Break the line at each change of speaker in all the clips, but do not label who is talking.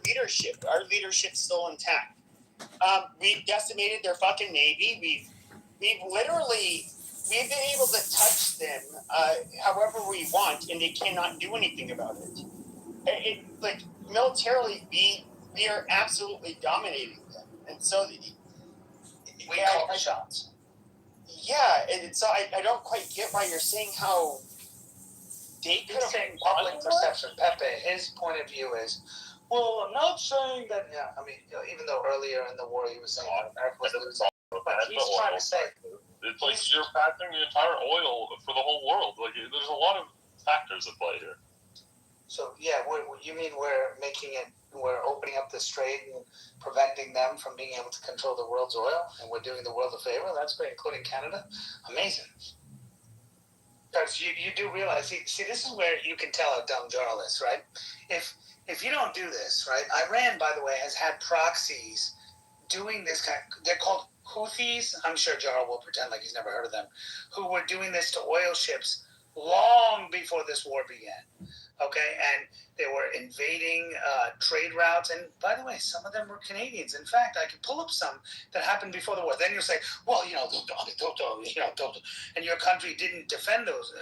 leadership. Our leadership's still intact. We've decimated their fucking navy. We've been able to touch them however we want, and they cannot do anything about it. Like militarily, we are absolutely dominating them, and so
we call the shots.
Yeah, and so I don't quite get why you're saying how they could have
saying public perception. Pepe, his point of view is, well, I'm not saying that. Yeah, I mean, even though earlier in the war he was saying that America was losing, but he's trying to say
it's like you're factoring the entire oil for the whole world. Like there's a lot of factors at play here.
So yeah, you mean we're opening up the strait and preventing them from being able to control the world's oil, and we're doing the world a favor? That's great, including Canada. Amazing. Because you do realize, see, this is where you can tell how dumb Jarl is, right? If you don't do this, right? Iran, by the way, has had proxies doing this they're called Houthis. I'm sure Jarl will pretend like he's never heard of them, who were doing this to oil ships long before this war began. Okay, and they were invading trade routes. And by the way, some of them were Canadians. In fact, I could pull up some that happened before the war. Then you'll say, well, and your country didn't defend those.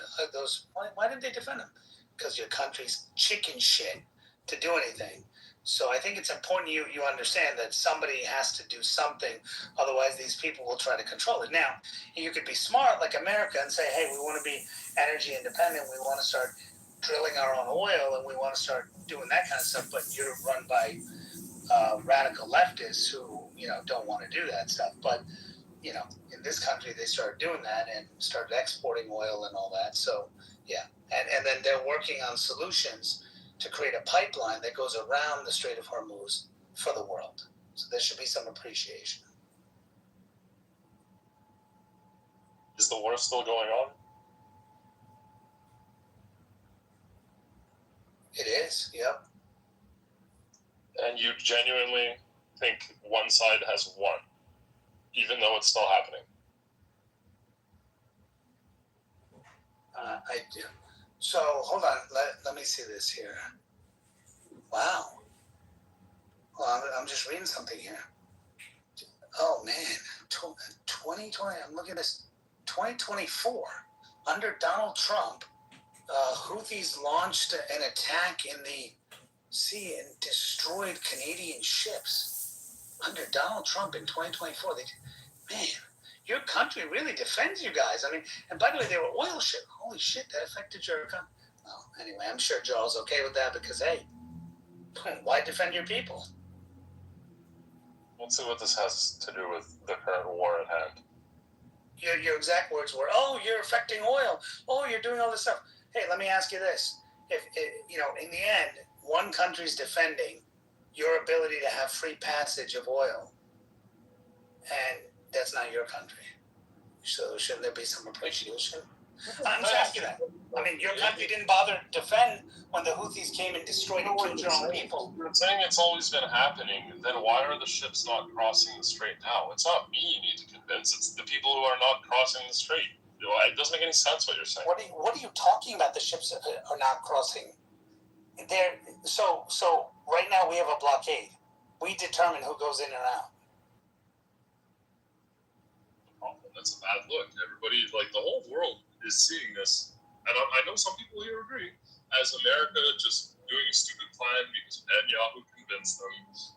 Why didn't they defend them? Because your country's chicken shit to do anything. So I think it's important you understand that somebody has to do something. Otherwise, these people will try to control it. Now, you could be smart like America and say, hey, we want to be energy independent. We want to start drilling our own oil, and we want to start doing that kind of stuff. But you're run by radical leftists who don't want to do that stuff. But in this country, they started doing that and started exporting oil and all that. So yeah, and then they're working on solutions to create a pipeline that goes around the Strait of Hormuz for the world. So there should be some appreciation.
Is the war still going on?
It is, yep.
And you genuinely think one side has won, even though it's still happening?
I do. So, hold on. Let me see this here. Wow. Well, I'm just reading something here. Oh, man. 2020, I'm looking at this. 2024, under Donald Trump, Houthis launched an attack in the sea and destroyed Canadian ships. Under Donald Trump in 2024, man, your country really defends you guys. I mean, and by the way, they were oil ships. Holy shit, that affected your country. Well, anyway, I'm sure Joel's okay with that because, hey, why defend your people?
Let's see what this has to do with the current war at hand.
Your exact words were, oh, you're affecting oil. Oh, you're doing all this stuff. Hey, let me ask you this. If in the end, one country's defending your ability to have free passage of oil, and that's not your country. So shouldn't there be some appreciation? I'm just asking that. I mean, your country didn't bother to defend when the Houthis came and destroyed and killed your own people.
You're saying it's always been happening, then why are the ships not crossing the strait now? It's not me you need to convince, it's the people who are not crossing the strait. It doesn't make any sense what you're saying.
What are you talking about? The ships are not crossing. So right now we have a blockade. We determine who goes in and out.
Oh, that's a bad look. Everybody, like the whole world, is seeing this, and I know some people here agree, as America just doing a stupid plan because Netanyahu convinced them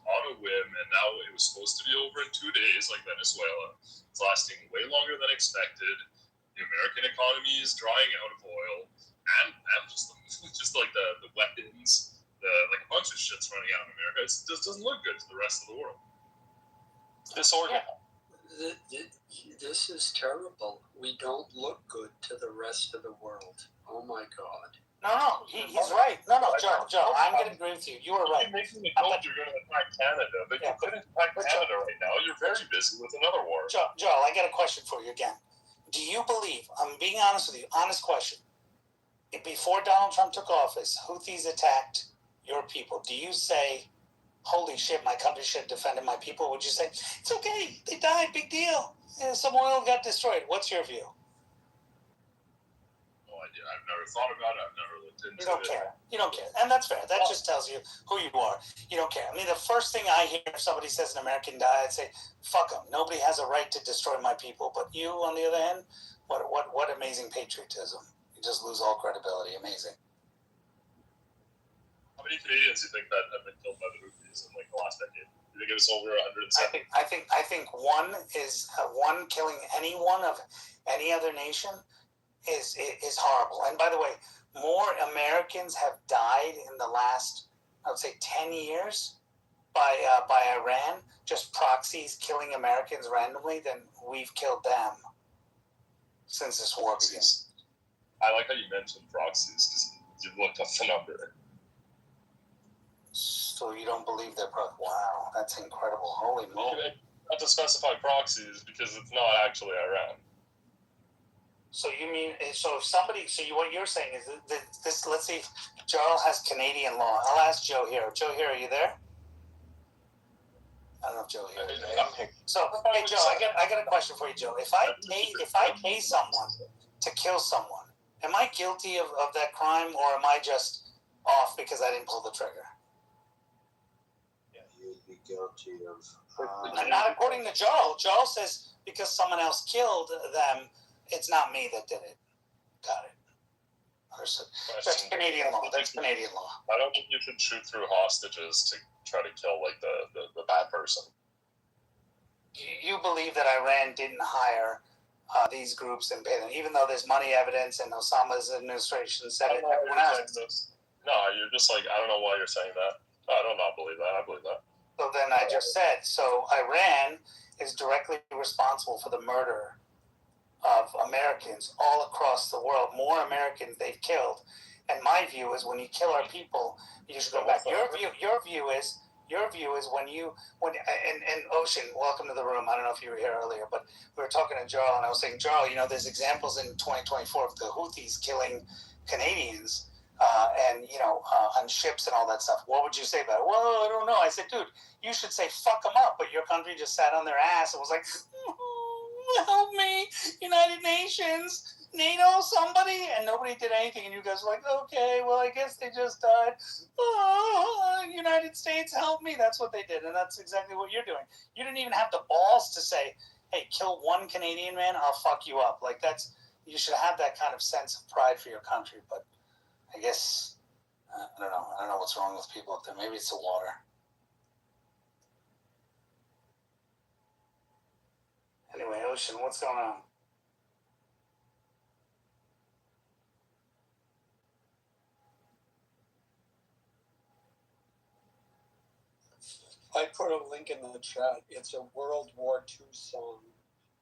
on a whim, and now it was supposed to be over in 2 days, like Venezuela. It's lasting way longer than expected. The American economy is drying out of oil, and just like the weapons, like a bunch of shit's running out in America. It just doesn't look good to the rest of the world. Disorganized.
This is terrible. We don't look good to the rest of the world. Oh my God.
No, he's right. No, Joe, I'm going to agree with you. You were right.
You're making the joke you're going to attack Canada, but you couldn't attack Canada right now. You're very busy with another war.
Joe, I got a question for you again. Do you believe, I'm being honest with you, honest question, before Donald Trump took office, Houthis attacked your people, do you say, holy shit, my country should have defended my people? Would you say, it's okay, they died, big deal. Some oil got destroyed. What's your view?
No I've never thought about it. I've never looked into
You don't
it.
care. You don't care. And that's fair. That just tells you who you are. You don't care. I mean, the first thing I hear if somebody says an American died, I'd say, fuck them. Nobody has a right to destroy my people. But you, on the other hand, what amazing patriotism. You just lose all credibility. Amazing.
How many Canadians do you think that have been killed by the Houthis in like the last decade? Do you think it was over 170?
I think one is one killing anyone of any other nation is horrible. And by the way, more Americans have died in the last, I would say, 10 years by Iran, just proxies killing Americans randomly, than we've killed them since this war began.
I like how you mentioned proxies because you looked up the number.
So you don't believe they're wow, that's incredible. Holy moly.
Not to specify proxies because it's not actually Iran.
So you mean, so if somebody, what you're saying is that this, let's see if Joe has Canadian law. I'll ask Joe here. Joe here, are you there? I don't know if Joe here is there. So, hey Joe, I got a question for you, Joe. If I pay someone to kill someone, am I guilty of that crime, or am I just off because I didn't pull the trigger?
You'd be guilty of.
Not according to Joel. Joel says because someone else killed them, it's not me that did it. Got it. Understood. That's Canadian law. That's Canadian law.
I don't think you should shoot through hostages to try to kill like the bad person.
You believe that Iran didn't hire these groups and pay them, even though there's money evidence and Osama's administration said it.
No, you're just like, I don't know why you're saying that. No, I do not believe that. I believe that.
So then I just said, so Iran is directly responsible for the murder of Americans all across the world. More Americans they've killed. And my view is when you kill our people, you should go back. Your view is and Ocean, welcome to the room. I don't know if you were here earlier, but we were talking to Jarl, and I was saying, Jarl, there's examples in 2024 of the Houthis killing Canadians, on ships and all that stuff. What would you say about it? Well, I don't know. I said, dude, you should say fuck them up, but your country just sat on their ass and was like, help me, United Nations, NATO, somebody, and nobody did anything, and you guys were like, okay, well, I guess they just died. Oh, United States, help me. That's what they did, and that's exactly what you're doing. You didn't even have the balls to say, hey, kill one Canadian man, I'll fuck you up. Like, you should have that kind of sense of pride for your country, but I guess, I don't know. I don't know what's wrong with people up there. Maybe it's the water. Anyway, Ocean, what's going on?
I put a link in the chat. It's a World War II song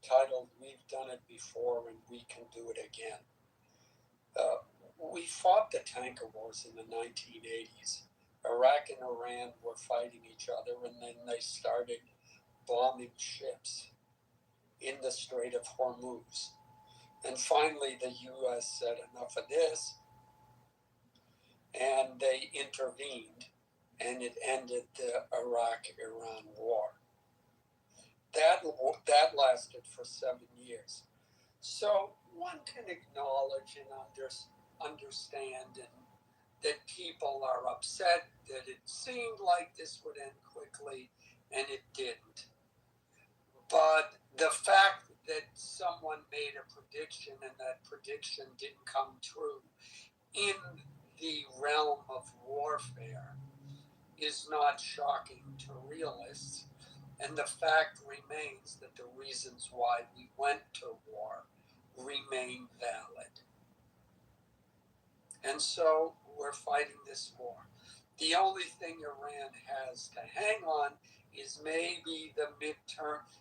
titled "We've Done It Before and We Can Do It Again." We fought the tanker wars in the 1980s. Iraq and Iran were fighting each other, and then they started bombing ships in the Strait of Hormuz. And finally, the U.S. said enough of this, and they intervened, and it ended the Iraq-Iran war. That lasted for 7 years. So one can acknowledge and understand that people are upset, that it seemed like this would end quickly, and it didn't. But the fact that someone made a prediction and that prediction didn't come true in the realm of warfare is not shocking to realists. And the fact remains that the reasons why we went to war remain valid. And so we're fighting this war. The only thing Iran has to hang on is maybe the midterms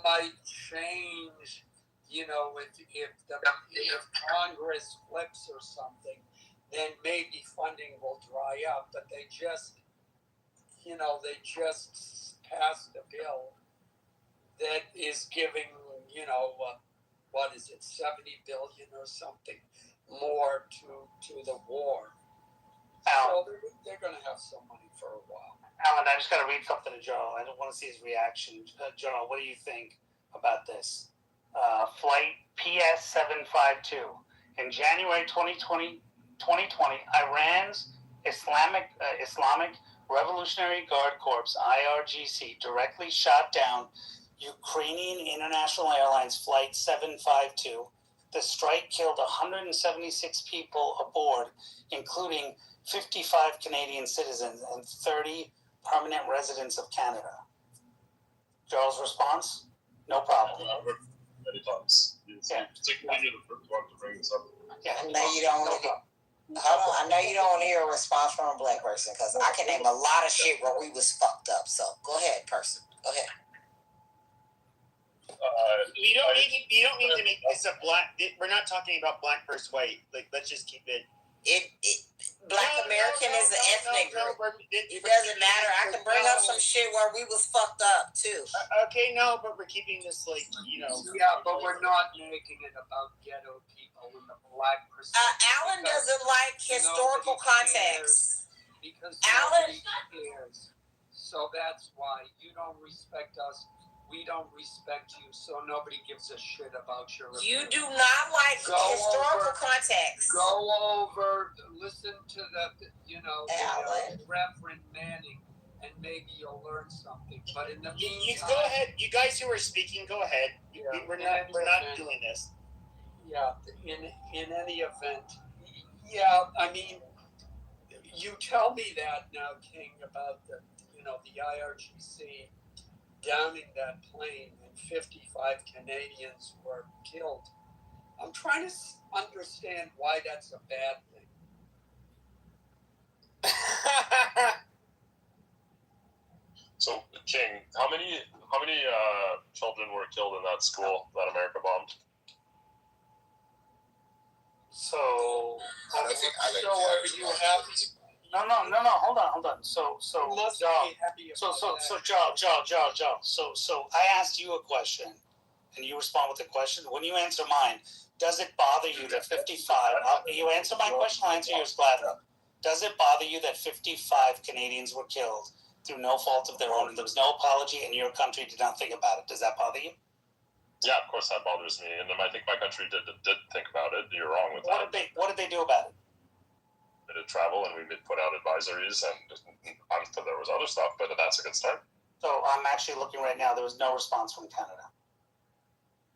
might change, if Congress flips or something, then maybe funding will dry up. But they just passed a bill that is giving, what is it, $70 billion or something more to the war.
Alan,
So they're going to have some money for a while.
Alan, I just got to read something to Joe. I don't want to see his reaction. Joe, what do you think about this? Flight PS 752. In January 2020, Iran's Islamic Revolutionary Guard Corps (IRGC) directly shot down Ukrainian International Airlines Flight 752. The strike killed 176 people aboard, including 55 Canadian citizens and 30 permanent residents of Canada. Charles' response? No problem.
I've heard many times. Particularly you're the first one to bring this up.
Yeah,
I know you don't want to. Hold on, I know you don't want to hear a response from a black person because I can name a lot of shit where we was fucked up. So go ahead, person. Go ahead.
You don't need to make this a black. We're not talking about black versus white. Like, let's just keep it.
Black American is an ethnic group. It doesn't matter. I can bring up some shit where we was fucked up too.
Okay, no, but we're keeping this like, you know.
Yeah, but we're not making it about ghetto people in the black perspective.
Alan doesn't like historical context.
Because
Alan
cares. So that's why you don't respect us. We don't respect you, so nobody gives a shit about your opinion.
You do not like historical context.
Go over, listen to the Reverend Manning, and maybe you'll learn something. But in the meantime,
you go ahead. You guys who are speaking, go ahead.
Yeah,
we're not doing this.
Yeah. In any event, yeah. I mean, you tell me that now, King, about the IRGC downing that plane and 55 Canadians were killed. I'm trying to understand why that's a bad thing.
So, King, how many children were killed in that school that America bombed?
So,
are you happy?
No, hold on. So, I asked you a question, and you respond with a question. When you answer mine, does it bother you that 55, you answer my question, I'll answer yours gladly. Does it bother you that 55 Canadians were killed through no fault of their own, and there was no apology, and your country did not think about it? Does that bother you?
Yeah, of course that bothers me, and I think my country did think about it. You're wrong with that.
What did they do about it?
We did travel, and we did put out advisories, and I'm sure there was other stuff, but that's a good start.
So I'm actually looking right now. There was no response from Canada.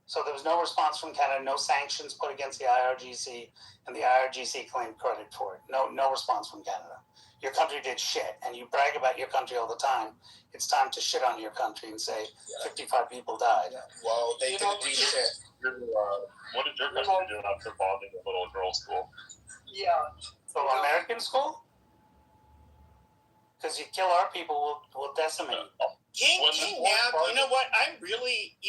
So there was no response from Canada, no sanctions put against the IRGC, and the IRGC claimed credit for it. No response from Canada. Your country did shit, and you brag about your country all the time. It's time to shit on your country and say 55 people died.
Well, they didn't do shit.
What did your country do after bombing a little girl's school?
Yeah.
So American school? Because you kill our people, we'll decimate.
King, now, you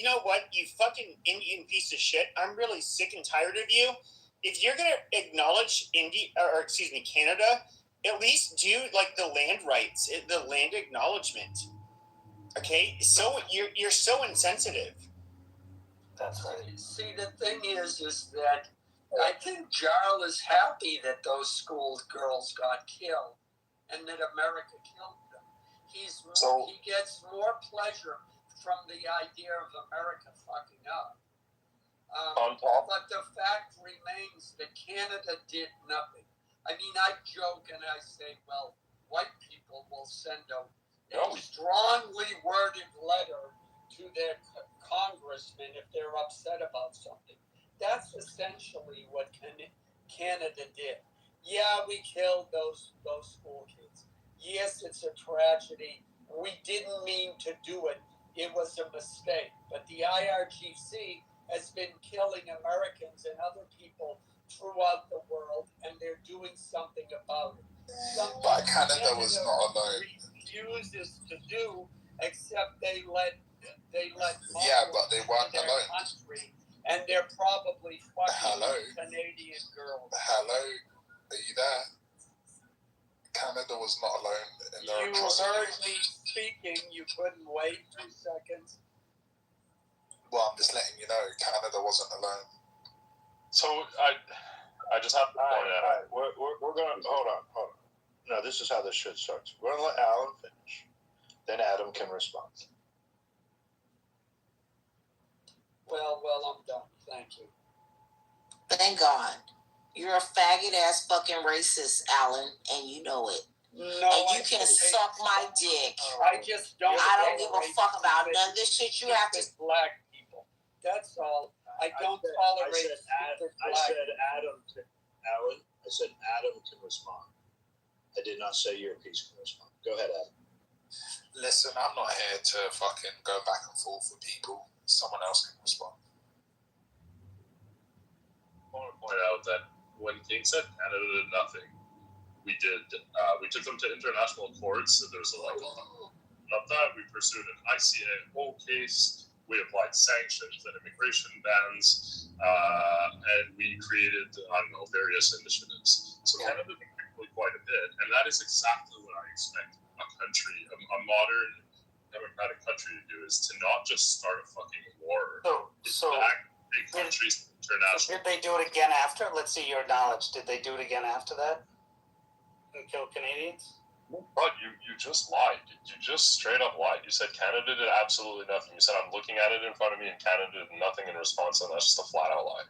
know what? You fucking Indian piece of shit. I'm really sick and tired of you. If you're going to acknowledge Canada, at least do like the land rights, the land acknowledgement. Okay? So you're so insensitive.
That's right.
See, the thing is that I think Jarl is happy that those school girls got killed and that America killed them. He gets more pleasure from the idea of America fucking up. But the fact remains that Canada did nothing. I mean, I joke and I say, well, white people will send a strongly worded letter to their congressman if they're upset about something. That's essentially what Canada did. Yeah, we killed those school kids. Yes, it's a tragedy. We didn't mean to do it. It was a mistake. But the IRGC has been killing Americans and other people throughout the world, and they're doing something about it.
But Canada was not alone.
Refuses to do, except they let
Yeah, but they weren't alone.
Country, and they're probably fucking Canadian girls.
Hello, are you there? Canada was not alone in their
You
atrocities.
heard me speaking. You couldn't wait 2 seconds.
Well, I'm just letting you know, Canada wasn't alone.
So I just have to point out.
We're going to hold on. No, this is how this shit starts. We're going to let Alan finish. Then Adam can respond.
Well, I'm done. Thank you.
Thank God. You're a faggot ass fucking racist, Alan, and you know it.
No,
and you can suck my dick.
I just don't.
I don't give a fuck about none of this shit. You have to.
Black people. That's all. I don't tolerate.
I said Adam to Alan. I said Adam can respond. I did not say your piece can respond. Go ahead, Adam.
Listen, I'm not here to fucking go back and forth with people. Someone else can respond.
I want to point out that when King said Canada did nothing, we took them to international courts. So there's of that. We pursued an ICAO case. We applied sanctions and immigration bans, and we created, various initiatives. So Canada did actually quite a bit, and that is exactly what I expect a country, a modern democratic country to do, is to not just start a fucking war.
So
big countries international.
did they do it again after? Let's see your knowledge. Did they do it again after that? And kill Canadians?
But you just lied. You just straight up lied. You said Canada did absolutely nothing. You said I'm looking at it in front of me and Canada did nothing in response, and that's just a flat out lie.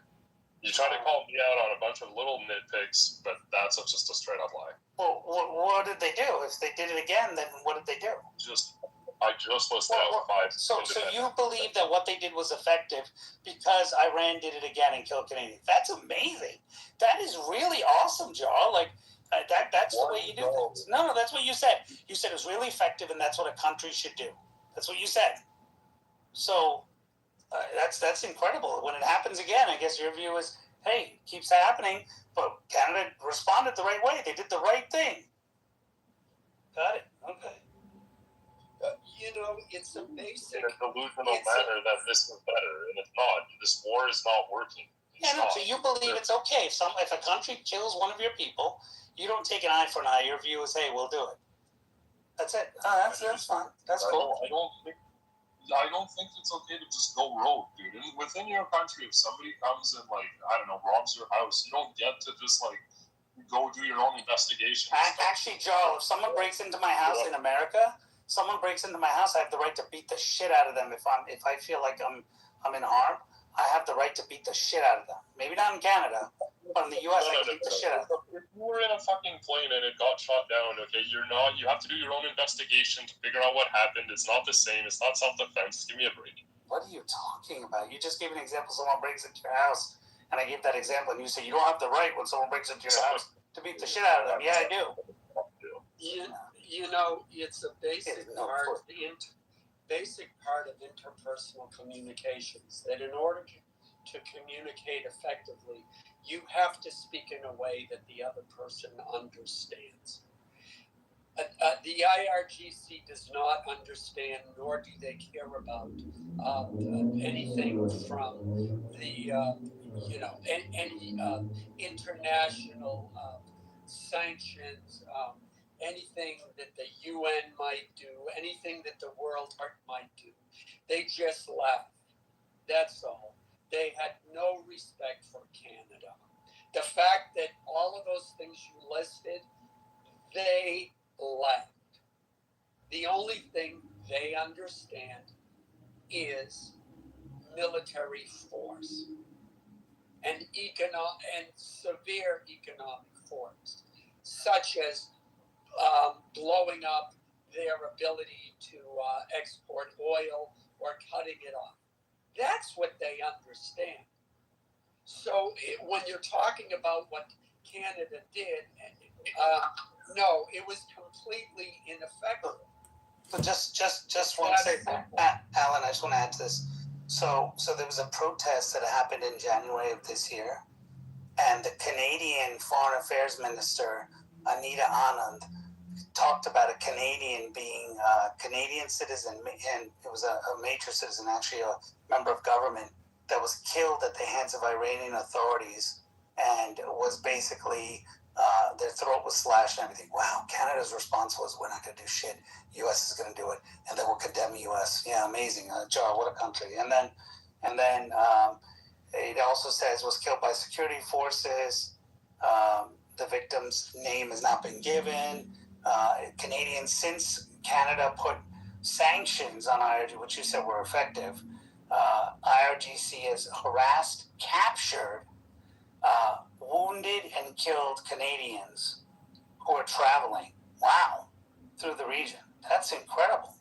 You try to call me out on a bunch of little nitpicks, but that's just a straight up lie.
Well, what did they do? If they did it again, then what did they do?
I just listed out 5.
So you believe that what they did was effective because Iran did it again and killed Canadians? That's amazing. That is really awesome, Joel. Like that's the way you do things. No, that's what you said. You said it was really effective, and that's what a country should do. That's what you said. So that's incredible. When it happens again, I guess your view is, hey, it keeps happening, but Canada responded the right way. They did the right thing. Got it. Okay.
It's a basic.
In a delusional manner that this is better, and it's not. This war is not working.
So you believe it's okay if a country kills one of your people, you don't take an eye for an eye. Your view is, hey, we'll do it. That's it. That's fine. That's cool.
I don't think it's okay to just go rogue, dude. And within your country, if somebody comes and robs your house, you don't get to just go do your own investigation.
Actually, Joe, if someone breaks into my house in America, I have the right to beat the shit out of them. If I feel like I'm in harm, I have the right to beat the shit out of them. Maybe not in Canada, but in the U.S. I can beat the shit out of them.
If you were in a fucking plane and it got shot down, okay, you have to do your own investigation to figure out what happened. It's not the same. It's not self-defense. Give me a break.
What are you talking about? You just gave an example. Someone breaks into your house, and I gave that example, and you say you don't have the right when someone breaks into your house to beat the shit out of them. Yeah, I do.
It's a basic part of interpersonal communications, that in order to communicate effectively, you have to speak in a way that the other person understands. The IRGC does not understand, nor do they care about anything from the any international sanctions, anything that the UN might do, anything that the World might do. They just left. That's all. They had no respect for Canada. The fact that all of those things you listed, they left. The only thing they understand is military force and severe economic force, such as blowing up their ability to export oil or cutting it off. That's what they understand. So when you're talking about what Canada did, no, it was completely ineffective.
But just want to say, Alan, I just want to add to this. So there was a protest that happened in January of this year, and the Canadian Foreign Affairs Minister, Anita Anand, talked about a Canadian being a Canadian citizen, and it was a major citizen, actually a member of government, that was killed at the hands of Iranian authorities, and was basically their throat was slashed and everything. Wow, Canada's response was, we're not going to do shit. U.S. is going to do it, and then we'll condemn the U.S. Yeah, amazing. Joe, what a country. And then it also says was killed by security forces. The victim's name has not been given. Canadians, since Canada put sanctions on IRG, which you said were effective, IRGC has harassed, captured, wounded and killed Canadians who are traveling, through the region. That's incredible.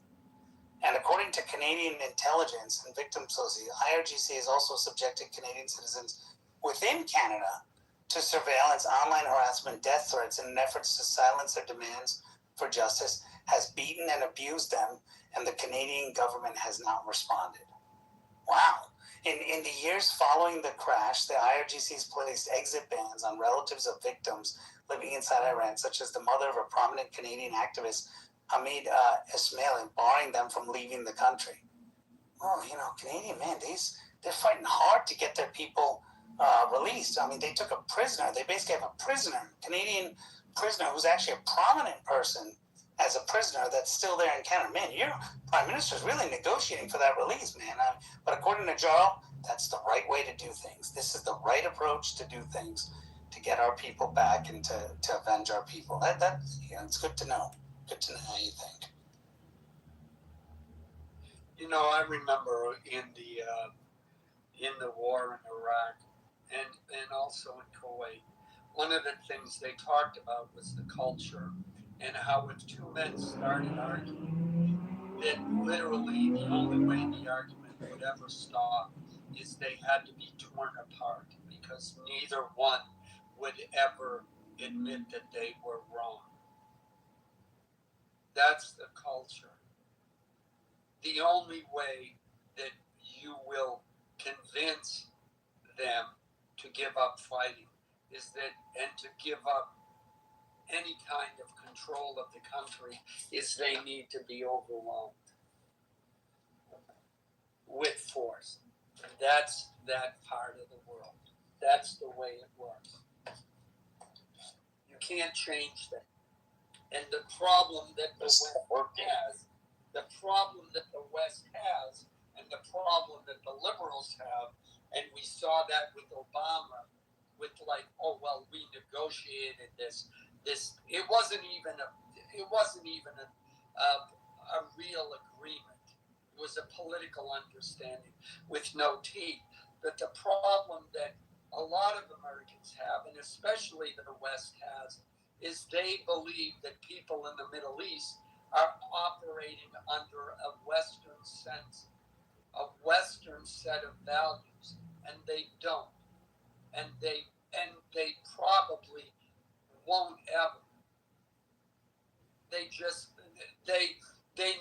And according to Canadian intelligence and victim association, IRGC has also subjected Canadian citizens within Canada to surveillance, online harassment, death threats in an effort to silence their demands for justice, has beaten and abused them, and the Canadian government has not responded. Wow. In the years following the crash, the IRGC has placed exit bans on relatives of victims living inside Iran, such as the mother of a prominent Canadian activist, Hamid Ismaili, barring them from leaving the country. Well, Canadian, man, they're fighting hard to get their people released. I mean, they took a prisoner. They basically have a prisoner, Canadian prisoner, who's actually a prominent person as a prisoner that's still there in Canada. Man, your Prime Minister's really negotiating for that release, man. But according to Jarl, that's the right way to do things. This is the right approach to do things, to get our people back and to avenge our people. It's good to know. Good to know how you think.
I remember in the war in Iraq and also in Kuwait, one of the things they talked about was the culture, and how if two men started arguing, that literally the only way the argument would ever stop is they had to be torn apart, because neither one would ever admit that they were wrong. That's the culture. The only way that you will convince them to give up fighting is that, and to give up any kind of control of the country, is they need to be overwhelmed with force. That's that part of the world. That's the way it works. You can't change that. And the problem that the West has, and the problem that the liberals have, and we saw that with Obama, with we negotiated this. It wasn't even a real agreement. It was a political understanding with no teeth. But the problem that a lot of Americans have, and especially the West has, is they believe that people in the Middle East are operating under a Western sense, a Western set of values, and they don't. And they probably won't ever. They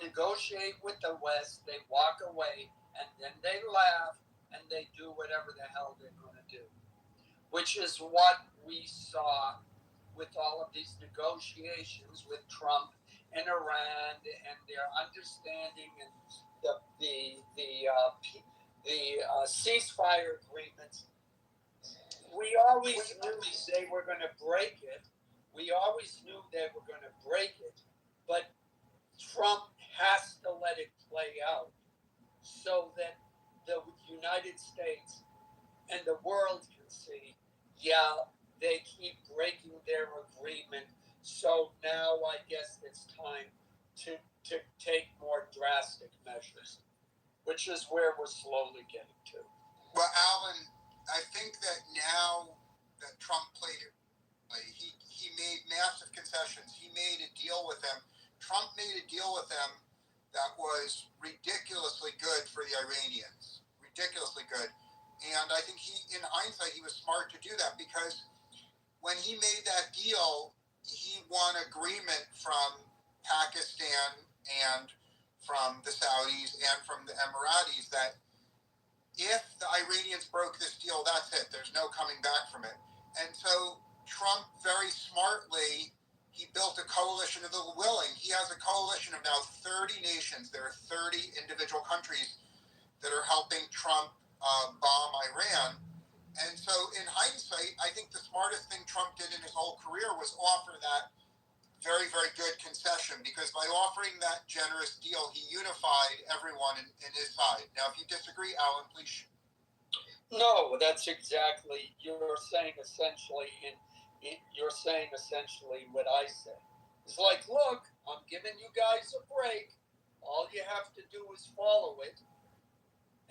negotiate with the West, they walk away, and then they laugh, and they do whatever the hell they're going to do. Which is what we saw with all of these negotiations with Trump and Iran, and their understanding, and the ceasefire agreements. We always knew they were going to break it. But Trump has to let it play out so that the United States and the world can see, they keep breaking their agreement. So now I guess it's time to take more drastic measures, which is where we're slowly getting to.
Well, Alan, I think that now that Trump played it, he made massive concessions. He made a deal with them. Trump made a deal with them that was ridiculously good for the Iranians. Ridiculously good. And I think in hindsight, he was smart to do that, because when he made that deal, he won agreement from Pakistan and from the Saudis and from the Emiratis that if the Iranians broke this deal, that's it. There's no coming back from it. And so Trump very smartly, he built a coalition of the willing. He has a coalition of now 30 nations. There are 30 individual countries that are helping Trump bomb Iran. And so in hindsight, I think the smartest thing Trump did in his whole career was offer that very, very good concession, because by offering that generous deal, he unified everyone in his side. Now, if you disagree, Alan, please.
No, that's exactly, you're saying essentially what I said. It's like, look, I'm giving you guys a break. All you have to do is follow it.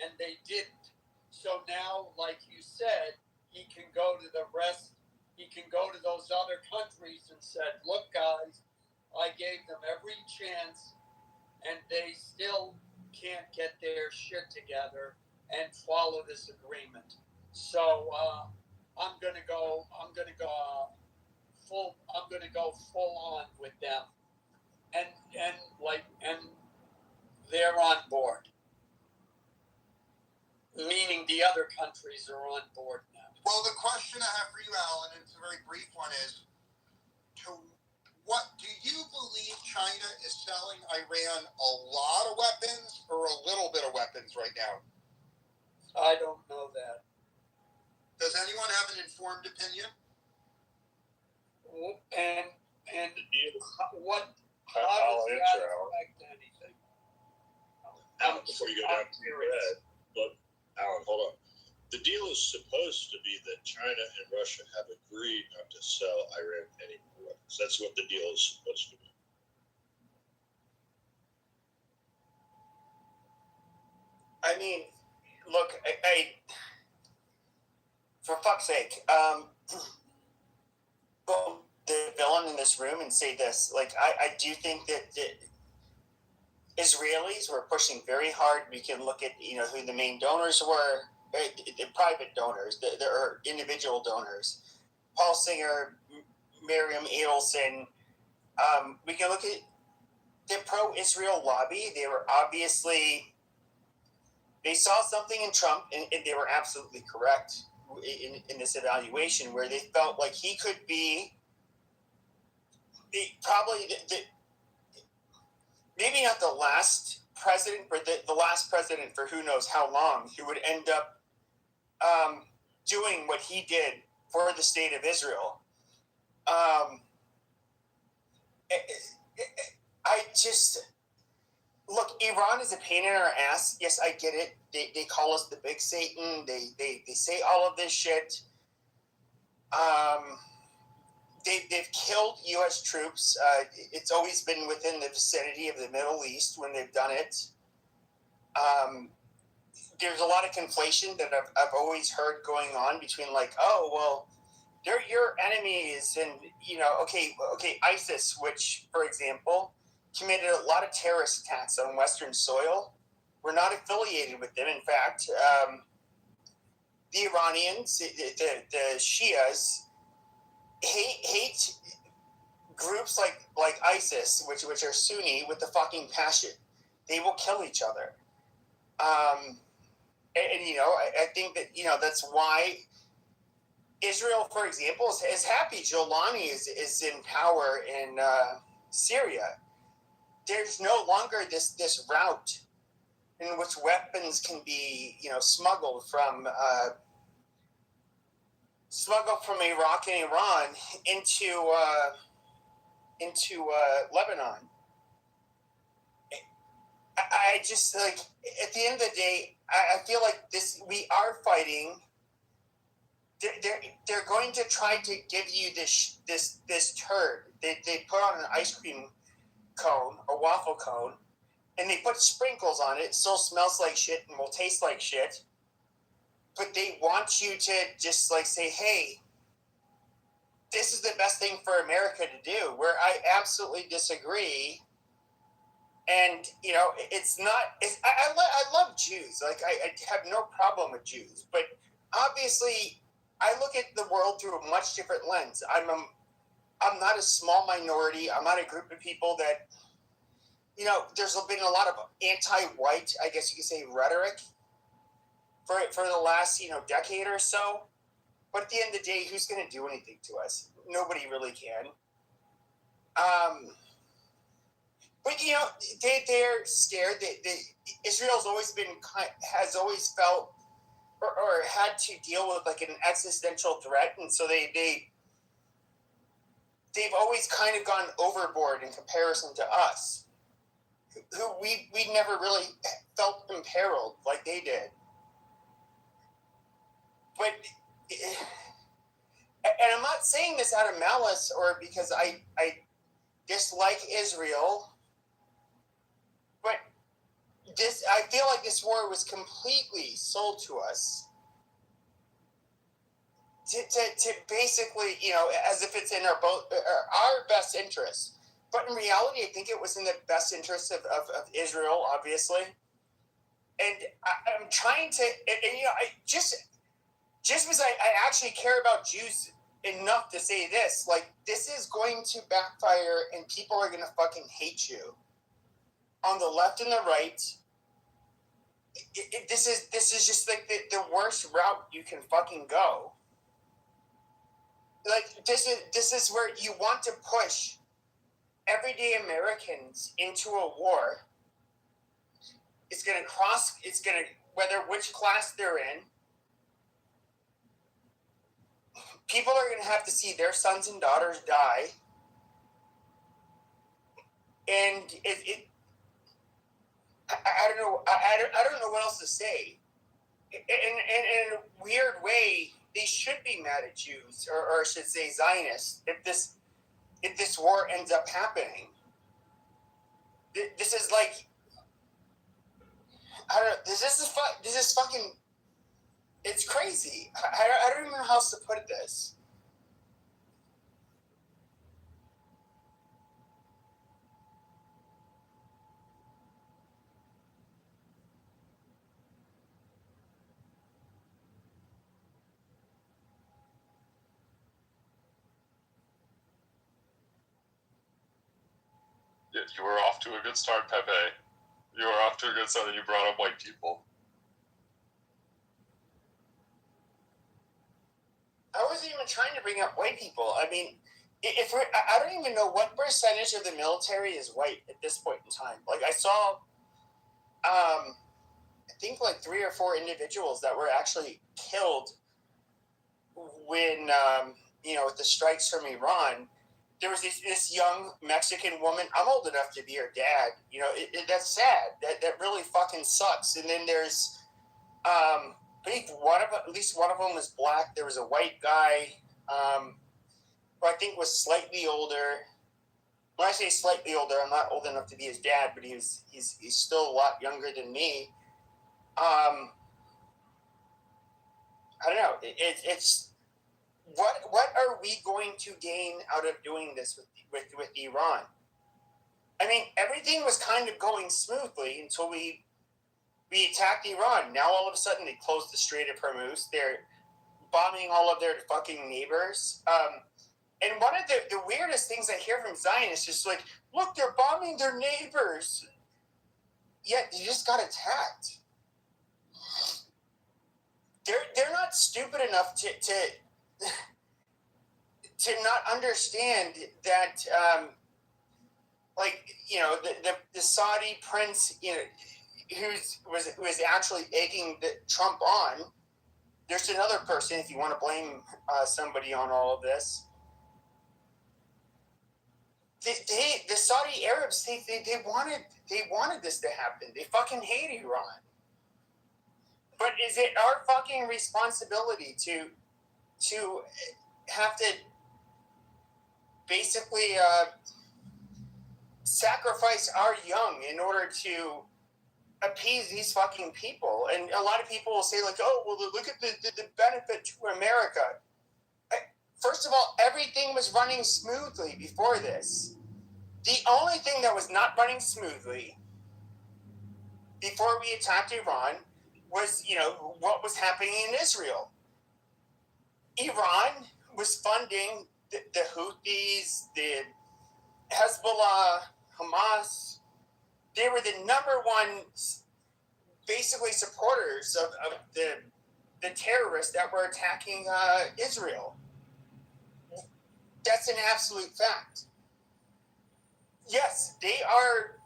And they didn't. So now, like you said, he can go to the rest. He can go to those other countries and said, "Look, guys, I gave them every chance, and they still can't get their shit together and follow this agreement. So I'm gonna go full on with them, and they're on board. Meaning the other countries are on board now.
Well, the question I have for you, Alan, and it's a very brief one, is what do you believe China is selling Iran a lot of weapons or a little bit of weapons right now?
I don't know that.
Does anyone have an informed opinion?
And what? How
I'll
does
answer,
that
Alan.
affect anything?
Alan, before you go down to your head, look, Alan, hold on. The deal is supposed to be that China and Russia have agreed not to sell Iran any more weapons. That's what the deal is supposed to be.
I mean, look, I for fuck's sake, well, the villain in this room and say this. Like, I do think that the Israelis were pushing very hard. We can look at, who the main donors were, the private donors, or individual donors. Paul Singer, Miriam Adelson. We can look at the pro-Israel lobby. They were obviously, they saw something in Trump, and they were absolutely correct in this evaluation, where they felt like he could be probably maybe not the last president, but the last president for who knows how long, who would end up doing what he did for the state of Israel. I just look, Iran is a pain in our ass. Yes, I get it. They call us the big Satan. They say all of this shit. They've killed U.S. troops. It's always been within the vicinity of the Middle East when they've done it. There's a lot of conflation that I've always heard going on between, like, oh, well, they're your enemies, and, okay, ISIS, which, for example, committed a lot of terrorist attacks on Western soil. We're not affiliated with them. In fact, the Iranians, the Shias, hate groups like ISIS, which are Sunni, with the fucking passion. They will kill each other. I think that, that's why Israel, for example, is happy Jolani is in power in Syria. There's no longer this route in which weapons can be, smuggled from Iraq and Iran into Lebanon. I just, like, at the end of the day, I feel like we are fighting. They're going to try to give you this turd. They put on an ice cream cone, a waffle cone, and they put sprinkles on it. It still smells like shit and will taste like shit. But they want you to just, like, say, hey, this is the best thing for America to do, where I absolutely disagree. And, it's not, I love Jews. Like, I have no problem with Jews. But obviously, I look at the world through a much different lens. I'm not a small minority. I'm not a group of people that, there's been a lot of anti-white, I guess you could say, rhetoric for the last, decade or so. But at the end of the day, who's going to do anything to us? Nobody really can. But, they're scared. Israel's always has always felt or had to deal with, like, an existential threat. And so they've always kind of gone overboard in comparison to us, who we never really felt imperiled like they did. But, and I'm not saying this out of malice or because I dislike Israel, but I feel like this war was completely sold to us. to basically, as if it's in our best interest. But in reality, I think it was in the best interest of Israel, obviously. And I'm trying to, I just because I actually care about Jews enough to say this, like, this is going to backfire and people are going to fucking hate you on the left and the right. This is just like the worst route you can fucking go. Like, this is where you want to push everyday Americans into a war. It's going to whether which class they're in, people are going to have to see their sons and daughters die. And I don't know. I don't know what else to say. In a weird way, they should be mad at Jews, or I should say Zionists, if this war ends up happening. This is like, I don't know. This is fucking. It's crazy. I don't even know how else to put this.
Yeah, you were off to a good start, Pepe. You were off to a good start, and you brought up white people.
I wasn't even trying to bring up white people. I mean, I don't even know what percentage of the military is white at this point in time. Like, I saw, I think like 3 or 4 individuals that were actually killed when, with the strikes from Iran. There was this young Mexican woman. I'm old enough to be her dad. That's sad. That really fucking sucks. And then there's, I think at least one of them was black. There was a white guy, who I think was slightly older. When I say slightly older, I'm not old enough to be his dad, but he's still a lot younger than me. I don't know. It's what are we going to gain out of doing this with Iran? I mean, everything was kind of going smoothly until we attacked Iran. Now all of a sudden they closed the Strait of Hormuz. They're bombing all of their fucking neighbors. And one of the weirdest things I hear from Zionists is like, look, they're bombing their neighbors. Yet they just got attacked. They're not stupid enough to not understand that, the Saudi prince, who was actually egging Trump on. There's another person, if you want to blame somebody on all of this. The Saudi Arabs, they wanted this to happen. They fucking hate Iran. But is it our fucking responsibility to have to basically sacrifice our young in order to appease these fucking people? And a lot of people will say, like, oh, well, look at the benefit to America. First of all, everything was running smoothly before this. The only thing that was not running smoothly before we attacked Iran was, what was happening in Israel. Iran was funding the Houthis, the Hezbollah, Hamas. They were the number one, basically, supporters of the terrorists that were attacking Israel. That's an absolute fact. Yes, they are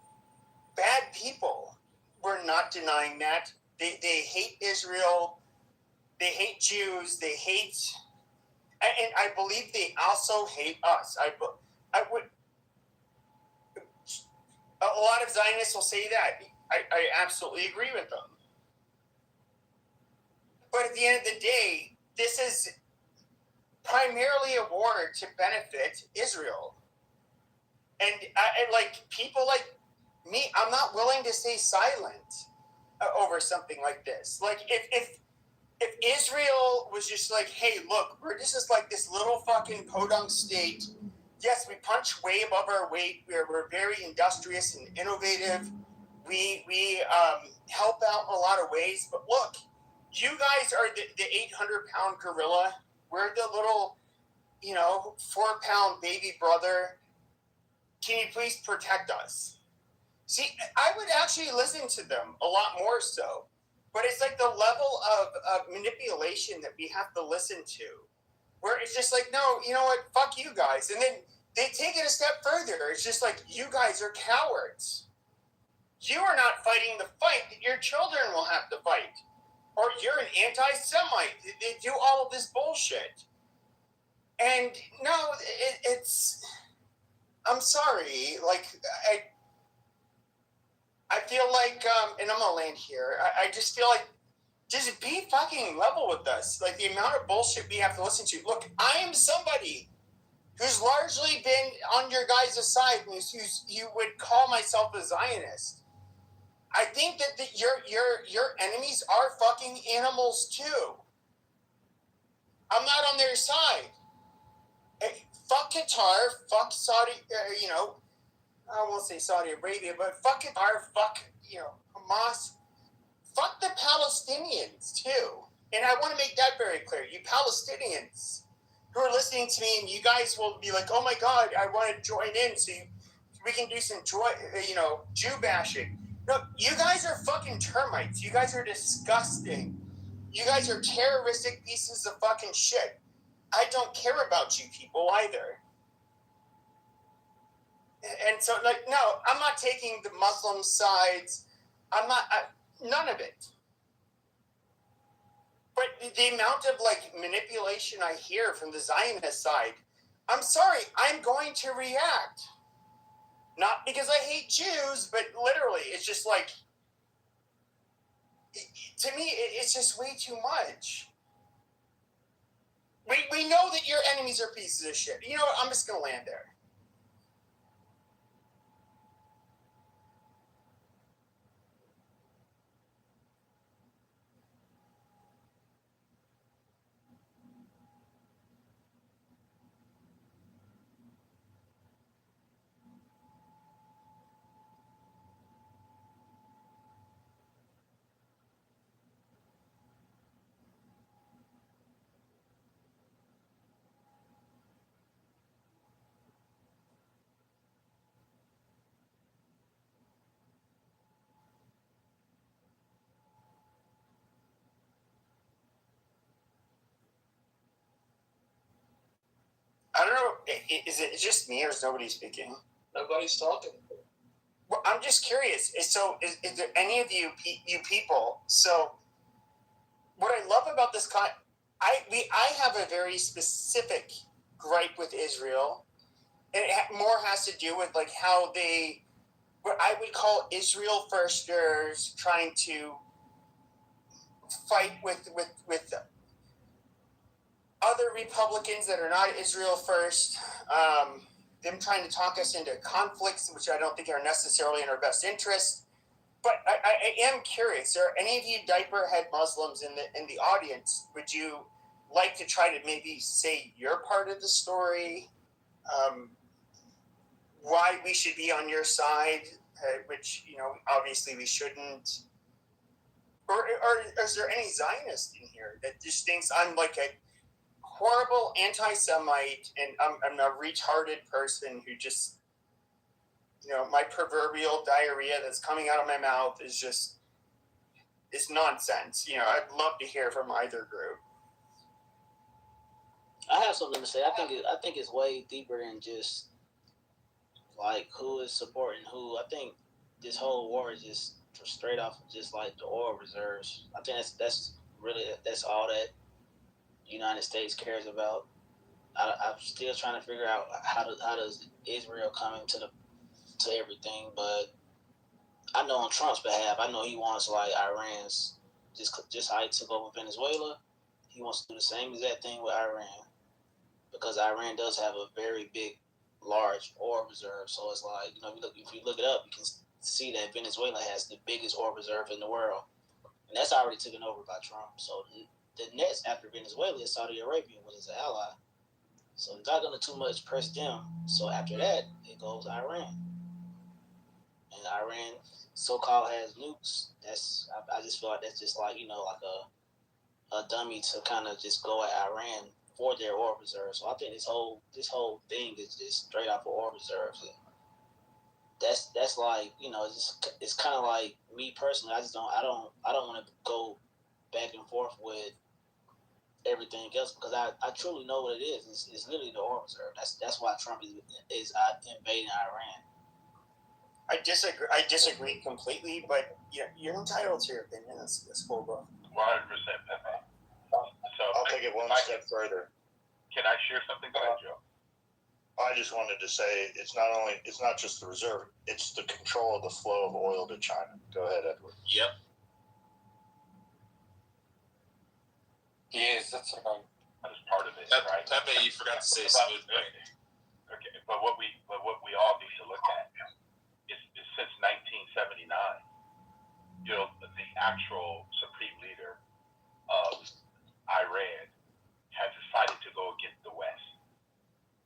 bad people. We're not denying that. They hate Israel. They hate Jews. They hate, and I believe they also hate us. I would. A lot of Zionists will say that. I absolutely agree with them. But at the end of the day, this is primarily a war to benefit Israel. And like people like me, I'm not willing to stay silent over something like this. Like if if Israel was just like, hey, look, we're just like this little fucking podunk state. Yes, we punch way above our weight. We're very industrious and innovative. We help out in a lot of ways. But look, you guys are the 800-pound gorilla. We're the little, 4-pound baby brother. Can you please protect us? See, I would actually listen to them a lot more so. But it's like the level of manipulation that we have to listen to, where it's just like, no, you know what, fuck you guys. And then they take it a step further. It's just like, you guys are cowards. You are not fighting the fight that your children will have to fight. Or you're an anti-Semite. They do all of this bullshit. And no, it's, I'm sorry, like, I feel like, and I'm gonna land here, I just feel like, just be fucking level with us. Like, the amount of bullshit we have to listen to. Look, I am somebody who's largely been on your guys' side, who's you would call myself a Zionist. I think that your enemies are fucking animals too. I'm not on their side. Hey, fuck Qatar, fuck Saudi, I won't say Saudi Arabia, but fuck Qatar, fuck, Hamas, fuck the Palestinians too. And I want to make that very clear. You Palestinians who are listening to me, and you guys will be like, oh my God, I want to join in so we can do some Jew bashing. No, you guys are fucking termites. You guys are disgusting. You guys are terroristic pieces of fucking shit. I don't care about you people either. And so, like, no, I'm not taking the Muslim sides. None of it. But the amount of, like, manipulation I hear from the Zionist side, I'm sorry, I'm going to react. Not because I hate Jews, but literally, it's just like, to me, it's just way too much. We know that your enemies are pieces of shit. You know what? I'm just going to land there. I don't know. Is it just me, or is nobody speaking?
Nobody's talking.
Well, I'm just curious. Is there any of you people? So, what I love about this I have a very specific gripe with Israel, and it more has to do with like how they, what I would call Israel firsters, trying to fight with other Republicans that are not Israel first, them trying to talk us into conflicts, which I don't think are necessarily in our best interest. But I am curious, are any of you diaper head Muslims in the audience, would you like to try to maybe say your part of the story? Why we should be on your side, which, obviously we shouldn't. Or is there any Zionist in here that just thinks I'm like a horrible anti-Semite and I'm a retarded person who just, my proverbial diarrhea that's coming out of my mouth is just, it's nonsense. I'd love to hear from either group.
I have something to say. I think it's way deeper than just like who is supporting who. I think this whole war is just straight off of just like the oil reserves. I think that's all that the United States cares about. I'm still trying to figure out how does Israel come into to everything, but I know on Trump's behalf, I know he wants like Iran's just how he took over Venezuela. He wants to do the same exact thing with Iran because Iran does have a very big, large oil reserve. So it's like, if you look it up, you can see that Venezuela has the biggest oil reserve in the world, and that's already taken over by Trump. So the next after Venezuela is Saudi Arabia, which is an ally. So you're not going to too much press them. So after that, it goes Iran. And Iran so-called has nukes. I just feel like that's just like, like a dummy to kind of just go at Iran for their oil reserves. So I think this whole thing is just straight off of oil reserves. And that's like, it's kind of like me personally. I don't want to go back and forth with everything else because I truly know what it is. It's literally the oil reserve. That's why Trump is invading Iran.
I disagree completely, but you're entitled to your opinion. That's cool, bro.
100%, Pepe. So
I'll take it one step further.
Can I share something? Go ahead, Joe.
I just wanted to say it's not just the reserve, it's the control of the flow of oil to China. Go ahead, Edward.
Yep.
Yes, that's right.
That is part of it, right?
Pepe, you forgot to say smooth brain.
Okay, but what we all need to look at is since 1979, the actual supreme leader of Iran has decided to go against the West.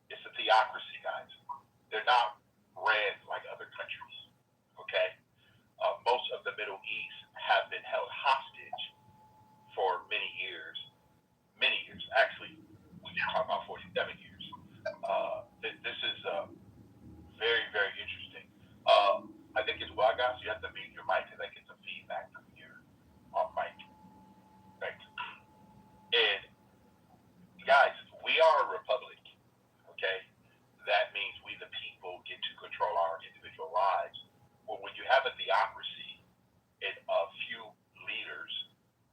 It's a theocracy, guys. They're not ran like other countries, okay? Most of the Middle East have been held hostage for many years. Actually, we can talk about 47 years. This is very, very interesting. I think as well, guys, you have to mute your mic because I get some feedback from your off mic. Thanks. And guys, we are a republic, okay? That means we the people get to control our individual lives. Well, when you have a theocracy and a few leaders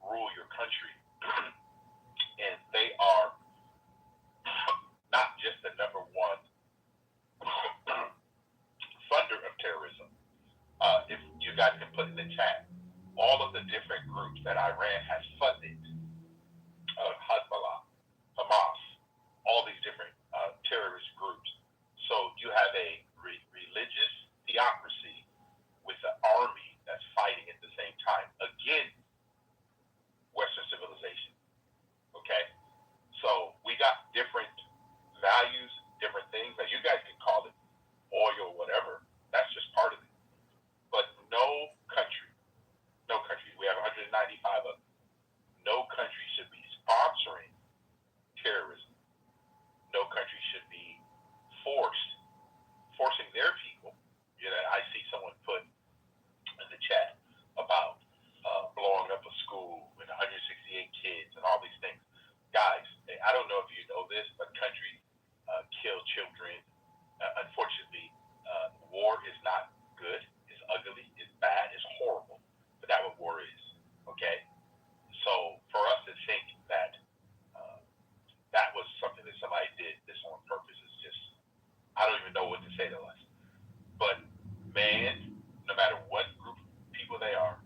rule your country, and they are not just the number one funder of terrorism. If you guys can put in the chat all of the different groups that Iran has funded, Hezbollah, Hamas, all these different terrorist groups. So you have a religious theocracy with an army that's fighting at the same time against Western civilization. Okay? So we got different values, different things. Now you guys can call it oil, whatever. That's just part of it. But no country, we have 195 of them. No country should be sponsoring terrorism. No country should be forcing their people. I see someone put in the chat about blowing up a school with 168 kids and all these things. Guys, I don't know if you know this, but countries kill children. Unfortunately, war is not good. It's ugly. It's bad. It's horrible. But that's what war is. Okay? So for us to think that that was something that somebody did this on purpose is just, I don't even know what to say to us. But man, no matter what group of people they are,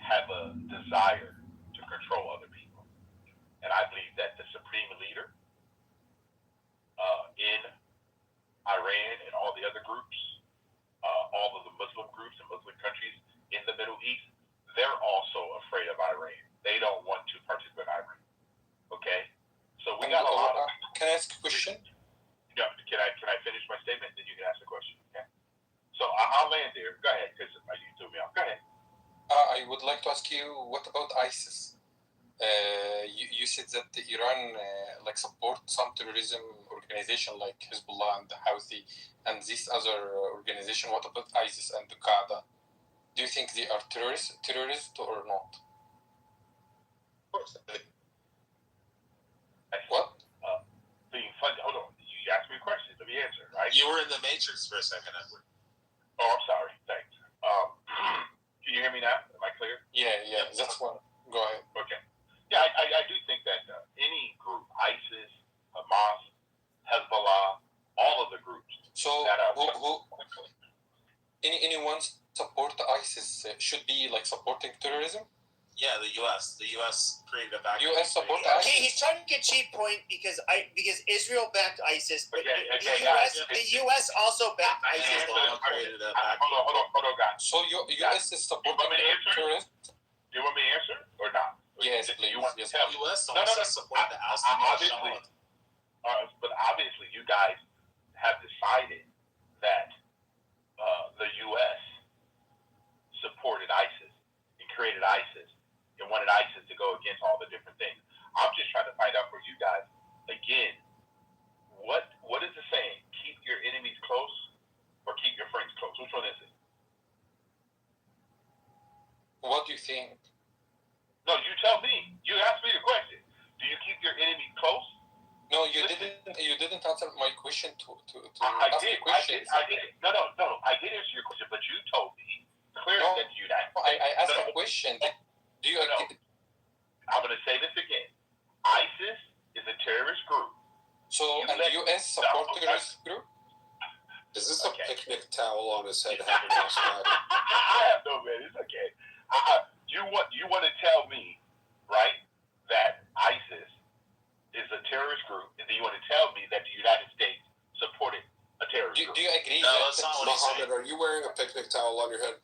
have a desire to control other people. And I believe that the supreme leader in Iran and all the other groups, all of the Muslim groups and Muslim countries in the Middle East, they're also afraid of Iran. They don't want to participate in Iran. Okay? So we got a lot of...
Can I ask a question?
No, can I finish my statement? Then you can ask the question. Okay? So I'll land there. Go ahead, because you threw me off. Go ahead.
I would like to ask you, what about ISIS? You said that Iran support some terrorism organization like Hezbollah and the Houthi and this other organization. What about ISIS and the Qaeda? Do you think they are terrorists or not?
Of course.
What?
Being funded. Hold on. You asked me a question. Let me answer, right?
You were in the Matrix for a second, Edward.
Oh, I'm sorry. Thanks. Can you hear me now? Am I clear?
Yeah. That's one. Go ahead.
Okay. Yeah, I do think that any group, ISIS, Hamas, Hezbollah, all of the groups.
So
that are
anyone support ISIS should be supporting terrorism?
Yeah, the U.S. created a back.
U.S. support
Okay,
ISIS.
he's trying to get cheap point because Israel backed ISIS, but the U.S. also backed ISIS.
Hold on, guys.
So U.S. is supporting terrorism?
You want me to answer or not?
Yes,
if
please.
you want
Yes,
to tell
The
me.
U.S.
No,
also support the ousting of
obviously,
Bashar.
but obviously you guys have decided that the U.S. supported ISIS and created ISIS and wanted ISIS to go against all the different things. I'm just trying to find out for you guys, again, what is the saying? Keep your enemies close or keep your friends close? Which one is it?
What do you think?
No, you tell me. You asked me the question. Do you keep your enemies close?
No, you didn't. You didn't answer my question.
I
ask
did.
the question.
I did. No. I did answer your question, but you told me clearly that you that.
I asked a question. Do you agree?
I'm going to say this again. ISIS is a terrorist group.
So, and the U.S. support terrorist group?
Is this a picnic towel on his head?
I have no man. It's okay. You want to tell me, right, that ISIS is a terrorist group, and then you want to tell me that the United States supported a terrorist group?
Do you agree?
No, that's not what he's saying.
Mohammed, are you wearing a picnic towel on your head?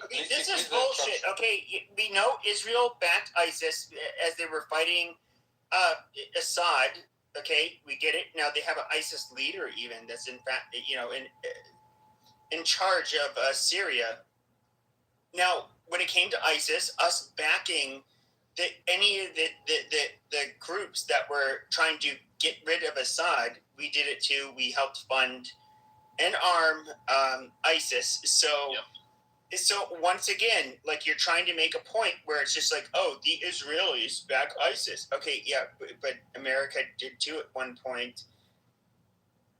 This is bullshit. Okay, we know Israel backed ISIS as they were fighting Assad. Okay, we get it. Now they have an ISIS leader, even that's in fact, in charge of Syria. Now, when it came to ISIS, us backing any of the groups that were trying to get rid of Assad, we did it too. We helped fund and arm ISIS. So. Yep. So once again, like you're trying to make a point where it's just like, oh, the Israelis back ISIS. Okay, yeah, but America did too at one point.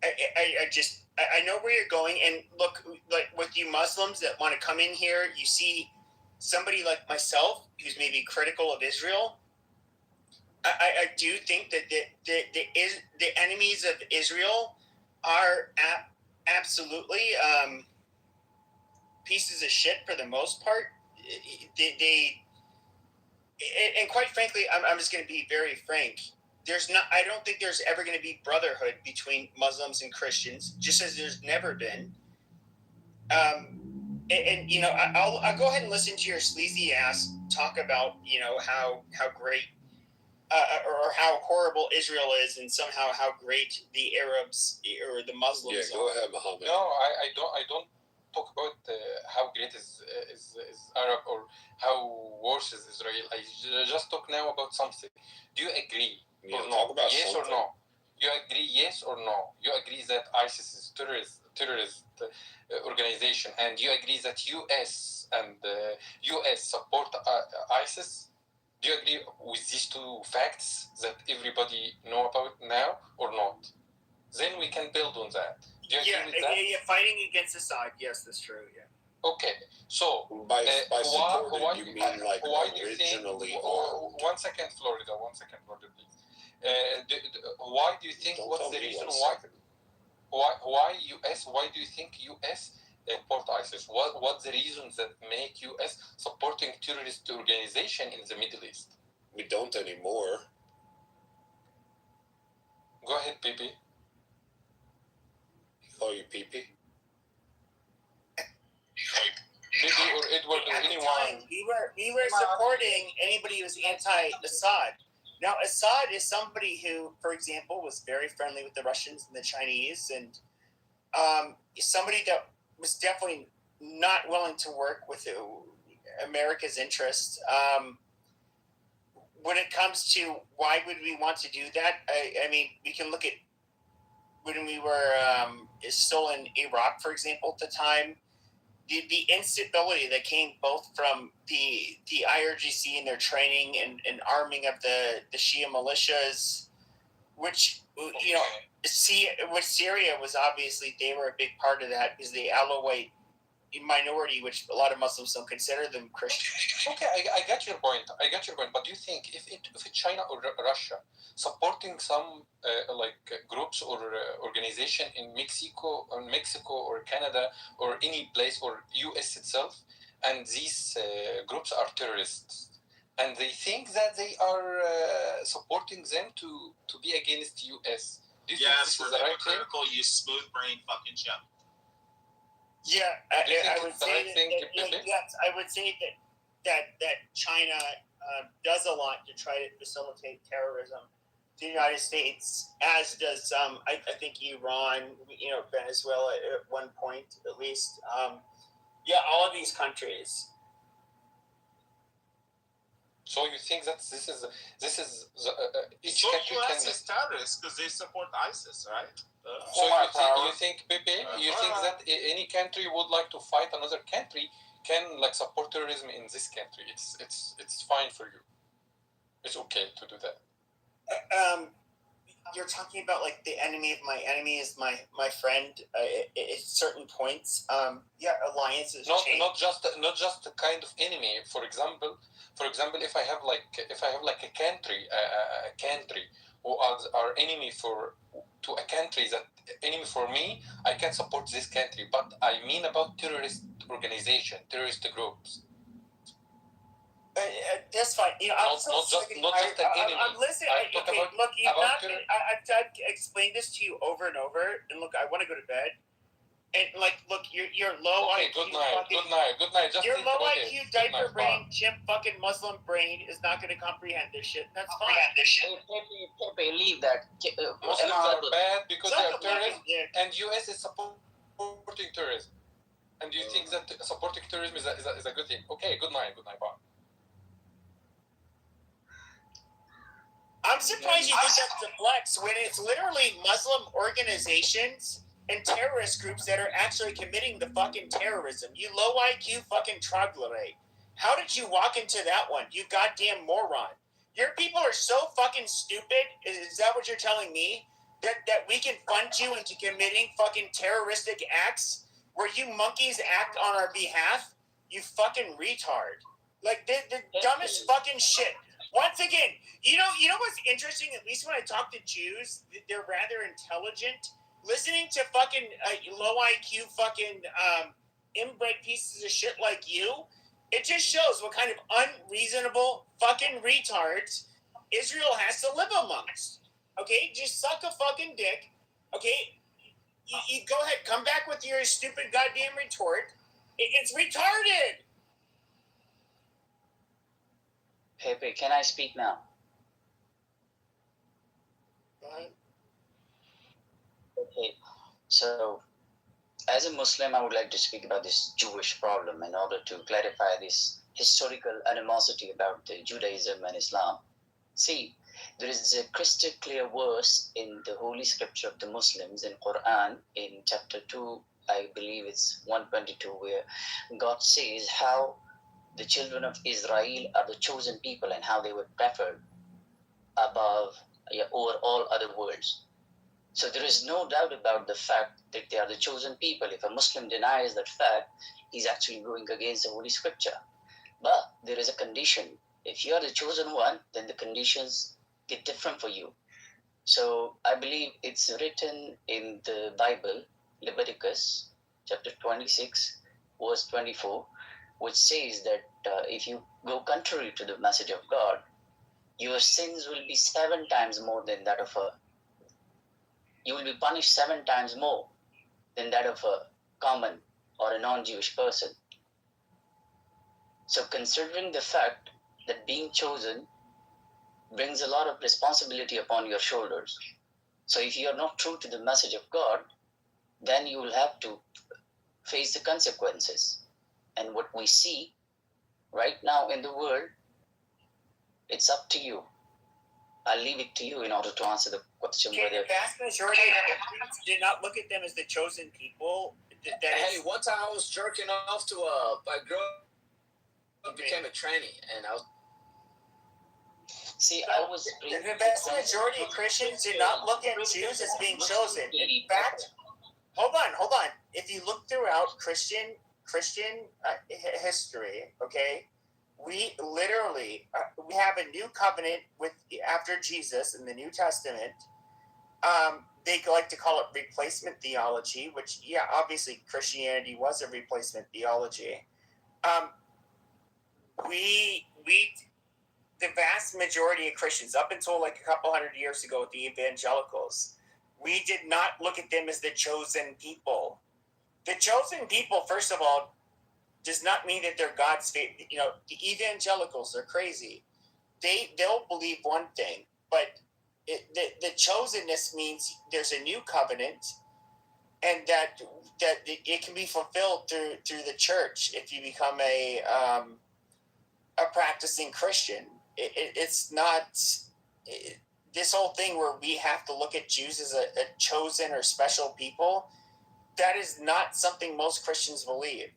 I know where you're going, and look, like with you Muslims that want to come in here, you see somebody like myself who's maybe critical of Israel. I do think that the enemies of Israel are absolutely. Pieces of shit for the most part. They and quite frankly, I'm just going to be very frank. I don't think there's ever going to be brotherhood between Muslims and Christians, just as there's never been. And you know, I'll go ahead and listen to your sleazy ass talk about, you know, how great or how horrible Israel is, and somehow how great the Arabs or the Muslims are.
Yeah, go ahead, Mohammed.
No, I don't talk about how great is Arab or how worse is Israel. I just talk now about something. Do you agree or no? Yes something. Or no? You agree? Yes or no? You agree that ISIS is terrorist organization, and you agree that US and US support ISIS? Do you agree with these two facts that everybody know about now or not? Then we can build on that. Do you agree with that?
Yeah, fighting against Assad. Yes, that's true. Yeah.
Okay, so
by supported,
why
you mean like
why
originally?
One second, Florida, please. Why do you think?
Don't
what's the reason why US? Why do you think US support ISIS? What's the reasons that make US supporting terrorist organization in the Middle East?
We don't anymore.
Go ahead, PP.
Call you PP?
PP or Edward or anyone.
We were supporting anybody who was anti-Assad. Now, Assad is somebody who, for example, was very friendly with the Russians and the Chinese, and somebody that was definitely not willing to work with America's interests. When it comes to why would we want to do that, I mean, we can look at when we were still in Iraq, for example, at the time, the instability that came both from the IRGC and their training and arming of the Shia militias, which, you know, with Syria was obviously, they were a big part of that because the Alawite minority, which a lot of Muslims don't consider them Christian.
Okay, I got your point. But do you think if China or Russia supporting some groups or organization in Mexico or Canada or any place or US itself, and these groups are terrorists, and they think that they are supporting them to be against US? Do you think this is the right thing?
You smooth brain fucking chump.
Yeah, I would say that yes, I would say that China does a lot to try to facilitate terrorism to the United States, as does I think Iran, Venezuela at one point at least. All of these countries.
So you think that this is each
So
country
US
can.
is terrorists because they support ISIS, right?
So you think, Pepe, you think that any country would like to fight another country can like support terrorism in this country? It's fine for you. It's okay to do that.
You're talking about like the enemy of my enemy is my friend at certain points. Alliances change.
Not just a kind of enemy. For example, if I have like a country who are enemy to a country that enemy for me, I can support this country. But I mean about terrorist organization, terrorist groups.
That's fine.
Not just an enemy.
I'm listening. Look, I've explained this to you over and over. And look, I want to go to bed. And look, you're low
okay,
IQ.
Good night. Just
your
think
low
about
IQ
it.
diaper brain, chimp fucking Muslim brain is not going to comprehend this shit. That's fine.
Pepe, leave that.
Muslims are bad because they are terrorists,
Yeah.
and US is supporting terrorism. And do you think that supporting terrorism is a good thing? Okay, good night, bye.
I'm surprised you think that's a flex when it's literally Muslim organizations and terrorist groups that are actually committing the fucking terrorism. You low IQ fucking troglodyte. How did you walk into that one? You goddamn moron. Your people are so fucking stupid. Is that what you're telling me? That we can fund you into committing fucking terroristic acts where you monkeys act on our behalf? You fucking retard. Like the dumbest fucking shit. Once again, you know what's interesting? At least when I talk to Jews, they're rather intelligent. Listening to fucking low IQ fucking inbred pieces of shit like you, it just shows what kind of unreasonable fucking retards Israel has to live amongst. Okay, just suck a fucking dick. Okay, you go ahead, come back with your stupid goddamn retort. It's retarded.
Pepe, can I speak now? Okay, so as a Muslim, I would like to speak about this Jewish problem in order to clarify this historical animosity about Judaism and Islam. See, there is a crystal clear verse in the Holy Scripture of the Muslims in Quran in chapter 2, I believe it's 122, where God says how the children of Israel are the chosen people and how they were preferred over all other worlds. So there is no doubt about the fact that they are the chosen people. If a Muslim denies that fact, he's actually going against the Holy Scripture. But there is a condition. If you are the chosen one, then the conditions get different for you. So I believe it's written in the Bible, Leviticus chapter 26, verse 24, which says that if you go contrary to the message of God, your sins will be 7 times more than that of you will be punished 7 times more than that of a common or a non-Jewish person. So considering the fact that being chosen brings a lot of responsibility upon your shoulders. So if you are not true to the message of God, then you will have to face the consequences. And what we see right now in the world, it's up to you. I'll leave it to you in order to answer the question.
Okay, the vast majority of Christians did not look at them as the chosen people.
Hey, one time I was jerking off to a girl who became a tranny, and I was...
See, I was...
The vast majority of Christians did not look at Jews as being chosen. In fact, hold on. If you look throughout Christian history, okay, we literally we have a new covenant after Jesus in the New Testament. They like to call it replacement theology, which obviously Christianity was a replacement theology. The vast majority of Christians, up until like a couple hundred years ago with the evangelicals, we did not look at them as the chosen people. The chosen people, first of all, does not mean that they're God's favorite. You know, the evangelicals, they're crazy. They'll believe one thing, but the chosenness means there's a new covenant, and that it can be fulfilled through the church if you become a practicing Christian. It's not this whole thing where we have to look at Jews as a chosen or special people. That is not something most Christians believe.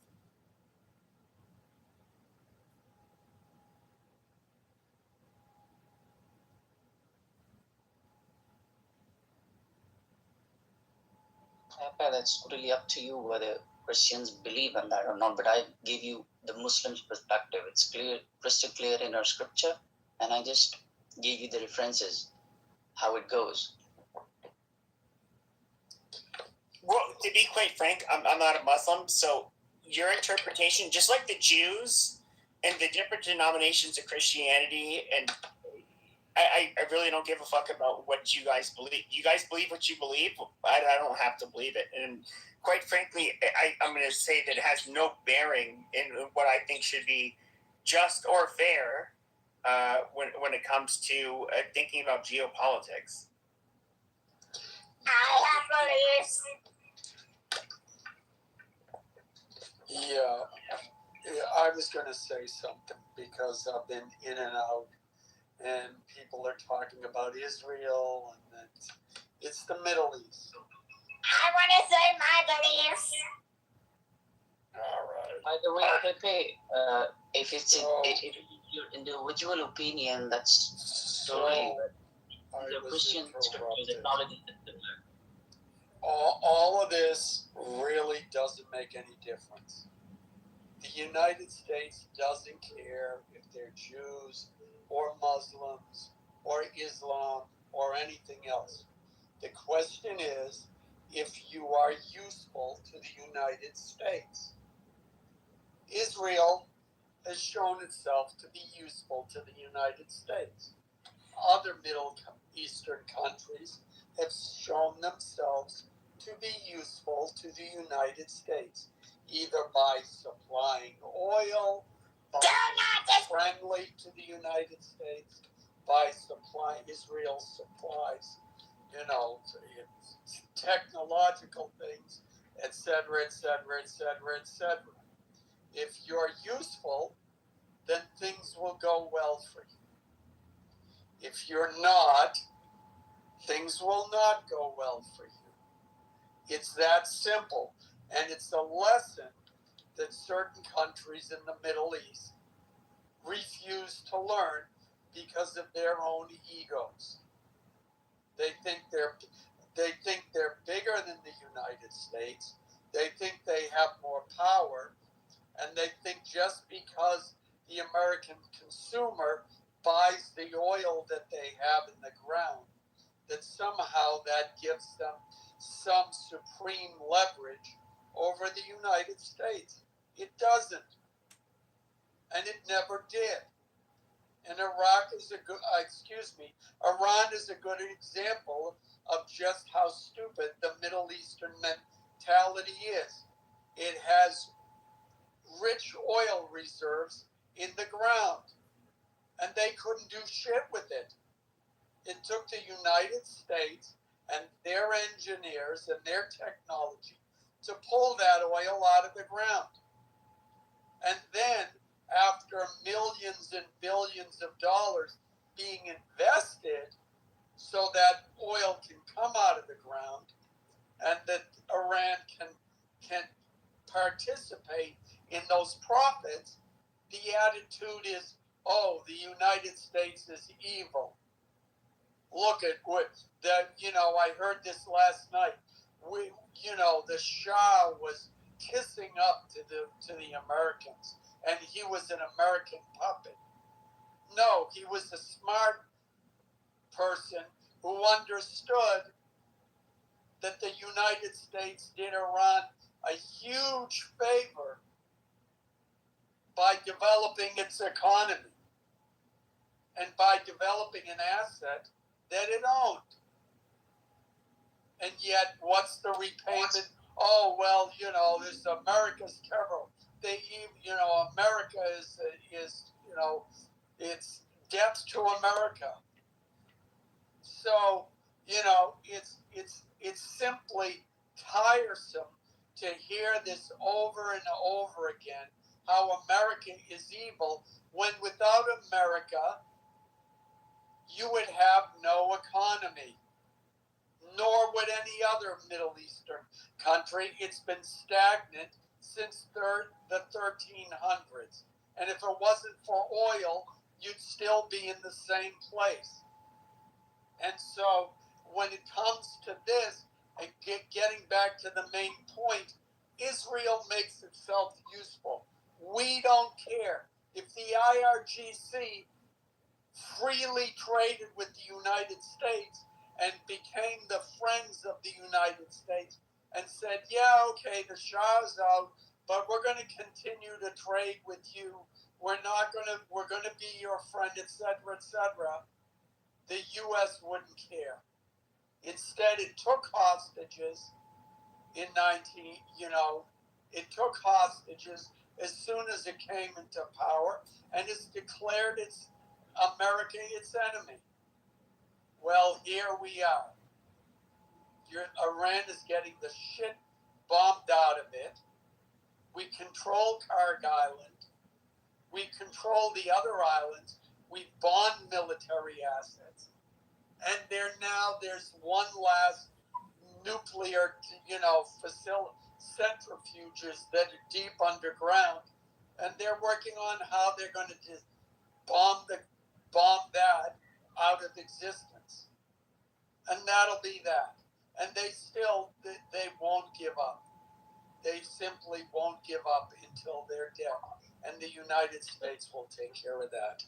That's totally up to you whether Christians believe in that or not. But I give you the Muslim's perspective. It's clear, crystal clear in our scripture, and I just gave you the references, how it goes.
Well, to be quite frank, I'm not a Muslim, so your interpretation, just like the Jews and the different denominations of Christianity, and I really don't give a fuck about what you guys believe. You guys believe what you believe. I don't have to believe it. And quite frankly, I'm going to say that it has no bearing in what I think should be just or fair when it comes to thinking about geopolitics.
I have beliefs.
Yeah, I was going to say something because I've been in and out, and people are talking about Israel, and that it's the Middle East.
I want to say my beliefs.
All right.
By the way, Pepe, if it's if your individual opinion, that's totally good. The Christian scriptures acknowledge it.
All of this really doesn't make any difference. The United States doesn't care if they're Jews or Muslims or Islam or anything else. The question is if you are useful to the United States. Israel has shown itself to be useful to the United States. Other Middle Eastern countries have shown themselves to be useful to the United States, either by supplying oil, by friendly to the United States, by supplying Israel supplies, technological things, etc., etc., etc., etc. If you're useful, then things will go well for you. If you're not, things will not go well for you. It's that simple. And it's a lesson that certain countries in the Middle East refuse to learn because of their own egos. They think they're bigger than the United States. They think they have more power, and they think just because the American consumer buys the oil that they have in the ground, that somehow that gives them some supreme leverage over the United States. It doesn't. And it never did. And Iran is a good example of just how stupid the Middle Eastern mentality is. It has rich oil reserves in the ground, and they couldn't do shit with it. It took the United States and their engineers and their technology to pull that oil out of the ground. And then, after millions and billions of dollars being invested so that oil can come out of the ground and that Iran can participate in those profits, the attitude is, oh, the United States is evil. Look at what I heard this last night. The Shah was kissing up to the Americans, and he was an American puppet. No, he was a smart person who understood that the United States did Iran a huge favor by developing its economy and by developing an asset that it owned. And yet, what's the repayment? Oh, well, this America's America is it's death to America. So it's simply tiresome to hear this over and over again, how America is evil, when without America you would have no economy, nor would any other Middle Eastern country. It's been stagnant since the 1300s. And if it wasn't for oil, you'd still be in the same place. And so when it comes to this, and getting back to the main point, Israel makes itself useful. We don't care. If the IRGC freely traded with the United States and became the friends of the United States and said, yeah, okay, the Shah's out, but we're going to continue to trade with you. We're going to be your friend, etc., etc. The U.S. wouldn't care. Instead, it took hostages in it took hostages as soon as it came into power, and it's declared America its enemy. Well, here we are. Iran is getting the shit bombed out of it. We control Karg Island. We control the other islands. We bond military assets. And there's one last nuclear, centrifuges that are deep underground. And they're working on how they're going to just bomb that out of existence. And that'll be that. And they won't give up. They simply won't give up until they're dead. And the United States will take care of that.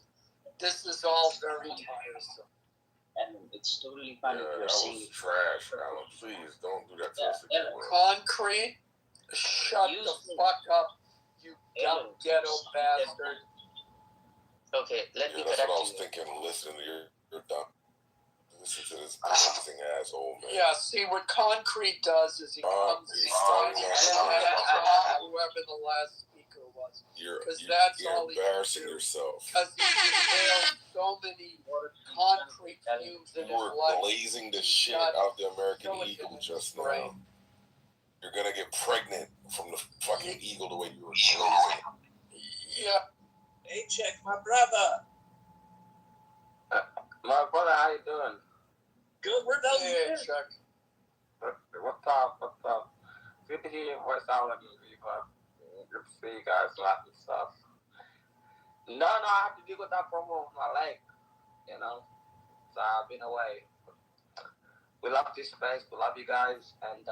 This is all very tiresome.
And it's totally fine if you're saying
trash, Alan. Please don't do that to us again.
Concrete, shut the fuck up, you dumb ghetto bastard.
Okay, let me correct you.
That's what I was thinking. Listening to your dumb. Listen to this amazing asshole, man.
Yeah, see what Concrete does is he comes and whoever the last speaker was.
Because
that's
you're
all
embarrassing yourself.
Because he inhaled so many concrete fumes in his life.
You were blazing the shit out the American eagle just now. You're gonna get pregnant from the fucking eagle the way you were blazing.
Yeah.
Hey, check my brother.
My brother, how you doing?
Good, we're done.
Hey, Chuck.
What's up? Good to hear your voice out like you, but good to see you guys laugh and stuff. No, I have to deal with that problem with my leg, So I've been away. We love this space, we love you guys, and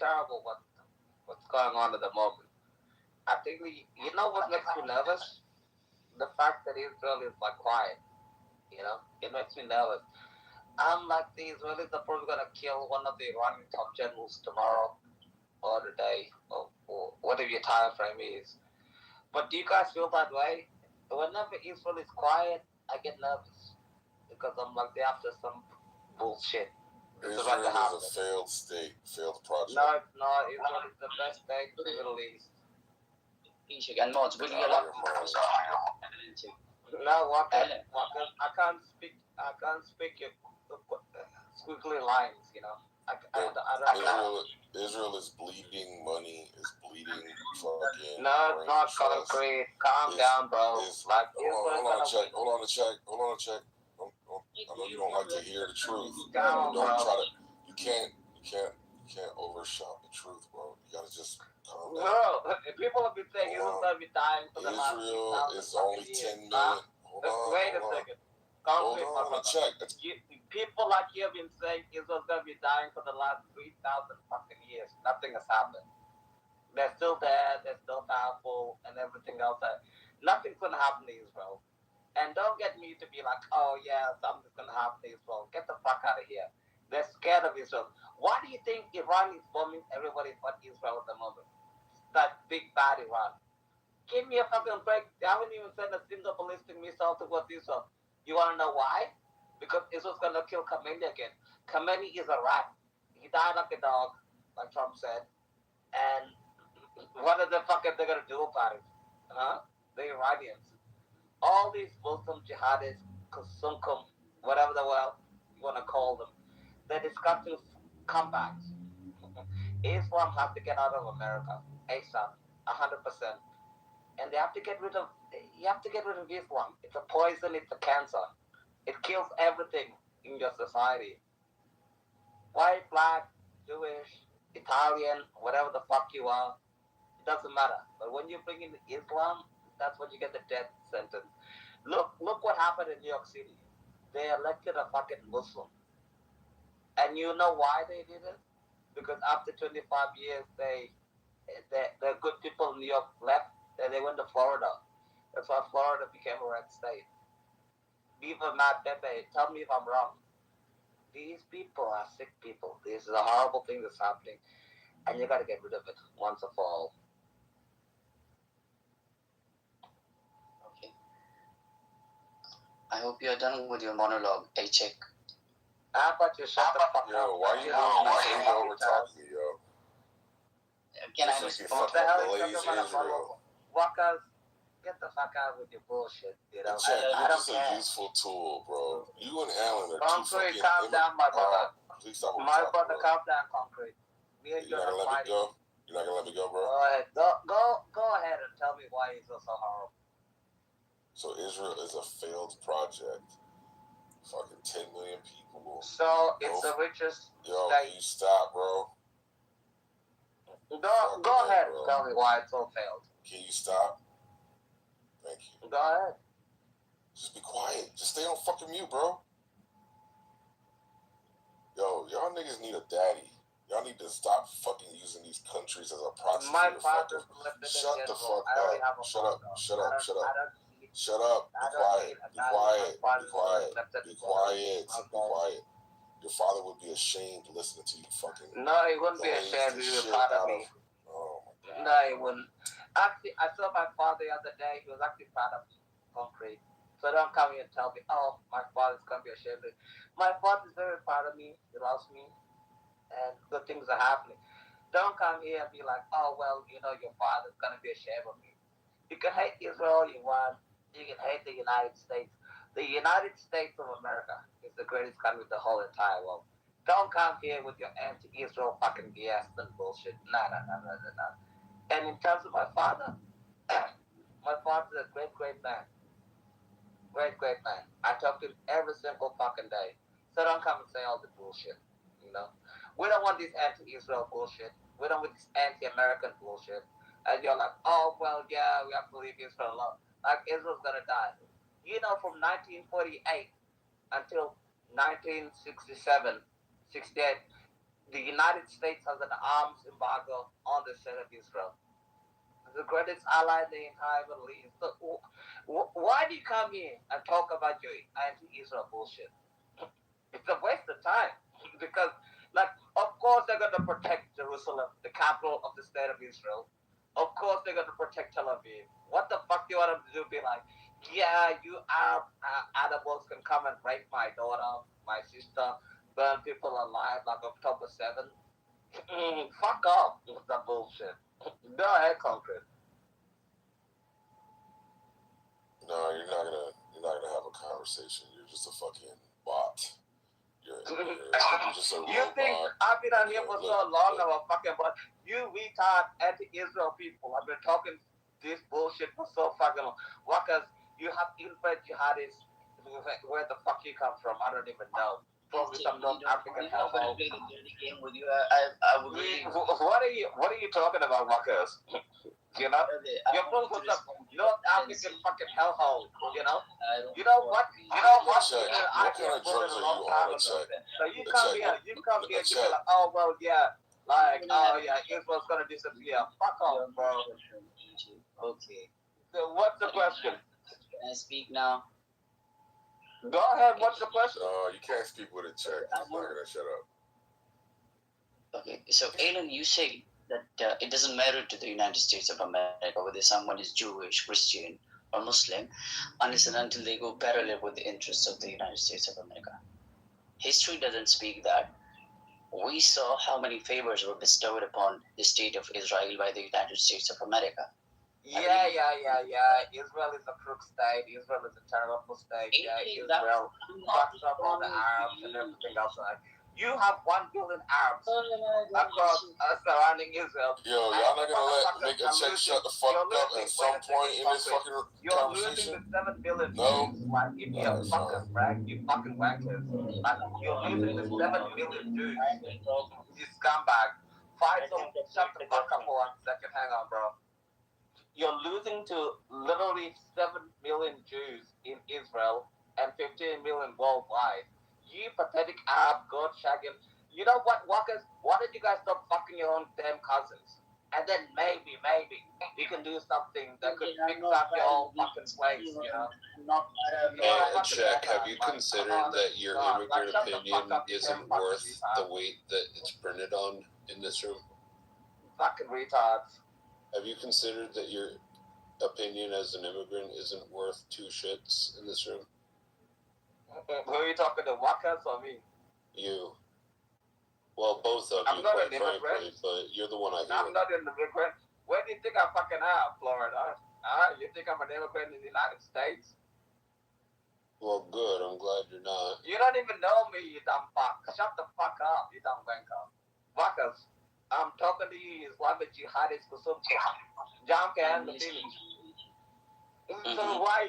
terrible what's going on at the moment. I think you know what makes me nervous? The fact that Israel is quiet. It makes me nervous. I'm like, the Israelis are probably going to kill one of the Iranian top generals tomorrow or today or whatever your time frame is. But do you guys feel that way? Whenever Israel is quiet, I get nervous because I'm like, they're after some bullshit.
Israel is a failed state, failed project.
No, it's not. Israel is the best state in the Middle East.
And Mods, will you allow
No, I can't speak your squiggly lines,
Israel is bleeding money, is bleeding fucking.
No, it's not concrete. Calm down, bro.
Hold on a check. I know you don't like to hear the truth. You can't overshout the truth, bro. You gotta just calm down.
No, people have been saying Israel's gonna be dying for the last
Israel is only 10 million.
Wait a second.
Hold on, check.
People like you have been saying Israel's gonna be dying for the last 3,000 fucking years. Nothing has happened. They're still there, they're still powerful, and everything else. Nothing's gonna happen to Israel. And don't get me to be like, oh yeah, something's gonna happen to Israel. Get the fuck out of here. They're scared of Israel. Why do you think Iran is bombing everybody but Israel at the moment? That big bad Iran. Give me a fucking break. They haven't even sent a single ballistic missile towards Israel. You wanna know why? Because Israel's gonna kill Khamenei again. Khamenei is a rat. He died like a dog, like Trump said. And what are they gonna do about it? Huh? The Iranians. All these Muslim jihadists, Kusunkum, whatever the hell you wanna call them, they're discussing comebacks. Islam has to get out of America ASAP, 100%. And they have to get rid of. You have to get rid of Islam. It's a poison. It's a cancer. It kills everything in your society. White, black, Jewish, Italian, whatever the fuck you are, it doesn't matter. But when you bring in Islam, that's when you get the death sentence. Look what happened in New York City. They elected a fucking Muslim. And you know why they did it? Because after 25 years, the good people in New York left, and they went to Florida. That's why Florida became a red state. Beaver Matt Pepe, tell me if I'm wrong. These people are sick people. This is a horrible thing that's happening, and you got to get rid of it once and for all.
Okay. I hope you're done with your monologue. I check.
How about you shut the fuck up?
Yo, why you over talking me, yo?
Can I
just like you
respond?
fucking Blaze Israel.
Walkers, get the fuck out with your bullshit, you know.
Check,
I
you're
don't
just a
care.
useful tool, bro. You and Alan are
Concrete,
too fucking...
calm down, my brother.
Please stop
My brother,
bro.
calm down, Concrete. Me and
You're
you're
not
not
gonna let me
fighting.
go? You're not gonna let me go, bro?
Go ahead. Go ahead and tell me why Israel's so horrible.
So Israel is a failed project. Fucking 10 million people.
So it's the richest
Yo,
state.
can you stop, bro?
Go ahead and tell me why it's so failed.
Can you stop? Thank you.
Go ahead.
Just be quiet. Just stay on fucking mute, bro. Yo, y'all niggas need a daddy. Y'all need to stop fucking using these countries as a proxy
My
for your
father's
fucking...
lived in
Shut the
Israel.
fuck
I already
up.
have a
Shut
father.
up. Shut up. Shut up. Shut up.
I
Be
don't
quiet.
need a
Be
daddy.
quiet.
My father's
Be quiet.
accepted
Be
before.
quiet.
Okay.
Be quiet. Your father would be ashamed listening to you fucking...
No, he wouldn't be ashamed. He would be proud of me.
Oh my God.
No, he wouldn't. Actually, I saw my father the other day. He was actually proud of Concrete. So don't come here and tell me, oh, my father's going to be ashamed. My father's very proud of me. He loves me. And good things are happening. Don't come here and be like, oh, well, you know, your father's going to be ashamed of me. You can hate Israel all you want. You can hate the United States. The United States of America is the greatest country in the whole entire world. Don't come here with your anti-Israel fucking BS and bullshit. No. And in terms of my father, my father's a great man. Great man. I talk to him every single fucking day. So don't come and say all the bullshit, you know? We don't want this anti-Israel bullshit. We don't want this anti-American bullshit. And you're like, oh, well, yeah, we have to leave Israel alone. Like, Israel's gonna die. You know, from 1948 until 1967, 68, the United States has an arms embargo on the state of Israel. The greatest ally in the entire Middle East. So, why do you come here and talk about your anti-Israel bullshit? It's a waste of time. Because, like, of course they're going to protect Jerusalem, the capital of the state of Israel. Of course they're going to protect Tel Aviv. What the fuck do you want them to do? Be like, yeah, you Arab animals can come and rape my daughter, my sister, burn people alive like October 7th. Fuck off with that bullshit. Go ahead, Concrete.
No, you're not gonna have a conversation. You're just a fucking bot. You're just a robot.
You think I've been on here for so long I'm a fucking bot? You retard anti-Israel people. I've been talking this bullshit for so fucking long. Workers, you have infant jihadists. Where the fuck you come from? I don't even know. Probably some North African hellhole. I would really... What are you talking about, Marcus? You know? You're from some North African fucking hellhole, you know? You know what?
Check. What kind of drugs are you on? Check.
So you come here and you be like, oh, well, yeah. Like, oh, yeah, Israel's gonna disappear. Fuck off, bro.
Okay.
So what's the question?
Can I speak now?
Go ahead, what's the question?
You can't speak with a check. He's not gonna shut up.
Okay, so Alan, you say that it doesn't matter to the United States of America whether someone is Jewish, Christian, or Muslim, unless and until they go parallel with the interests of the United States of America. History doesn't speak that. we saw how many favors were bestowed upon the state of Israel by the United States of America.
Yeah. Israel is a crook state. Israel is a terrible state. Yeah, Israel fucks up all the Arabs and everything else. You have 1 billion Arabs across surrounding Israel.
Yo, y'all not gonna let Make a Check shut the fuck up at some point in this fucking conversation?
You're losing the 7 billion
No?
Jews. Like, give me a fucking brag, you fucking wankers. Like, you're losing the 7 million Jews. You scumbag. Shut the fuck up for 1 second. Hang on, bro. You're losing to literally 7 million Jews in Israel and 15 million worldwide. You pathetic Arab god shagging. You know what, Walkers? Why don't you guys stop fucking your own damn cousins? And then maybe you can do something that could fix up your whole fucking place, you know?
Hey, Check, have you considered that your immigrant opinion isn't worth the weight that it's printed on in this room?
Fucking retards.
Have you considered that your opinion as an immigrant isn't worth 2 shits in this room?
Who are you talking to, Walkers or me?
You. Well, both of you, quite frankly, but you're the one I hear.
I'm not an immigrant. Where do you think I fucking am, Florida? You think I'm an immigrant in the United States?
Well, good. I'm glad you're not.
You don't even know me, you dumb fuck. Shut the fuck up, you dumb wanker. Walkers, I'm talking to you, Islamic jihadists, Jamka and the village. So why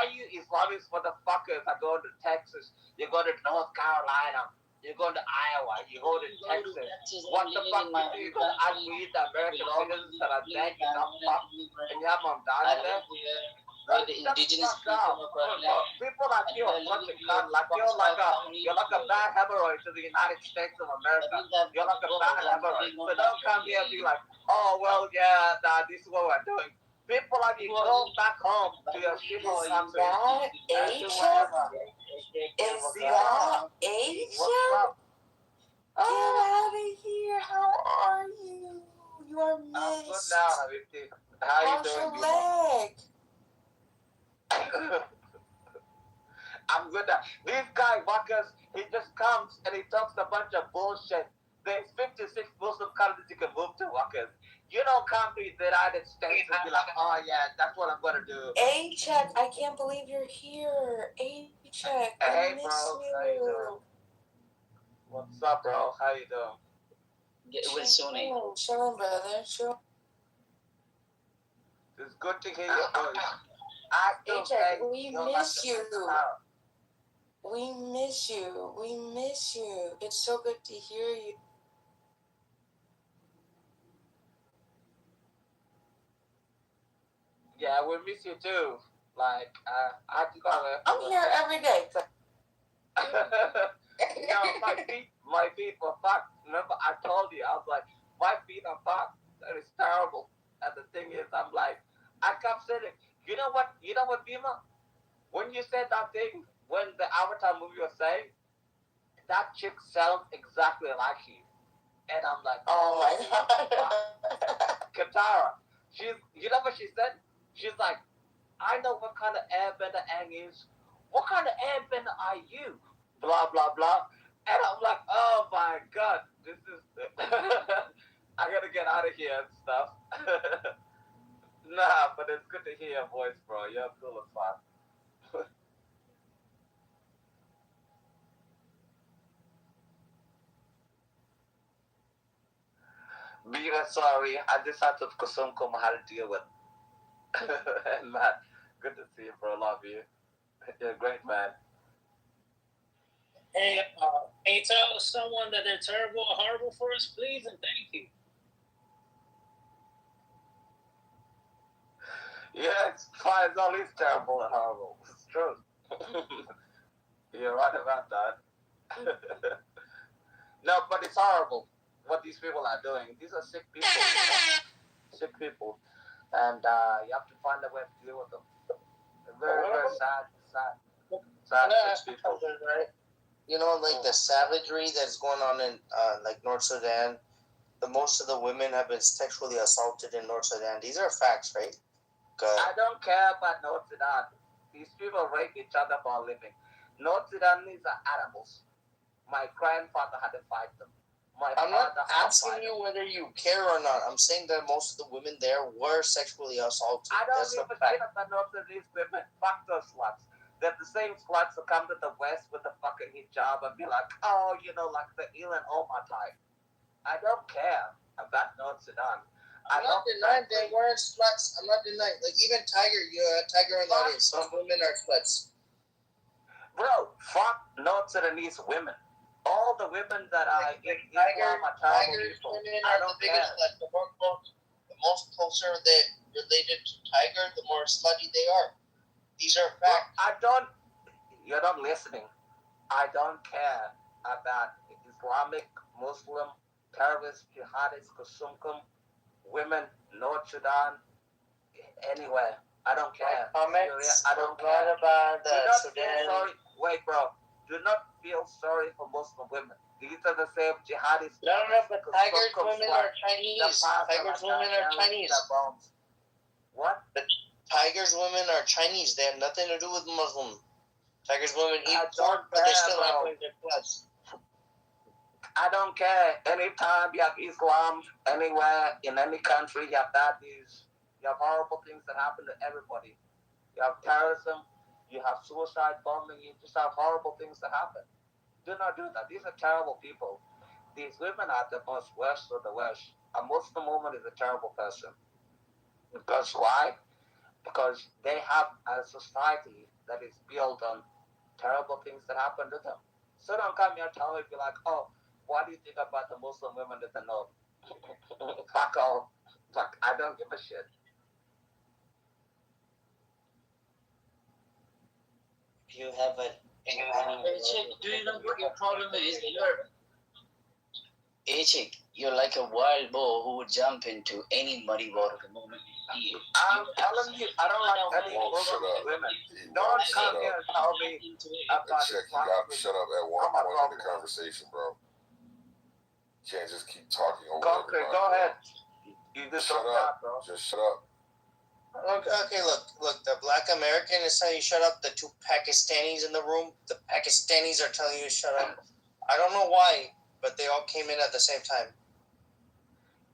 you Islamic motherfuckers are going to Texas, you go to North Carolina, you go to Iowa, you go to Texas. What the fuck do you go to agree the American citizens that are dead, you dumb fuck, and you have them dying there?
Where the indigenous
people like you are such a cunt, like you're like a bad hemorrhoid to the United States of America. You're like a bad hemorrhoid. So don't come here and be like, oh well, yeah, this is what we're doing. People like you go back home to your shithole country.
Is that Asia? Get out of here. How are you? You are missed.
I'm good now, Habibti. How you
How's
doing?
your leg?
I'm good now. This guy, Walkers, he just comes and he talks a bunch of bullshit. There's 56 Muslim countries you can move to, Walkers. You don't come to the United States and be like, oh yeah, that's what I'm gonna do.
A-Check, I can't believe you're here. A-Check, I miss
bro, how you doing? What's up, bro? How you doing?
Get well soon, eh?
Chilling, brother. Chill.
It's good to hear your voice.
A-Check, we miss you. We miss you. We miss you. It's so good to hear you.
Yeah, we miss you too. Like,
I'm here every day.
My feet were fucked. Remember, I told you, I was like, my feet are fucked. That is terrible. And the thing is, I'm like, I kept saying it. You know what, Bima? When you said that thing, when the Avatar movie was saying, that chick sounds exactly like you. And I'm like,
oh my God.
Katara. You know what she said? She's like, I know what kind of airbender Aang is. What kind of airbender are you? Blah, blah, blah. And I'm like, oh my God, this is... I gotta get out of here and stuff. Nah, but it's good to hear your voice, bro. You're cool as fuck. Be sorry, I just had to Kusumko how to deal with. And man, good to see you, bro. Love you. You're a great man.
Hey, can you tell someone that they're terrible or horrible for us, please, and thank you.
Yeah, it's fine. It's always terrible and horrible. It's true. You're right about that. No, but it's horrible what these people are doing. These are sick people. Sick people. And you have to find a way to deal with them. Very, very sad, sick people.
Right? You know, like the savagery that's going on in like North Sudan. Most of the women have been sexually assaulted in North Sudan. These are facts, right?
I don't care about North Sudan. These people rape each other for a living. North Sudanese are animals. My grandfather had to fight them.
I'm not asking you whether you care or not. I'm saying that most of the women there were sexually assaulted.
I don't
That's
give
a
a
fact.
shit about most of these women. Fuck those sluts. They're the same sluts who come to the West with the fucking hijab and be like, oh, like the Elon Omar type. I don't care about North Sudan.
I'm not denying they weren't sluts. I'm not denying. Like, even Tiger in the audience, some women are sluts.
Bro, fuck North Sudanese women. All the women that are in
Tiger's
people.
women are the biggest sluts. The most closer they related to Tiger, the more slutty they are. These are facts.
You're not listening. I don't care about Islamic, Muslim, terrorist, jihadist, Kusumkum, women, North Sudan, anywhere. I don't care. Syria, I don't care.
About
Do not
Sudan.
feel sorry. Wait, bro. Do not feel sorry for Muslim women. These are the same jihadists.
No, but Tiger's women are Chinese. Tiger's women are Chinese.
What?
The Tiger's women are Chinese. They have nothing to do with Muslim. Tiger's women eat pork, but they still act like they're sluts.
I don't care. Anytime you have Islam, anywhere, in any country, you have bad news. You have horrible things that happen to everybody. You have terrorism. You have suicide bombing. You just have horrible things that happen. Do not do that. These are terrible people. These women are the most worst of the worst. A Muslim woman is a terrible person. Because why? Because they have a society that is built on terrible things that happen to them. So don't come here and tell me, be like, oh, what do you think about the Muslim women in the north? Fuck all. Fuck, I don't give a shit.
You have a... do you know what your problem is? You're like a wild boar who would jump into any muddy water the moment you see it.
I'm telling you, I don't like any Muslim women. Don't come here and tell me about
Check, you got to shut up at one point in the conversation, bro. You can't just keep talking over everybody.
Go ahead. You just
shut up, bro. Just shut up.
Okay, look. The Black American is telling you shut up. The two Pakistanis in the room, the Pakistanis are telling you to shut up. I don't know why, but they all came in at the same time.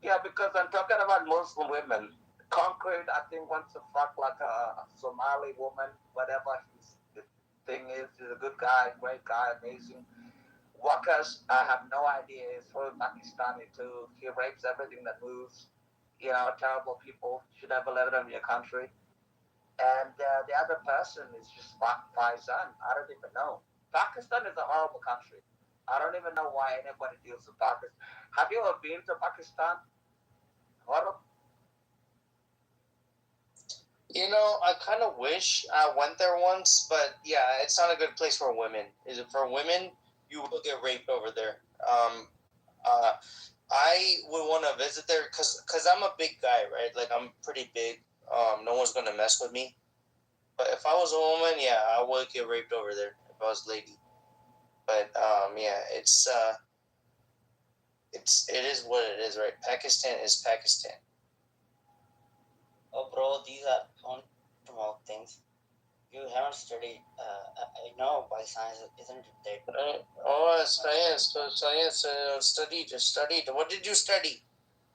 Yeah, because I'm talking about Muslim women. Concrete, I think, wants to fuck like a Somali woman, whatever his thing is. He's a good guy, great guy, amazing. Wakas, I have no idea. He's from Pakistani too. He rapes everything that moves. Terrible people. Should never let them in your country. And the other person is just Faizan. I don't even know. Pakistan is a horrible country. I don't even know why anybody deals with Pakistan. Have you ever been to Pakistan? Horrible.
I kind of wish I went there once, but yeah, it's not a good place for women. Is it for women? You will get raped over there. I would want to visit there because I'm a big guy, right? Like, I'm pretty big. No one's gonna mess with me. But if I was a woman, yeah, I would get raped over there if I was a lady. But yeah, it is what it is, right? Pakistan is Pakistan.
Oh, bro, these are unpromote things. You haven't studied. I know by science, isn't it that?
Science. Studied. What did you study?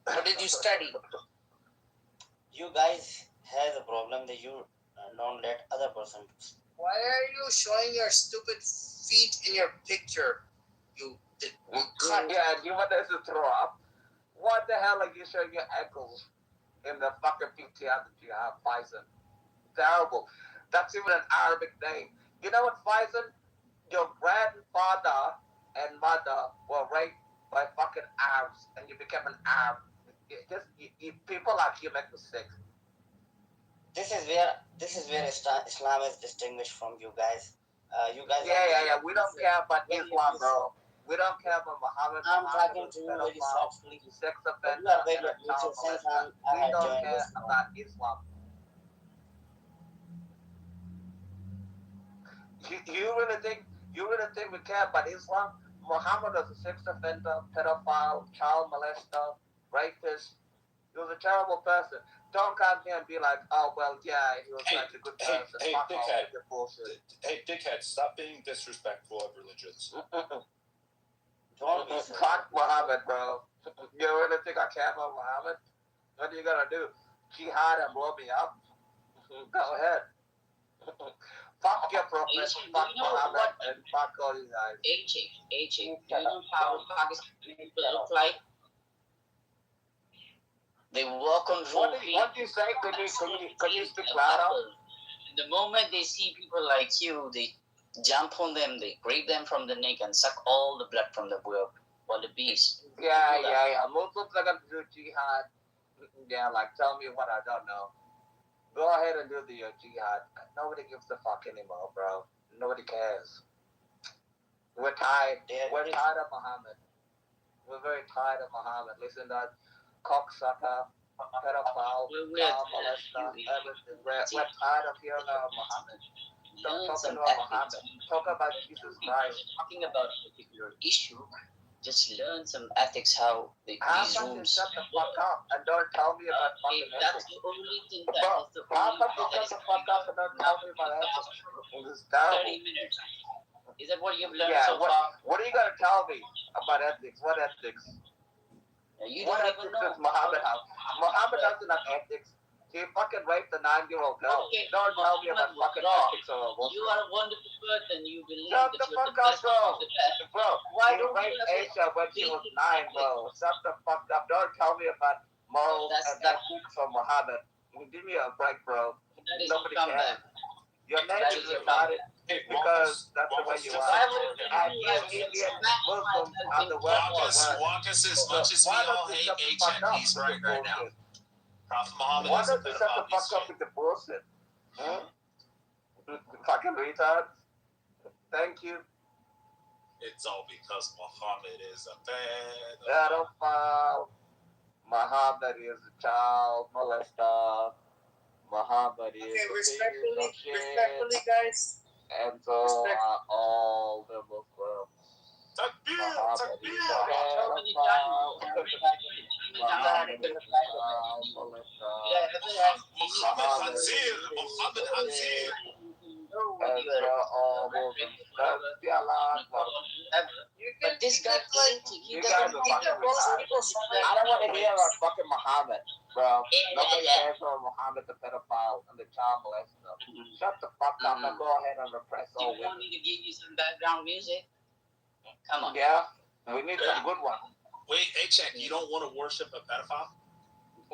What did you study?
You guys have a problem that you don't let other person.
Why are you showing your stupid feet in your picture? You cunt.
Yeah, you want us to throw up? What the hell are you showing your ankles in the fucking PTR that you have, Faizan? Terrible. That's even an Arabic name. You know what, Faizan? Your grandfather and mother were raped by fucking Arabs, and you became an Arab. People like you make mistakes.
This is where Islam is distinguished from you guys. You guys.
Yeah. We don't care about Islam, bro. We don't care about Muhammad.
I'm talking to you very softly.
Sex offender. We don't care about Islam. You really think we care about Islam? Muhammad was a sex offender, pedophile, child molester, rapist. He was a terrible person. Don't come here and be like, oh, well, yeah, he was such a good person.
Hey, dickhead. Hey, dickhead, stop being disrespectful of religions.
Fuck Muhammad, bro. You really think I care about Muhammad? What are you gonna do? Jihad and blow me up? Go ahead. Fuck your professor, fuck Muhammad, and fuck all you guys.
AJ, do you know how Pakistani people look like? They walk on 4 feet.
What do you say? Can you speak louder?
The moment they see people like you, they jump on them, they grab them from the neck and suck all the blood from the beast.
Yeah. Muslims are gonna do jihad. Yeah, like tell me what I don't know. Go ahead and do the jihad. Nobody gives a fuck anymore, bro. Nobody cares. We're tired. We're tired of Muhammad. We're very tired of Muhammad. Listen, that cocksucker, pedophile, child molester, everything. We're tired of hearing about Muhammad. Stop talking about Muhammad. Talk about Jesus Christ.
Talking about a particular issue, just learn some ethics, how these rooms.
Shut the fuck up and don't tell me about fucking ethics.
That's the only thing that
Bro,
is the
how
only
come you shut the fuck up and don't tell me about ethics? This is terrible.
30 minutes. Is that what you've learned so
what,
far?
What are you gonna tell me about ethics? What ethics?
You
What
don't
ethics
even know.
does Muhammad have? Muhammad doesn't have ethics. He fucking raped a 9-year-old girl.
Okay,
Don't tell me about fucking ethics or what.
You are a wonderful person. You believe
Shut
that
the
you're
fuck
the
up,
best
bro.
of the best.
Bro,
Why
he
don't
raped
you
Aisha when she was 9, bro. Shut the fuck up. Don't tell me about morals and ethics from Muhammad. Give me a break, bro. Nobody cares. Your name is retarded because that's the way you are. And you Indian Muslims are the worst.
Walkus, as much as we all hate HN, he's right now. Prophet Muhammad
Why
is a
don't you shut the fuck up with the bullshit? Huh? Fucking retards. Thank you.
It's all because Muhammad is a
pedophile. Muhammad is a child molester. Muhammad is a respectfully, guys. And so are all the Muslims. Muhammad is a pedophile. Muhammad is a child molester.
Muhammad Hazir.
And so all Muslims.
But this guy, he
guys are fucking retarded. I don't want to hear about fucking Muhammad, bro. Nobody cares about Muhammad the pedophile and the child molester. Shut the fuck up and go ahead and repress all
you want
women.
me to give you some background music? Come on.
Yeah, we need some good one.
Wait, H-Check, you don't want to worship a pedophile?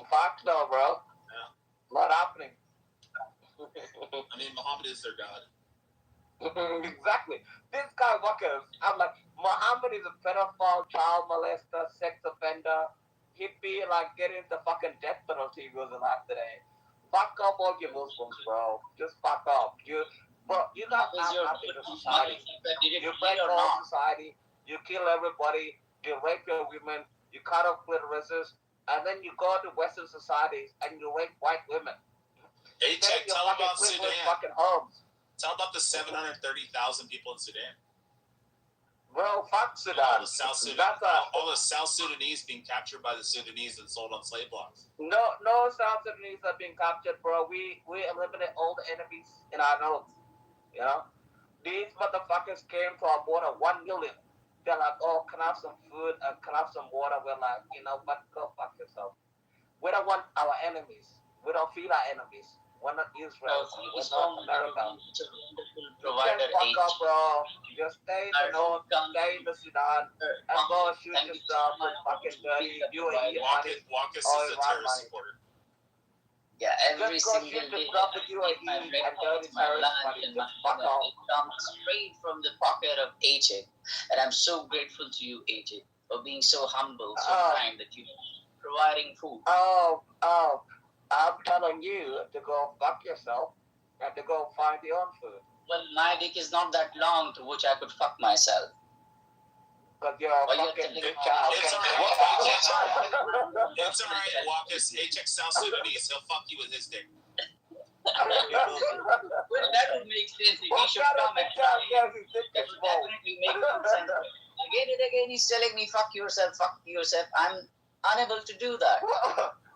Fuck no, bro.
Yeah.
Not happening.
I mean, Muhammad is their god.
Exactly. This guy Walkus, I'm like, Muhammad is a pedophile, child molester, sex offender. He'd be like getting the fucking death penalty if he was alive today. Fuck off all you Muslims, bro. Just fuck off. You guys have nothing to society. You break all society. You kill everybody. You rape your women. You cut off clitorises. And then you go to Western societies and you rape white women.
Hey, check, tell about Sudan.
Fucking homes.
Tell about the 730,000 people in Sudan.
Bro, fuck Sudan.
All the South Sudanese being captured by the Sudanese and sold on slave blocks.
No South Sudanese are being captured, bro. We eliminate all the enemies in our nodes. You know? These motherfuckers came to our border, 1 million. They're like, oh, can I have some food and can I have some water? We're like, you know what? Go fuck yourself. We don't want our enemies. We don't feed our enemies. We're not Israel. We're not America. Just fuck up, bro. Just stay in the north, stay in the Sudan, and go shoot yourself with fucking dirty UAE money.
Walkus is a terrorist supporter.
Yeah, every
just go
single
shoot
day
yourself with UAE and dirty terrorist money. Just fuck off.
It comes straight from the pocket of AJ. And I'm so grateful to you, AJ, for being so humble, so kind that you're providing food.
I'm telling you to go fuck yourself and to go find your own food.
Well, my dick is not that long to which I could fuck myself.
Because you're a fucking child.
It's alright, Walkus. HX South Sudanese. He'll fuck you with his dick.
Well, that would make sense. He should come and try. That would definitely make sense. Again and again, he's telling me, fuck yourself. I'm unable to do that.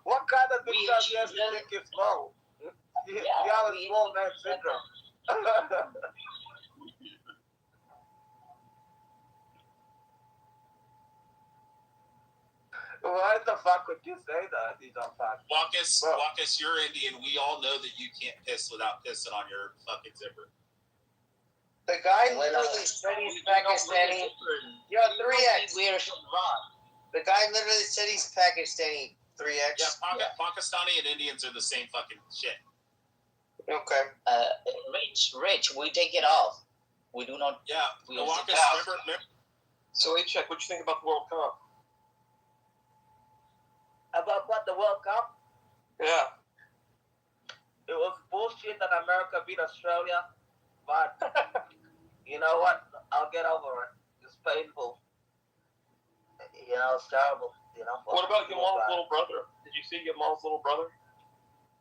What kind of big shot you have to think is small? You have a small man syndrome.
Why the fuck would you say that? You don't talk.
Walkus, you're Indian. We all know that you can't piss without pissing on your fucking zipper.
The guy literally said he's Pakistani. Yo, 3X. The guy literally said he's Pakistani. 3X.
Yeah, Pakistani and Indians are the same fucking shit.
Okay.
Rich, we take it off. We do not.
Yeah. Walkus, remember.
So, check. What you think about the World Cup?
About what, the World Cup?
Yeah.
It was bullshit that America beat Australia, but you know what? I'll get over it. It's painful. You know, it's terrible. You know.
What about your mom's little brother? Did you see your mom's little brother?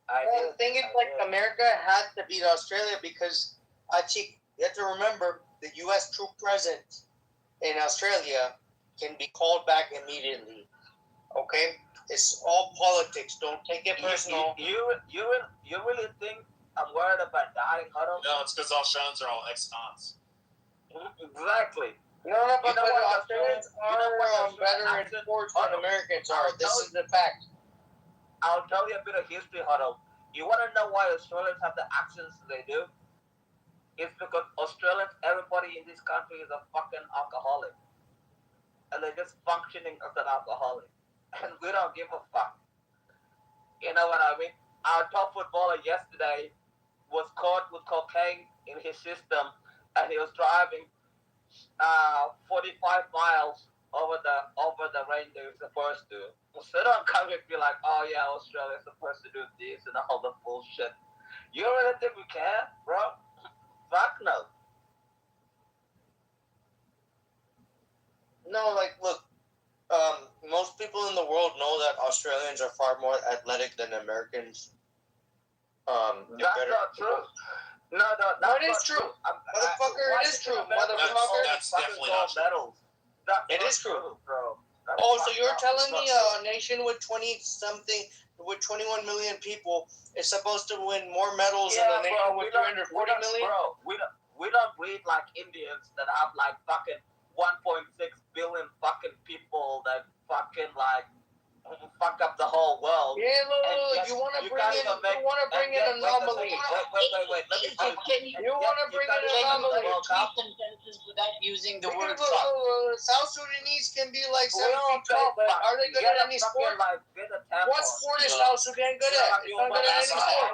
The thing is, America had to beat Australia because you have to remember the U.S. troop presence in Australia can be called back immediately. Okay? It's all politics. Don't take it personal.
You really think I'm worried about dying, Huddle?
No, it's because Australians are all ex-cons.
Exactly.
No, but Australians are better in sports than Americans are. This is the fact.
I'll tell you a bit of history, Huddle. You want to know why Australians have the accents they do? It's because Australians, everybody in this country is a fucking alcoholic. And they're just functioning as an alcoholic. And we don't give a fuck. You know what I mean? Our top footballer yesterday was caught with cocaine in his system, and he was driving 45 miles over the range they were supposed to. So don't come and be like, oh yeah, Australia's supposed to do this and all the bullshit. You really think we care, bro? Fuck no.
No, look. Most people in the world know that Australians are far more athletic than Americans.
That's not true. No,
it is true. Motherfucker, it is true. Motherfucker.
That's definitely not true.
It is true,
bro.
So you're telling me a nation with 21 million people is supposed to win more medals than a nation with 340 million?
Bro, we don't breed like Indians that have like fucking 1.6 billion fucking people that fucking like fuck up the whole world.
Yeah, look, you want to bring in an anomaly.
Wait, let me finish.
You want to bring in an anomaly.
Sentences without using the word
South Sudanese can be like 7 feet tall, but are they good at any sport? What sport is South Sudan good at? It's not good at any sport.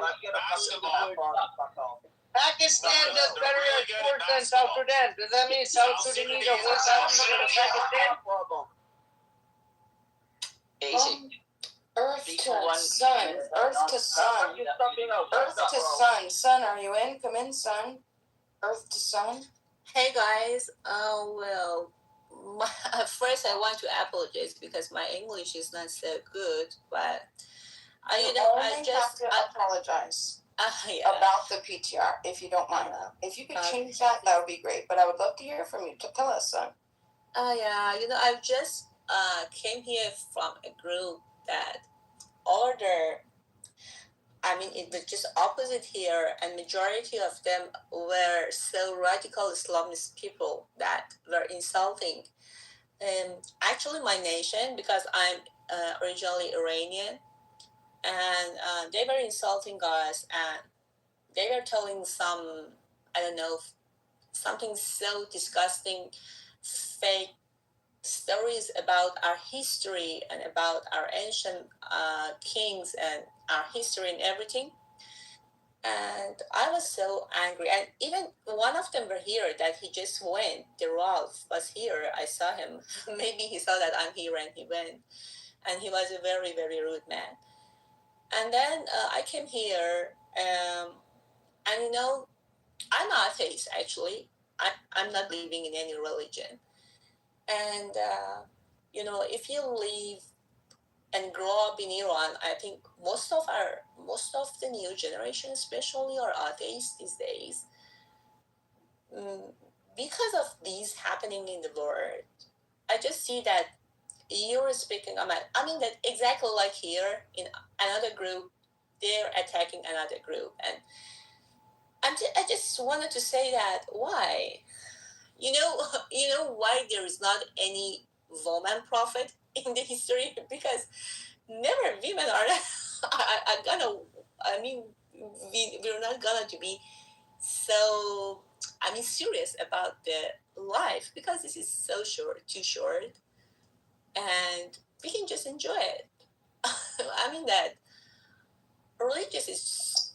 Pakistan does better at sports than South Sudan. Does that mean South Sudanese are worse than Pakistan?
Earth to sun, Earth to sun, Earth to sun. Sun, are you in? Come in, sun. Earth to sun.
Hey guys, first I want to apologize because my English is not so good, but
I just have to apologize about the PTR, if you don't mind. If you could change that would be great. But I would love to hear from you. Tell us, son.
I just came here from a group that it was just opposite here, and majority of them were so radical Islamist people that were insulting. Actually, my nation, because I'm originally Iranian, and they were insulting us, and they were telling something so disgusting, fake stories about our history and about our ancient kings and our history and everything. And I was so angry. And even one of them were here that he just went. The Ralph was here. I saw him. Maybe he saw that I'm here and he went. And he was a very, very rude man. And then I came here, and I'm atheist actually. I'm not believing in any religion. And if you live and grow up in Iran, I think most of the new generation, especially, are atheists these days. Because of these happening in the world, I just see that you're speaking. That exactly like here in another group, they're attacking another group, and I just wanted to say that why. You know why there is not any woman prophet in the history, because never women are gonna, I mean, we're not gonna to be so, I mean, serious about the life, because this is so short, too short, and we can just enjoy it. I mean that religious is,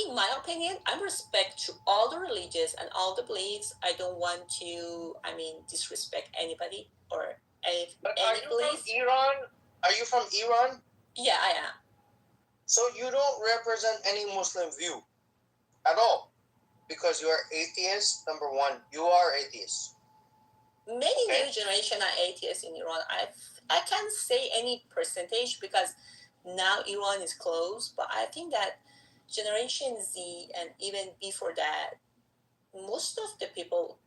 in my opinion, I respect to all the religions and all the beliefs. I don't want to, I mean, disrespect anybody or
But
any
are you
belief.
from Iran? Are you from Iran?
Yeah, I am.
So you don't represent any Muslim view at all, because you are atheist. Number one, you are atheist.
Many new generation are atheists in Iran. I can't say any percentage because now Iran is closed, but I think that Generation Z and even before that, most of the people,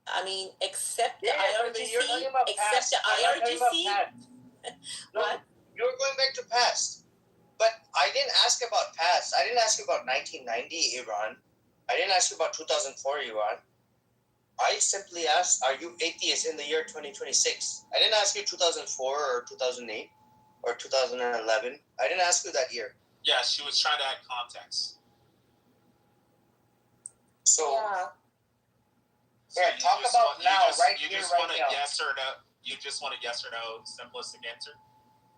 I mean, except the IRGC,
you're talking about
except
past.
the
I'm not talking about
IRGC.
past. No,
What?
you're going back to past. But I didn't ask about past. I didn't ask you about 1990 Iran. I didn't ask you about 2004 Iran. I simply asked, are you atheist in the year 2026? I didn't ask you 2004 or 2008 or 2011. I didn't ask you that year.
Yeah, she was trying to add context.
So,
So
yeah, talk about now, right here,
You just
right
want a
now.
yes or no. You just want a yes or no simplistic answer.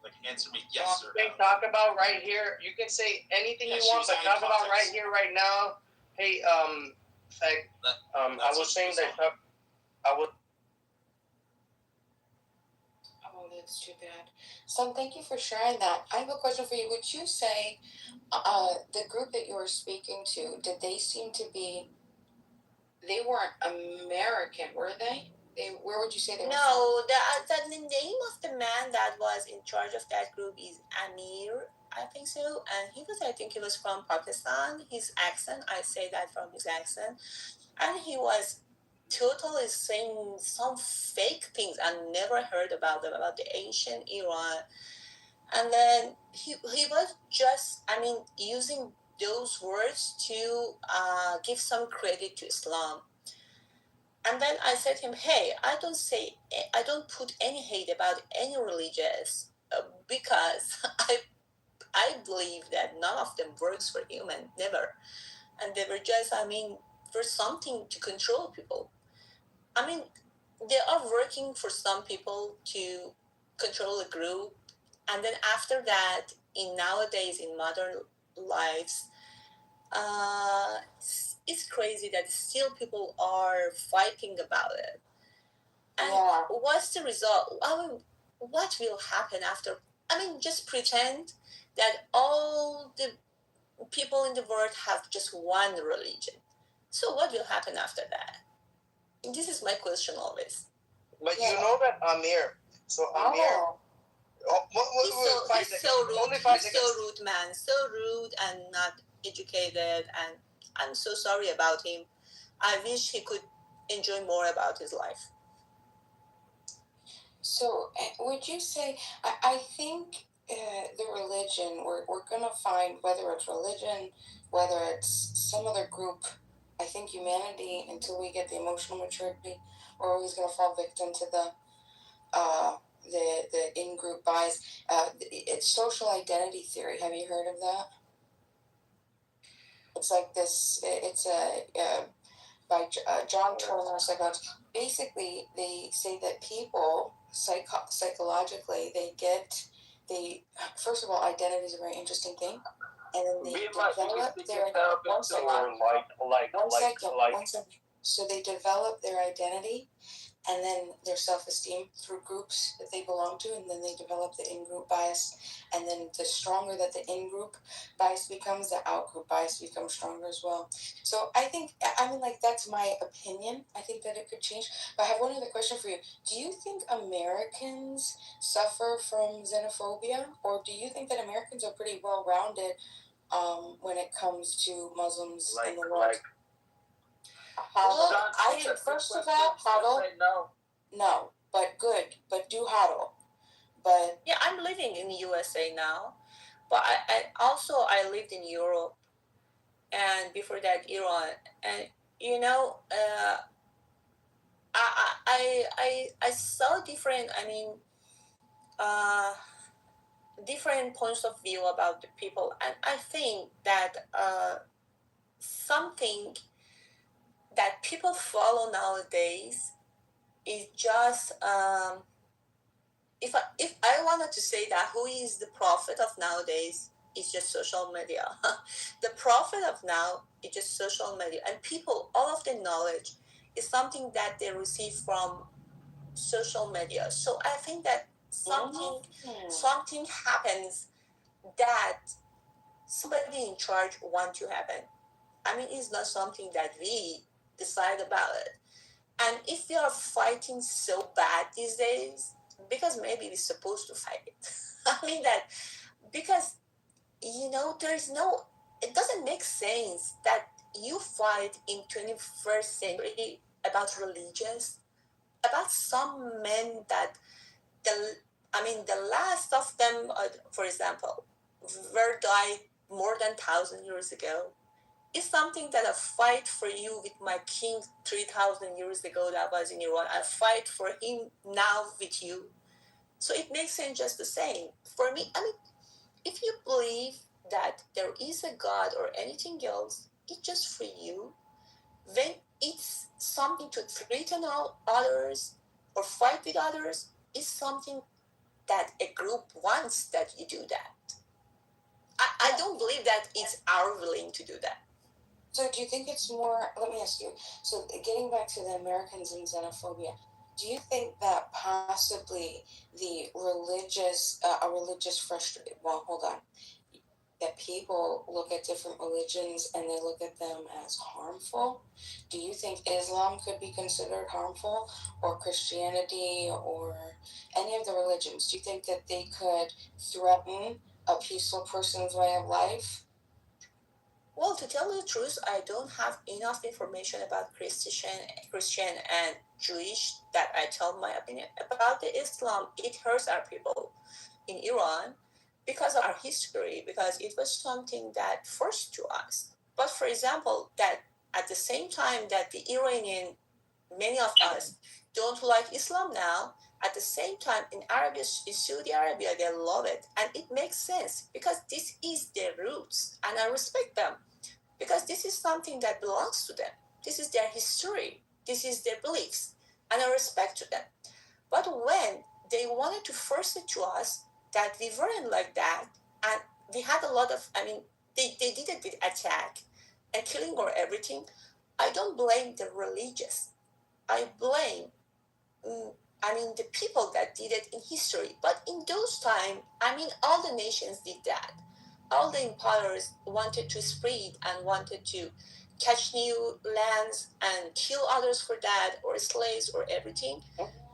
Like answer me yes or no.
Talk about right here. You can say anything you want, but talk about right here, right now. Hey, I was saying that I would.
Oh, that's too bad. So thank you for sharing that. I have a question for you. Would you say the group that you were speaking to, did they seem to be, they weren't American, were they? Where would you say they were
No, the name of the man that was in charge of that group is Amir, I think so. And I think he was from Pakistan. His accent, I say that from his accent. And he was totally saying some fake things I never heard about them, about the ancient Iran. And then he was just, I mean, using those words to give some credit to Islam. And then I said to him, hey, I don't put any hate about any religious because I believe that none of them works for human, never. And they were just, I mean, for something to control people. I mean, they are working for some people to control a group. And then after that, nowadays, in modern lives, it's crazy that still people are fighting about it. And what's the result? I mean, what will happen after? I mean, just pretend that all the people in the world have just one religion. So what will happen after that? This is my question always.
But you know that Amir. So Amir.
He's so rude. He's so rude, man. So rude and not educated. And I'm so sorry about him. I wish he could enjoy more about his life.
So, would you say, I think the religion, we're going to find, whether it's religion, whether it's some other group, I think humanity, until we get the emotional maturity, we're always going to fall victim to the in-group bias. It's social identity theory. Have you heard of that? It's like this, it's by John Turner, psychologist. Basically, they say that people psychologically first of all, identity is a very interesting thing, and then they develop their one second. So they develop their identity and then their self-esteem through groups that they belong to, and then they develop the in-group bias, and then the stronger that the in-group bias becomes, the out-group bias becomes stronger as well. So I think, I mean, like, that's my opinion. I think that it could change. But I have one other question for you. Do you think Americans suffer from xenophobia, or do you think that Americans are pretty well-rounded when it comes to Muslims in the world? First of all, huddle. No, but good. But do huddle. But
yeah, I'm living in the USA now, but I lived in Europe, and before that Iran, and you know, I saw different. I mean, different points of view about the people, and I think that something that people follow nowadays is just if I wanted to say that who is the prophet of nowadays, it's just social media. The prophet of now is just social media, and people, all of the knowledge is something that they receive from social media. So I think that something happens that somebody in charge want to happen. I mean, it's not something that we decide about it. And if we are fighting so bad these days, because maybe we're supposed to fight it. I mean that because there's no, it doesn't make sense that you fight in 21st century about religions, about some men that the last of them, for example, were died more than 1,000 years ago. It's something that I fight for you with my king 3,000 years ago that was in Iran. I fight for him now with you. So it makes sense just the same. For me, I mean, if you believe that there is a God or anything else, it's just for you. When it's something to threaten others or fight with others, it's something that a group wants that you do that. I don't believe that it's our willing to do that.
So do you think it's more, let me ask you, so getting back to the Americans and xenophobia, do you think that possibly the a religious frustration, well, hold on, that people look at different religions and they look at them as harmful? Do you think Islam could be considered harmful, or Christianity, or any of the religions? Do you think that they could threaten a peaceful person's way of life?
Well, to tell you the truth, I don't have enough information about Christian and Jewish that I tell my opinion about the Islam. It hurts our people in Iran because of our history, because it was something that forced to us. But for example, that at the same time that the Iranian, many of us don't like Islam now, at the same time in Saudi Arabia, they love it. And it makes sense because this is their roots and I respect them because this is something that belongs to them. This is their history. This is their beliefs and I respect to them. But when they wanted to force it to us that we weren't like that and we had a lot of, they did it with attack and killing or everything, I don't blame the religious. I blame, the people that did it in history. But in those times, all the nations did that. All the empires wanted to spread and wanted to catch new lands and kill others for that, or slaves or everything.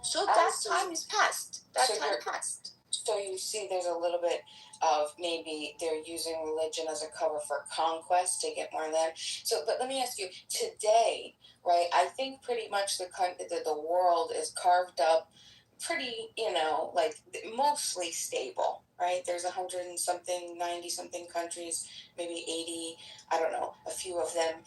So that time is past. That time passed.
So you see there's a little bit of maybe they're using religion as a cover for conquest to get more land. So, but let me ask you, today, right, I think pretty much the world is carved up pretty, like mostly stable, right? There's 100 and something, 90 something countries, maybe 80, I don't know, a few of them.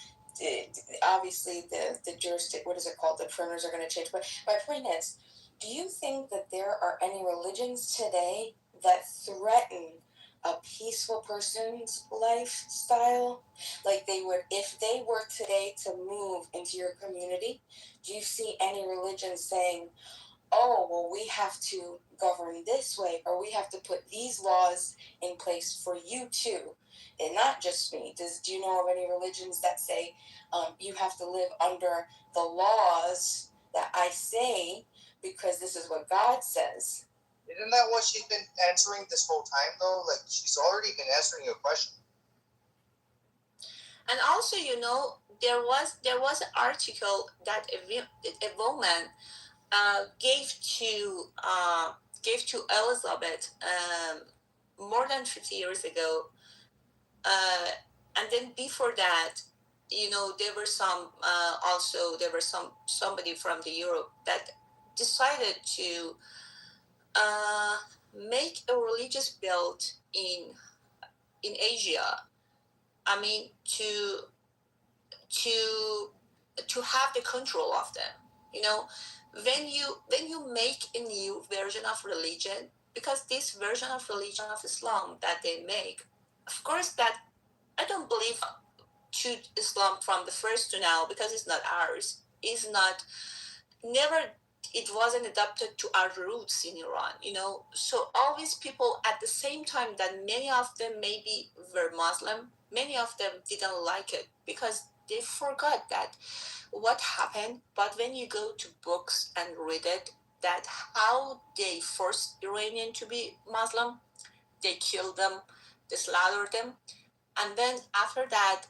Obviously, the jurisdiction, what is it called? The perimeters are going to change. But my point is, do you think that there are any religions today that threaten a peaceful person's lifestyle? Like they would, if they were today to move into your community, do you see any religion saying, oh, well, we have to govern this way, or we have to put these laws in place for you too, and not just me? Do you know of any religions that say you have to live under the laws that I say because this is what God says?
Isn't that what she's been answering this whole time, though? Like, she's already been answering your question.
And also, there was an article that a woman gave to Elizabeth more than 50 years ago, and then before that, there were somebody from the Europe that decided to make a religious belt in Asia. To have the control of them. When you make a new version of religion, because this version of religion of Islam that they make, of course, that I don't believe to Islam from the first to now, because it's not ours. It's not, never, it wasn't adapted to our roots in Iran, you know. So always people at the same time that many of them maybe were Muslim, many of them didn't like it because they forgot that what happened. But when you go to books and read it, that how they forced Iranian to be Muslim, they killed them, they slaughtered them, and then after that,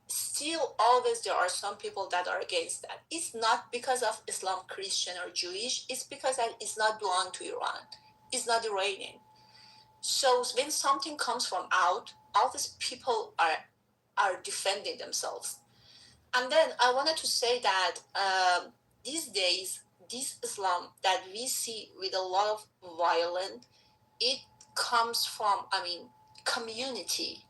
still always there are some people that are against that. It's not because of Islam, Christian or Jewish, it's because that it's not belong to Iran, it's not Iranian. So when something comes from out, all these people are defending themselves. And then I wanted to say that these days, this Islam that we see with a lot of violence, it comes from, I mean, community.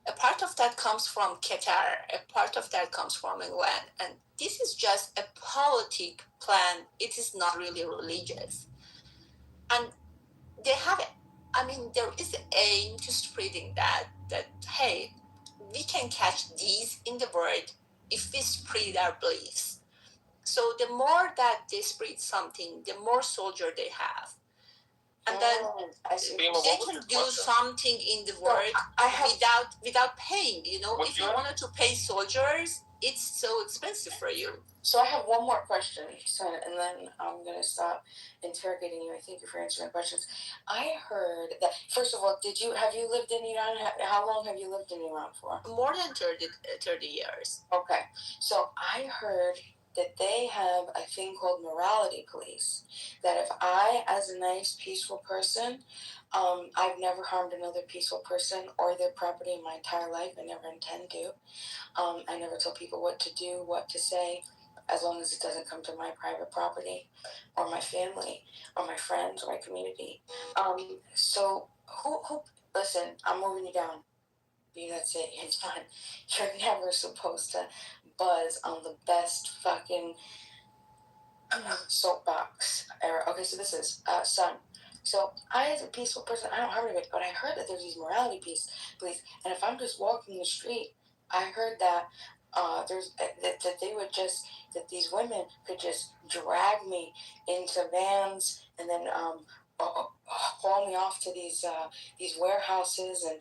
A part of that comes from Qatar, a part of that comes from England, and this is just a politic plan. It is not really religious. And they have, I mean, there is an aim to spreading that hey, we can catch these in the world if we spread our beliefs. So the more that they spread something, the more soldier they have. And then they can do something in the world without paying, you know. If you wanted to pay soldiers, it's so expensive for you.
So I have one more question, and then I'm going to stop interrogating you. I thank you for answering my questions. I heard that, first of all, have you lived in Iran? How long have you lived in Iran for?
More than 30 years.
Okay. So I heard that they have a thing called morality police. That if I, as a nice, peaceful person, I've never harmed another peaceful person or their property in my entire life. I never intend to. I never tell people what to do, what to say, as long as it doesn't come to my private property or my family or my friends or my community. So who listen, I'm moving you down. That's it, it's fine. You're never supposed to buzz on the best fucking soapbox era. Okay, so this is Sun. So I, as a peaceful person, I don't harm anybody, but I heard that there's these morality police, and if I'm just walking the street, I heard that that they would just, that these women could just drag me into vans and then haul me off to these warehouses and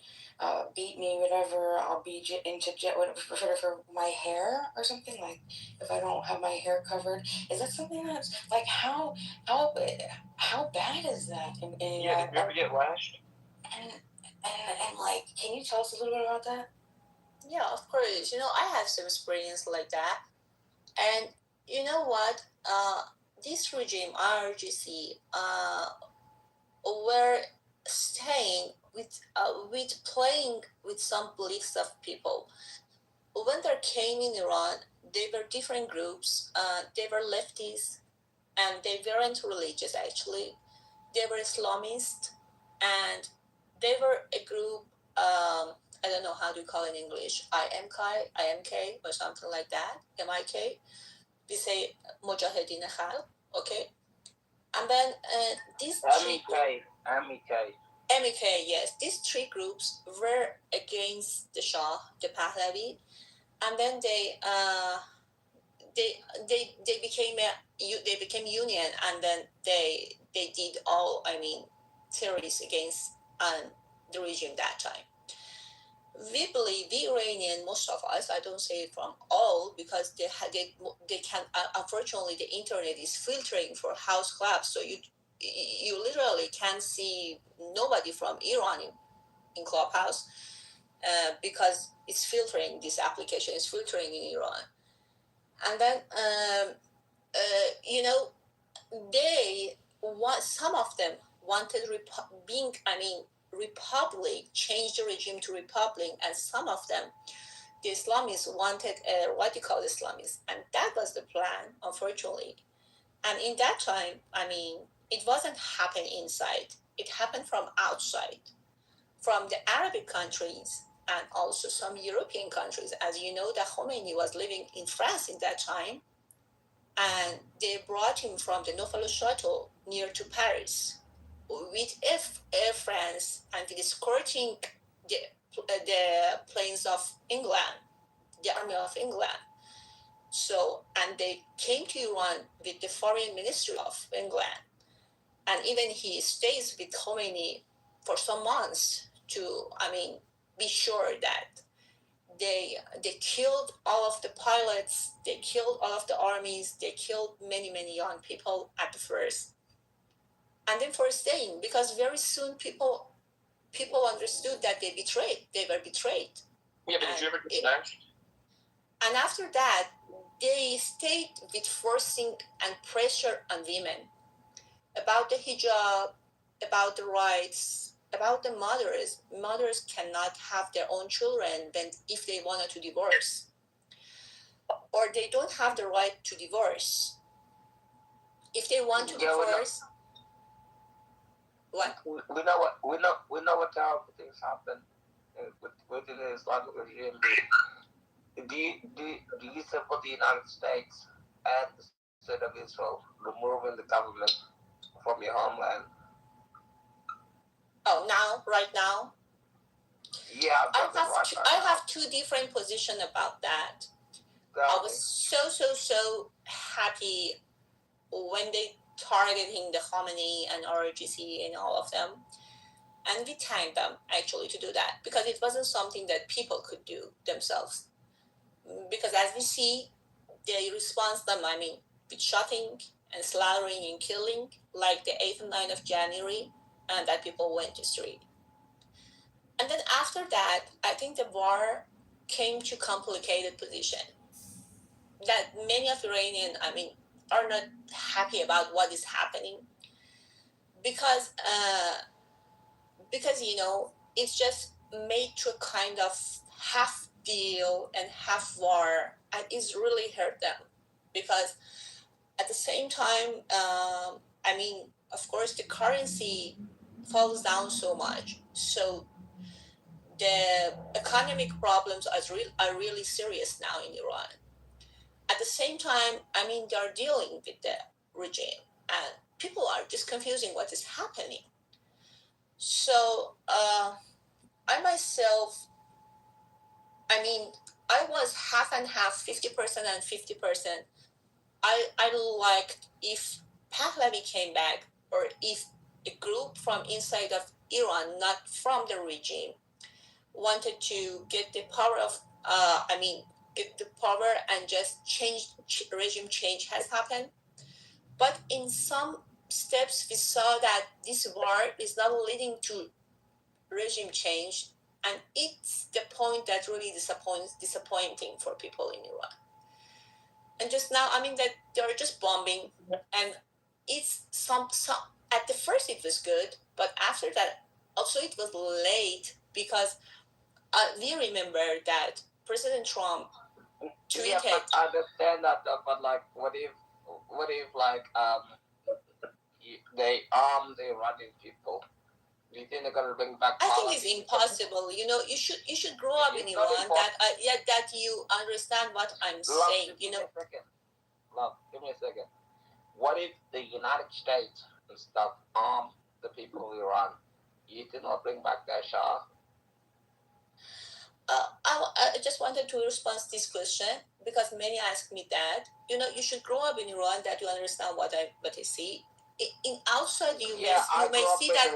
beat me, whatever. I'll be into jail for my hair or something, like if I don't have my hair covered. Is that something that's like how bad is that?
Yeah, did you ever get lashed?
And like, can you tell us a little bit about that?
Yeah, of course. You know, I have some experience like that. And you know what? This regime, IRGC, were staying with playing with some beliefs of people. When they came in Iran, they were different groups. They were leftists, and they weren't religious actually. They were Islamist, and they were a group. I don't know how to call it in English. IMK, or something like that. MIK. We say Mujahedin Khalq. Okay, and then these MEK, yes. These three groups were against the Shah, the Pahlavi, and then they became union, and then they did all, I mean, theories against the regime that time. We believe, we Iranian, most of us, I don't say it from all, because they can, unfortunately the internet is filtering for house clubs, so you literally can't see nobody from Iran in Clubhouse, because it's filtering, this application is filtering in Iran. And then you know, some of them wanted republic, change the regime to republic, and some of them, the Islamists, wanted a radical Islamist, and that was the plan, unfortunately. And in that time, I mean, it wasn't happen inside, it happened from outside, from the Arabic countries and also some European countries. As you know, that Khomeini was living in France in that time, and they brought him from the Neufchâtel near to Paris. with Air France and with escorting the planes of England, the Army of England. So, and they came to Iran with the Foreign Ministry of England. And even he stays with Khomeini for some months to, be sure that they killed all of the pilots, they killed all of the armies, they killed many, many young people at the first. And then for staying, because very soon people understood that they were betrayed.
Yeah, but did you ever get snatched?
And after that, they stayed with forcing and pressure on women about the hijab, about the rights, about the mothers. Mothers cannot have their own children if they wanted to divorce, or they don't have the right to divorce. If they want to divorce, what?
We know what terrible things happen within the Islamic regime. Do you support the United States and the state of Israel removing the government from your homeland?
Oh, right now?
Yeah,
I have two different positions about that. I was so happy when they targeting the Khomeini and RGC and all of them. And we thanked them actually to do that, because it wasn't something that people could do themselves. Because as we see, they respond them, with shooting and slaughtering and killing, like the 8th and 9th of January, and that people went to street. And then after that, I think the war came to complicated position. That many of Iranians, are not happy about what is happening, because it's just made to a kind of half deal and half war, and it's really hurt them, because at the same time, of course, the currency falls down so much, so the economic problems are really serious now in Iran. At the same time, they're dealing with the regime, and people are just confusing what is happening. So I myself, I was half and half, 50% and 50%. I liked if Pahlavi came back, or if a group from inside of Iran, not from the regime, wanted to get the power of, get the power and just regime change has happened. But in some steps, we saw that this war is not leading to regime change, and it's the point that really disappointing for people in Iran. And just now, that they're just bombing, and it's some at the first it was good, but after that also it was late, because we remember that President Trump tweeted.
Yeah, but I understand that, but like, what if they arm the Iranian people? Do you think they're gonna bring back?
I think it's impossible. You should grow up in Iran, that you understand what I'm saying.
Give me a second. Love, give me a second. What if the United States and stuff arm the people of Iran? You think they'll bring back their Shah?
I just wanted to respond to this question, because many ask me that. You should grow up in Iran, that you understand what I see. In outside you may see that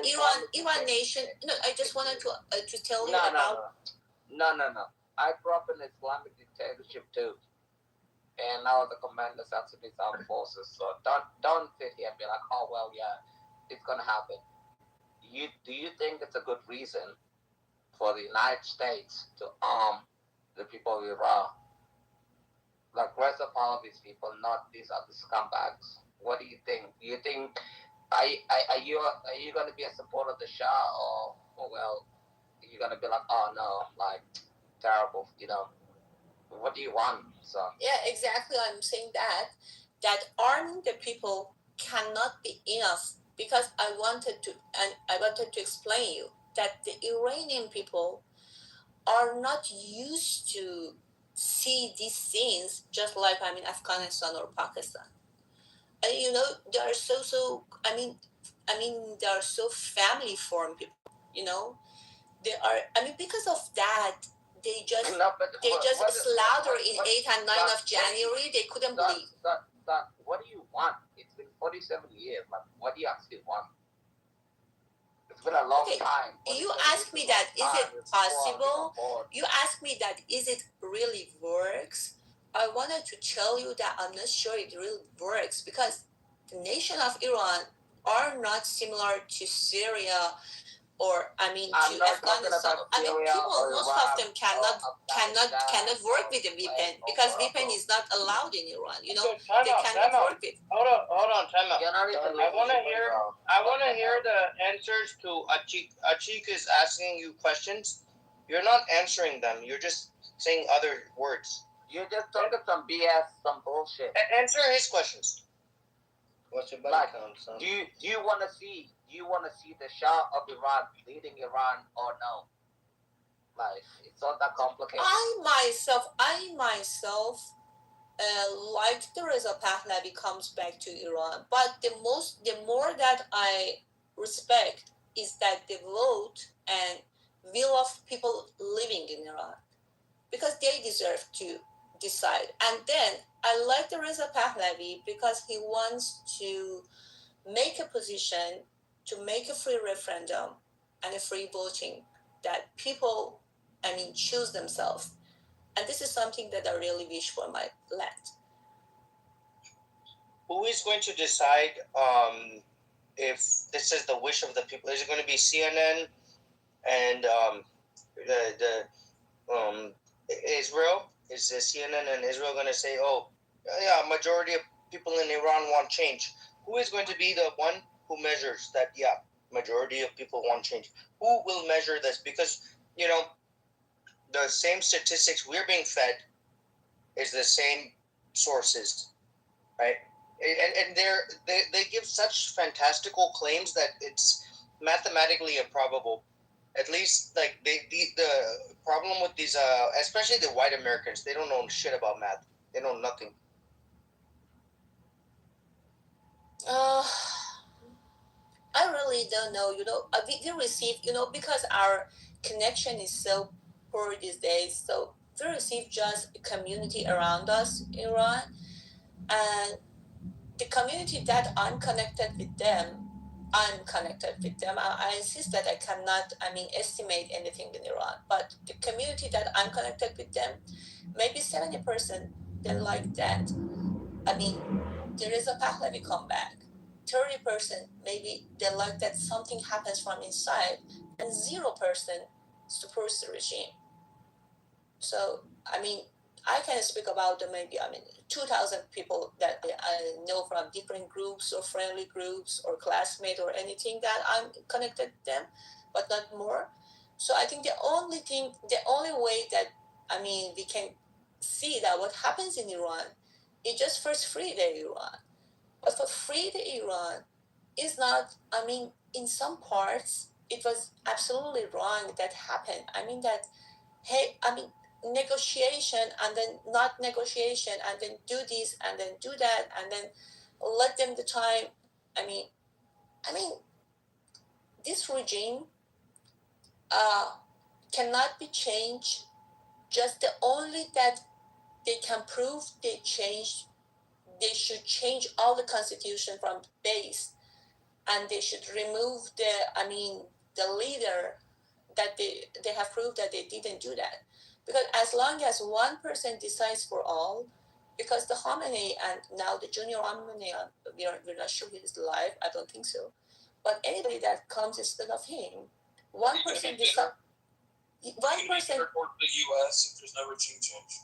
Iran nation. No, I just wanted to tell you about.
No. I grew up in Islamic dictatorship too, and I was the commander of the armed forces. So don't sit here and be like, oh well, yeah, it's gonna happen. Do you think it's a good reason for the United States to arm the people of Iran? Like, rest of all of these people, not these other scumbags. What do you think? Do you think are you going to be a supporter of the Shah, or well, you're going to be like, oh no, like, terrible, What do you want? So
yeah, exactly. I'm saying that arming the people cannot be enough, because I wanted to explain you that the Iranian people are not used to see these scenes, just like Afghanistan or Pakistan. And they are so I mean, they are so family form people, you know. They are, I mean, because of that, they just slaughter in 8 and 9 of January. They couldn't believe.
What do you want? It's been 47 years. Like, what do you actually want? It's been a long time.
You ask me that, is it possible? You ask me that, is it really works? I wanted to tell you that I'm not sure it really works, because the nation of Iran are not similar to Syria, or I mean to Afghanistan. I mean, people, most of them cannot work with the VPN, because VPN is not allowed in Iran. You know, they cannot work with.
Hold on, time out. I want to hear the answers to Achik. Achik is asking you questions. You're not answering them. You're just saying other words.
You're just talking some BS, some bullshit.
Answer his questions. What's your body count, son?
Do you want to see the Shah of Iran leading Iran or no? Like, it's not that complicated.
I myself like the Reza Pahlavi comes back to Iran, but the more that I respect is that the vote and will of people living in Iran, because they deserve to decide. And then I like the Reza Pahlavi because he wants to make a position to make a free referendum and a free voting, that people, I mean, choose themselves. And this is something that I really wish for my land.
Who is going to decide if this is the wish of the people? Is it going to be CNN and Israel? Is the CNN and Israel going to say, oh, yeah, majority of people in Iran want change? Who is going to be the one who measures that, yeah, majority of people want change? Who will measure this? Because, you know, the same statistics we're being fed is the same sources, right? And they give such fantastical claims that it's mathematically improbable. At least, like, the problem with these, especially the white Americans, they don't know shit about math. They know nothing.
I really don't know. You know, we receive, you know, because our connection is so poor these days, so we receive just a community around us in Iran, and the community that I'm connected with them, I insist that I cannot, I mean, estimate anything in Iran, but the community that I'm connected with them, maybe 70% they like that. I mean, there is a Pahlavi come back. 30% maybe they like that something happens from inside, and 0% supports the regime. So, I mean, I can speak about the maybe, I mean, 2,000 people that I know from different groups or friendly groups or classmates or anything that I'm connected to them, but not more. So I think the only way that, I mean, we can see that what happens in Iran is just first free the Iran. But for free the Iran is not, I mean, in some parts, it was absolutely wrong that happened. I mean that, hey, I mean, negotiation and then not negotiation and then do this and then do that and then let them the time. I mean, this regime cannot be changed. Just the only that they can prove they changed, they should change all the constitution from the base, and they should remove the leader that they have proved that they didn't do that. Because as long as one person decides for all, because the Khamenei and now the junior Khamenei, we're not sure he's alive, I don't think so, but anybody that comes instead of him, one person decides. One person.
Report to the U.S. if there's no regime change.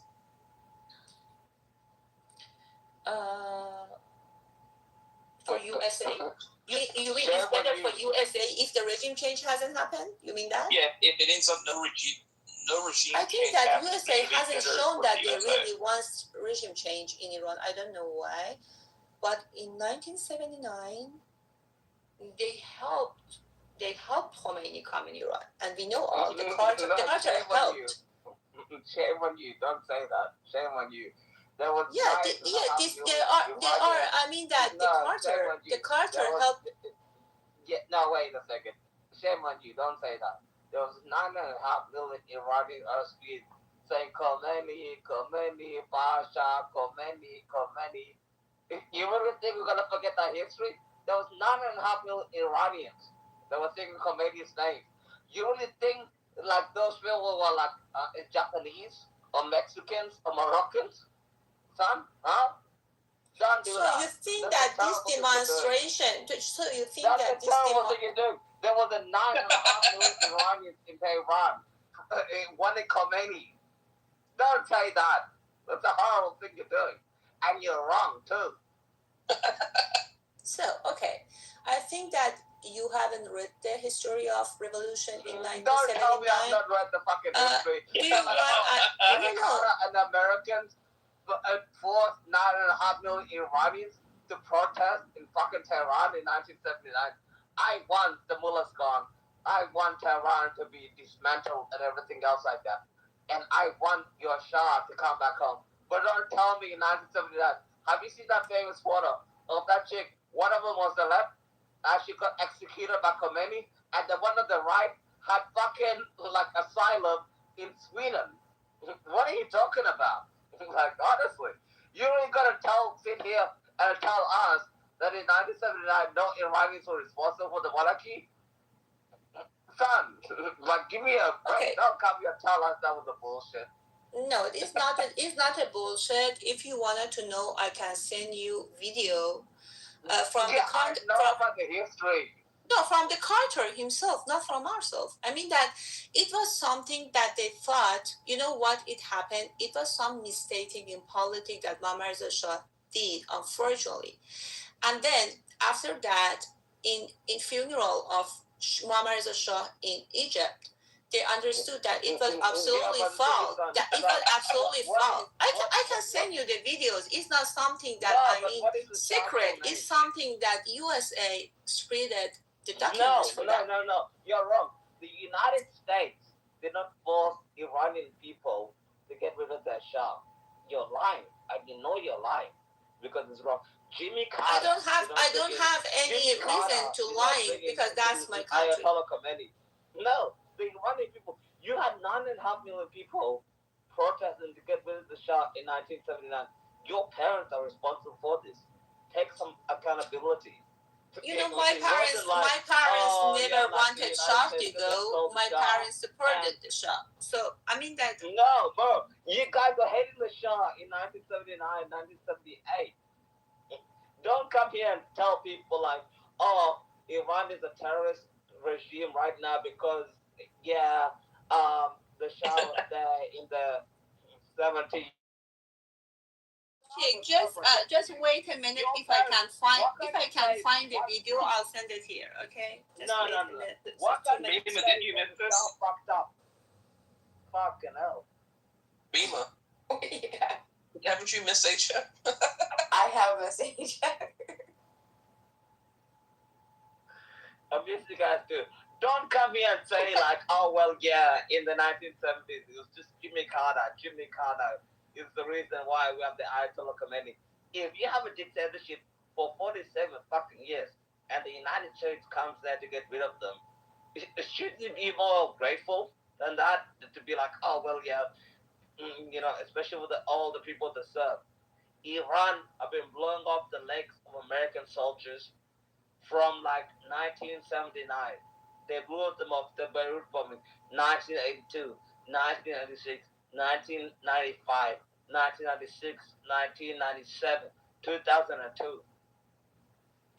For USA. You mean it's better for USA if the regime change hasn't happened? You mean that?
Yeah, if it ends up no regime
I think that USA hasn't shown that they really want regime change in Iran. I don't know why. But in 1979, they helped Khomeini come in Iran. And we know all the Carter helped.
Shame on you. Don't say that. Shame on you. There are.
I mean that the Carter helped.
Yeah, no, wait a second. Shame on you. Don't say that. There was 9.5 million Iranian on the street saying Khomeini, Khomeini, Pasha, Khomeini, Khomeini. You really think we're gonna forget that history? There was 9.5 million Iranians that were singing Khomeini's name. You really think like those people were like Japanese or Mexicans or Moroccans? Son, huh? Don't do
So
that.
you think
That's
that this demonstration? So you think
That's
that
the
this
terrible thing you do. There was a 9.5 million Iranians in Tehran wanting Khomeini. Don't say that. That's a horrible thing you're doing. And you're wrong, too.
So, okay, I think that you haven't read the history of revolution in 1979.
Don't tell me I've not read the fucking history.
Do you want, you know,
and Americans forced 9.5 million Iranians to protest in fucking Tehran in 1979. I want the mullahs gone. I want Tehran to be dismantled and everything else like that. And I want your Shah to come back home. But don't tell me in 1979. Have you seen that famous photo of that chick? One of them was the left, and she got executed by Khomeini, and the one on the right had fucking like asylum in Sweden. What are you talking about? Like, honestly, you really gotta sit here and tell us that in 1979 no Iranians were responsible for the monarchy? Son, like, give me a break. Don't come here and tell us that was a bullshit.
No, it's not a bullshit. If you wanted to know, I can send you video from
I know about the history.
No, from the Carter himself, not from ourselves. I mean that it was something that they thought, you know what, it happened. It was some mistaking in politics that Muammar Reza Shah did, unfortunately. And then after that, in funeral of Muammar Reza Shah in Egypt, they understood that it was absolutely false. That it was absolutely false. I can send you the videos. It's not something that secret. It's something that USA spreaded the documents for that.
No. You're wrong. The United States did not force Iranian people to get rid of their Shah. You're lying. And you know you're lying because it's wrong. Jimmy Carter.
I don't have any reason to lie because that's my country.
Ayatollah Khomeini. No, the Iranian people. You had 9.5 million people protesting to get rid of the Shah in 1979. Your parents are responsible for this. Take some accountability.
You know, my parents never wanted Shah to go. My parents supported the Shah. So, I mean that...
No, bro. You guys were hating the Shah in 1979, 1978. Don't come here and tell people like, oh, Iran is a terrorist regime right now because, the Shah was there in the 70s.
Okay, just wait a minute. If I can find the video, I'll send it here. Okay? Just wait a minute.
What kind of Bima, did you miss this? Fucked up. Fucking hell.
Bima.
Yeah.
Haven't you missed Asia?
I have missed Asia.
I miss you guys too. Don't come here and say like, oh well, yeah, in the 1970s it was just Jimmy Carter. Jimmy Carter is the reason why we have the Ayatollah Khomeini. If you have a dictatorship for 47 fucking years and the United States comes there to get rid of them, shouldn't you be more grateful than that? To be like, oh well, yeah, especially with all the people that serve. Iran have been blowing off the legs of American soldiers from like 1979. They blew them off the Beirut bombing, 1982, 1996, 1995, 1996, 1997, 2002.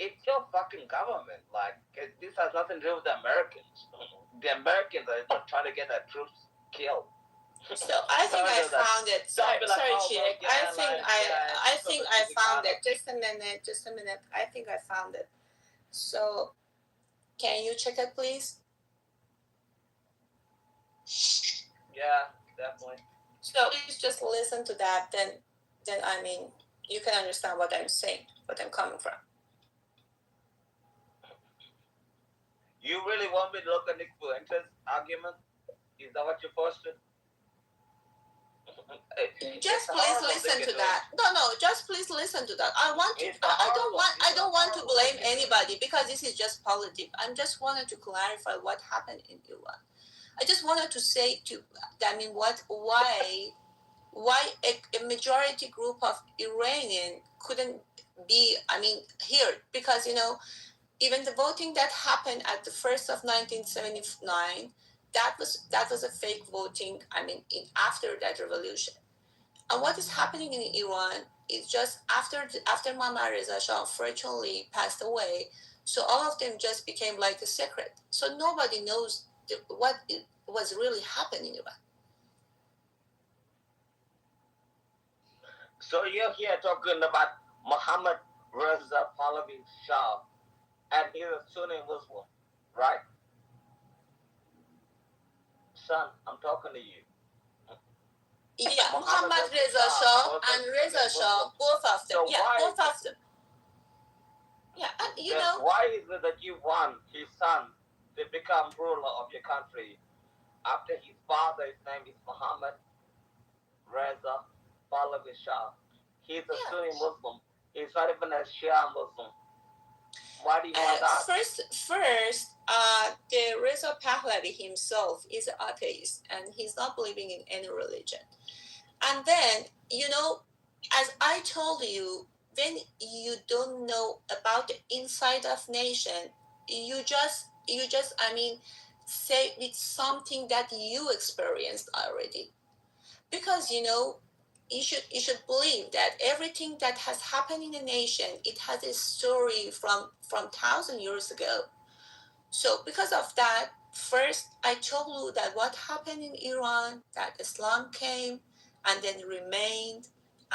It's your fucking government. Like, this has nothing to do with the Americans. The Americans are trying to get their troops killed.
So I think I found it. Sorry, Chick. I think I found it. Just a minute. I think I found it. So, can you check it, please?
Yeah, definitely.
So please just listen to that. Then I mean, you can understand what I'm saying, what I'm coming from.
You really want me to look at Nick Fuente's argument? Is that what you posted?
Just please listen to that. No, just please listen to that. I don't want to blame anybody because this is just politics. I just wanted to clarify what happened in Iran. I just wanted to say why a majority group of Iranian couldn't be here, because even the voting that happened at the first of 1979, that was a fake voting. After that revolution. And what is happening in Iran is just after Mohammad Reza Shah unfortunately passed away, so all of them just became like a secret. So nobody knows what was really happening in Iran.
So you're here talking about Mohammad Reza Pahlavi Shah, and he's a Sunni Muslim, right? Son, I'm talking to you.
Yeah, Mohammad Reza Shah and Reza Shah, both of them.
So
both of them. Yeah, and
why is it that you want his son to become ruler of your country after his father's name is Mohammad Reza Pahlavi Shah? He's a Sunni Muslim. He's not even a Shia Muslim. Why do you want that?
First, the Reza Pahlavi himself is an atheist, and he's not believing in any religion. And then, as I told you, when you don't know about the inside of nation, you just say it's something that you experienced already. Because, you should believe that everything that has happened in the nation, it has a story from 1,000 years ago. So because of that, first I told you that what happened in Iran, that Islam came and then remained,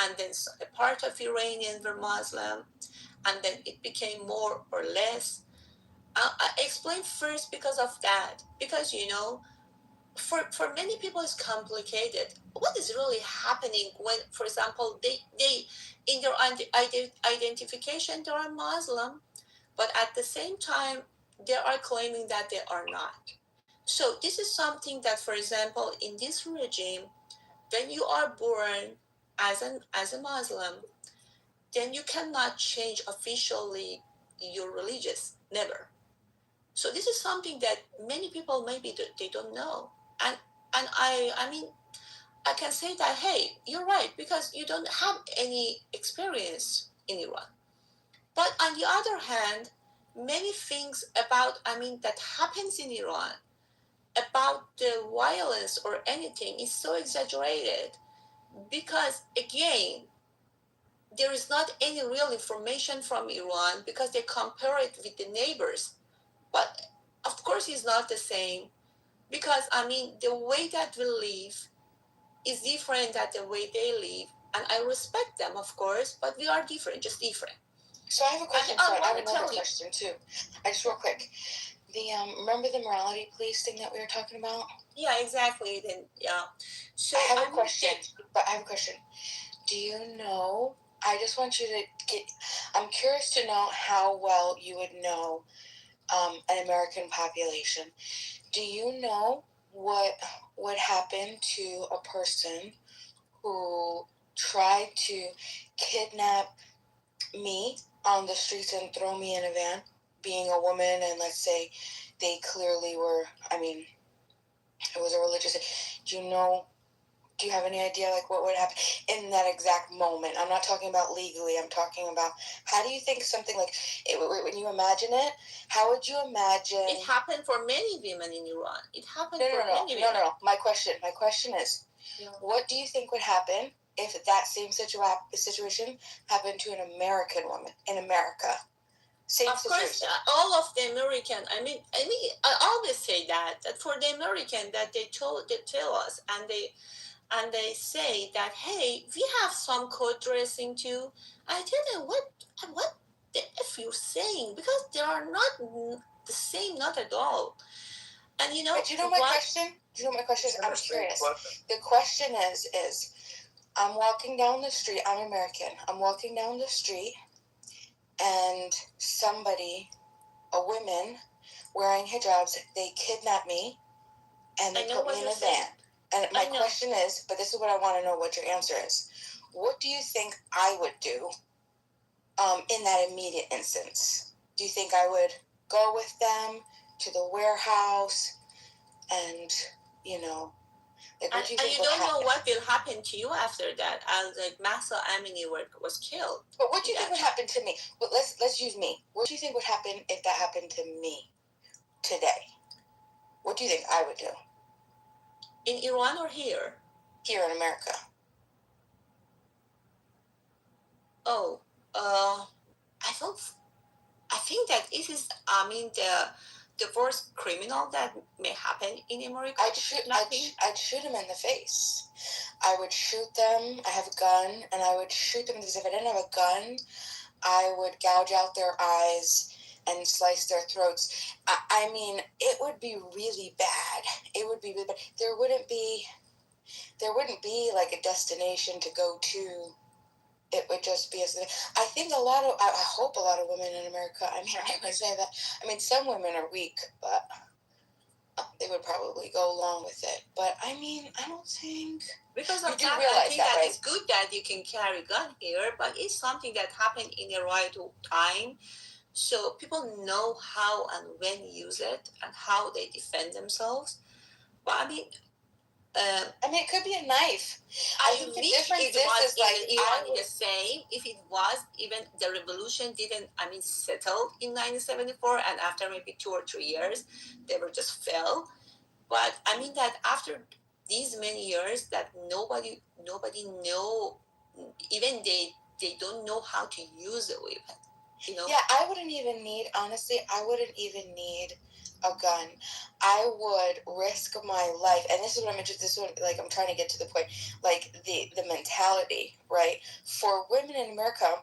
and then a part of Iranians were Muslim, and then it became more or less. I explained first because of that, because for many people it's complicated. What is really happening when, for example, they in their identification they are Muslim, but at the same time they are claiming that they are not. So this is something that, for example, in this regime, when you are born as a Muslim, then you cannot change officially your religious, never. So this is something that many people maybe they don't know. And I can say that, hey, you're right, because you don't have any experience in Iran. But on the other hand, many things about that happens in Iran, about the violence or anything, is so exaggerated, because again, there is not any real information from Iran, because they compare it with the neighbors. But of course it's not the same, because the way that we live is different than the way they live, and I respect them, of course, but we are different, just different.
So I have a question. I have another question too. I just real quick. Remember the morality police thing that we were talking about?
Yeah, exactly. Then So
I have a question. Do you know? I just want you to get. I'm curious to know how well you would know an American population. Do you know what would happen to a person who tried to kidnap me on the streets and throw me in a van, being a woman, and let's say they clearly were, it was a religious, do you have any idea what would happen in that exact moment? I'm not talking about legally, I'm talking about, how do you think something like, when you imagine it, how would you imagine?
It happened for many women in Iran. It happened for many women.
No. My question is, what do you think would happen if that same situation happened to an American woman in America? Same
of
situation.
Course, all of the American. I always say that for the American that they tell us, and they say that, hey, we have some code dressing too. I tell them, what the F you're saying, because they are not the same, not at all. And
But do you know my question? Do you know my question? I'm curious. The question is, I'm walking down the street. I'm American. I'm walking down the street, and somebody, a woman, wearing hijabs, they kidnap me, and they put me in a van. And my question is, but this is what I want to know what your answer is. What do you think I would do in that immediate instance? Do you think I would go with them to the warehouse and, you know, like, what do you think
you
would
don't
happen?
know what will happen to you after that, as like Mahsa Amini was killed.
But what do you think would happen to me? Well, let's use me. What do you think would happen if that happened to me today? What do you think I would do?
In Iran or here?
Here in America.
Oh, I think that it is, the worst criminal that may happen in America.
I'd shoot him in the face. I would shoot them. I have a gun, and I would shoot them, because if I didn't have a gun, I would gouge out their eyes and slice their throats. I mean, it would be really bad. It would be really bad. There wouldn't be like a destination to go to. It would just be I think I hope a lot of women in America, I mean, I say that, I mean, some women are weak, but they would probably go along with it. But I mean, I don't think,
because
you
of
do
that, I
realize
think
that,
that
right?
it's good that you can carry a gun here, but it's something that happened in the right time, so people know how and when use it and how they defend themselves. But I mean,
it could be a knife. I think the
wish
difference
it was
is, like,
Iran the same. If it was, even the revolution didn't, settle in 1974, and after maybe 2 or 3 years, they were just fell. But I mean that after these many years, that nobody know, even they don't know how to use a weapon. You know?
Yeah, I wouldn't even need a gun. I would risk my life, and this is what I'm trying to get to the point, like the mentality, right? For women in America,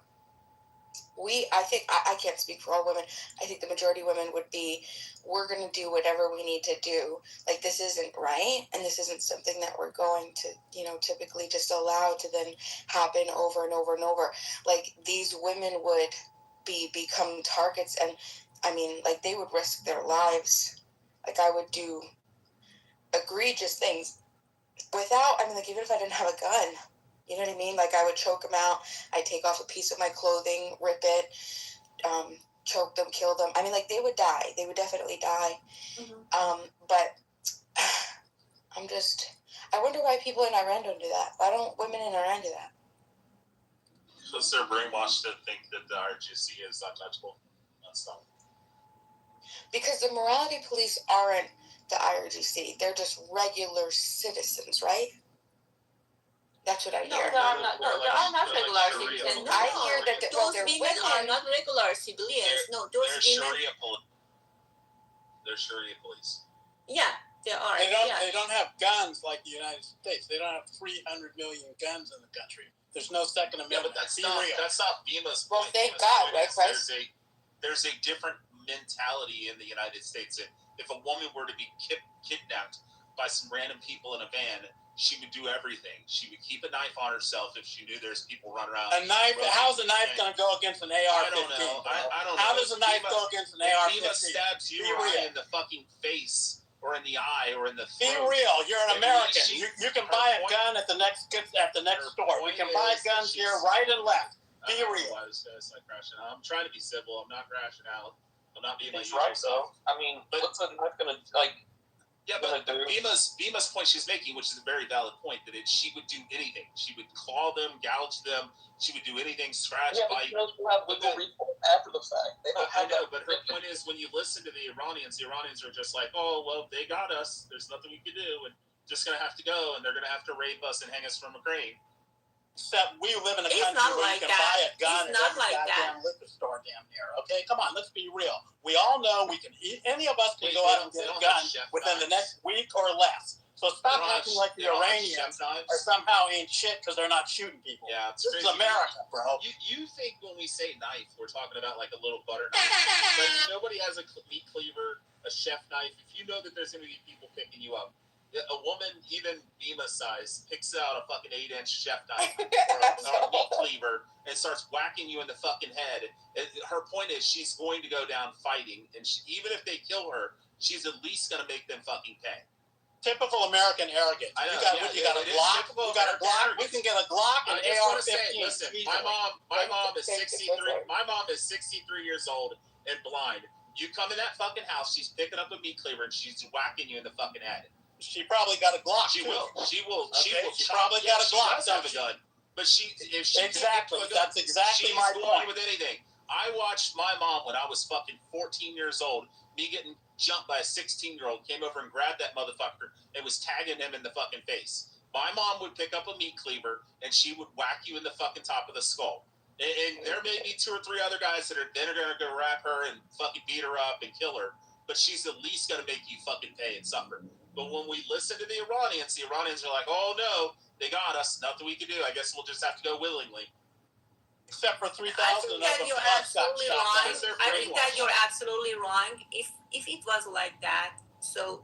I think I can't speak for all women. I think the majority of women would be, we're going to do whatever we need to do. Like, this isn't right, and this isn't something that we're going to, typically just allow to then happen over and over and over. Like, these women would become targets, and I mean, like, they would risk their lives. Like, I would do egregious things without, like, even if I didn't have a gun, you know what I mean? Like, I would choke them out. I'd take off a piece of my clothing, rip it, choke them, kill them. I mean, like, they would die. They would definitely die. Mm-hmm. But I wonder why people in Iran don't do that. Why don't women in Iran do that?
Because they're brainwashed to think that the RGC is untouchable. That's not.
Because the morality police aren't the IRGC. They're just regular citizens, right? That's what I hear.
There are not regular citizens.
I hear that
those women are not regular civilians. Those
they're
women.
Sharia police. They're Sharia police.
Yeah, they are.
They don't have guns like the United States. They don't have 300 million guns in the country. There's no Second Amendment.
Yeah, but that's not FEMA's
point. Well, thank
FEMA's
God,
point
right, Chris?
There's a different mentality in the United States. If a woman were to be kidnapped by some random people in a van, she would do everything. She would keep a knife on herself if she knew there's people running around.
A knife? How's a knife going to go against an AR-15?
I don't know. I don't know.
How does a knife go against an AR-15?
FEMA stabs you in the fucking face, or in the eye, or in the throat.
Be real. You're an American. You can buy a gun at the next store. We can buy guns here right and left. Be real.
I'm trying to be civil. I'm not crashing out. I'm not being
He's right, though. I mean, what's a knife going to, like...
Yeah, but Bima's point she's making, which is a very valid point, that she would do anything. She would claw them, gouge them. She would do anything, scratch, bite.
Yeah, but have legal recourse after the fact.
I know, but her point is, when you listen to the Iranians are just like, oh, well, they got us. There's nothing we can do, and just going to have to go, and they're going to have to rape us and hang us from a crane.
Except we live in a country where you can buy a gun at every goddamn liquor store damn near. Okay, come on, let's be real. We all know we can. Any of us can go out and get a gun within the next week or less. So stop acting like the Iranians are somehow ain't shit because they're not shooting people.
Yeah,
this is America, bro.
You think when we say knife, we're talking about like a little butter knife? But nobody has a meat cleaver, a chef knife. If you know that there's going to be people picking you up. A woman, even Bima size, picks out a fucking 8-inch chef knife or a meat cleaver and starts whacking you in the fucking head. Her point is she's going to go down fighting, and even if they kill her, she's at least going to make them fucking pay.
Typical American arrogance.
I know,
You got,
yeah,
you got a
it is
Glock.
typical
You got a
American
Glock.
arrogance.
We can get a Glock and
I just want to say,
AR-15.
listen, my mom is 63. My mom is 63 years old and blind. You come in that fucking house, she's picking up a meat cleaver and she's whacking you in the fucking head.
She probably got a Glock.
She
too.
will. She will.
Okay, she
chop-
probably got a Glock,
She does have a
don't she?
gun, but if she
Exactly.
can't get to a gun,
That's exactly
she's
my
going
point.
with anything. I watched my mom when I was fucking 14 years old. Me getting jumped by a 16-year-old came over and grabbed that motherfucker and was tagging him in the fucking face. My mom would pick up a meat cleaver and she would whack you in the fucking top of the skull. And there may be 2 or 3 other guys that are then are gonna go wrap her and fucking beat her up and kill her, but she's at least gonna make you fucking pay and suffer. But when we listen to the Iranians are like, oh no, they got us, nothing we can do. I guess we'll just have to go willingly. Except for 3,000
I think that you're absolutely wrong. I think that you're absolutely wrong. If it was like that, so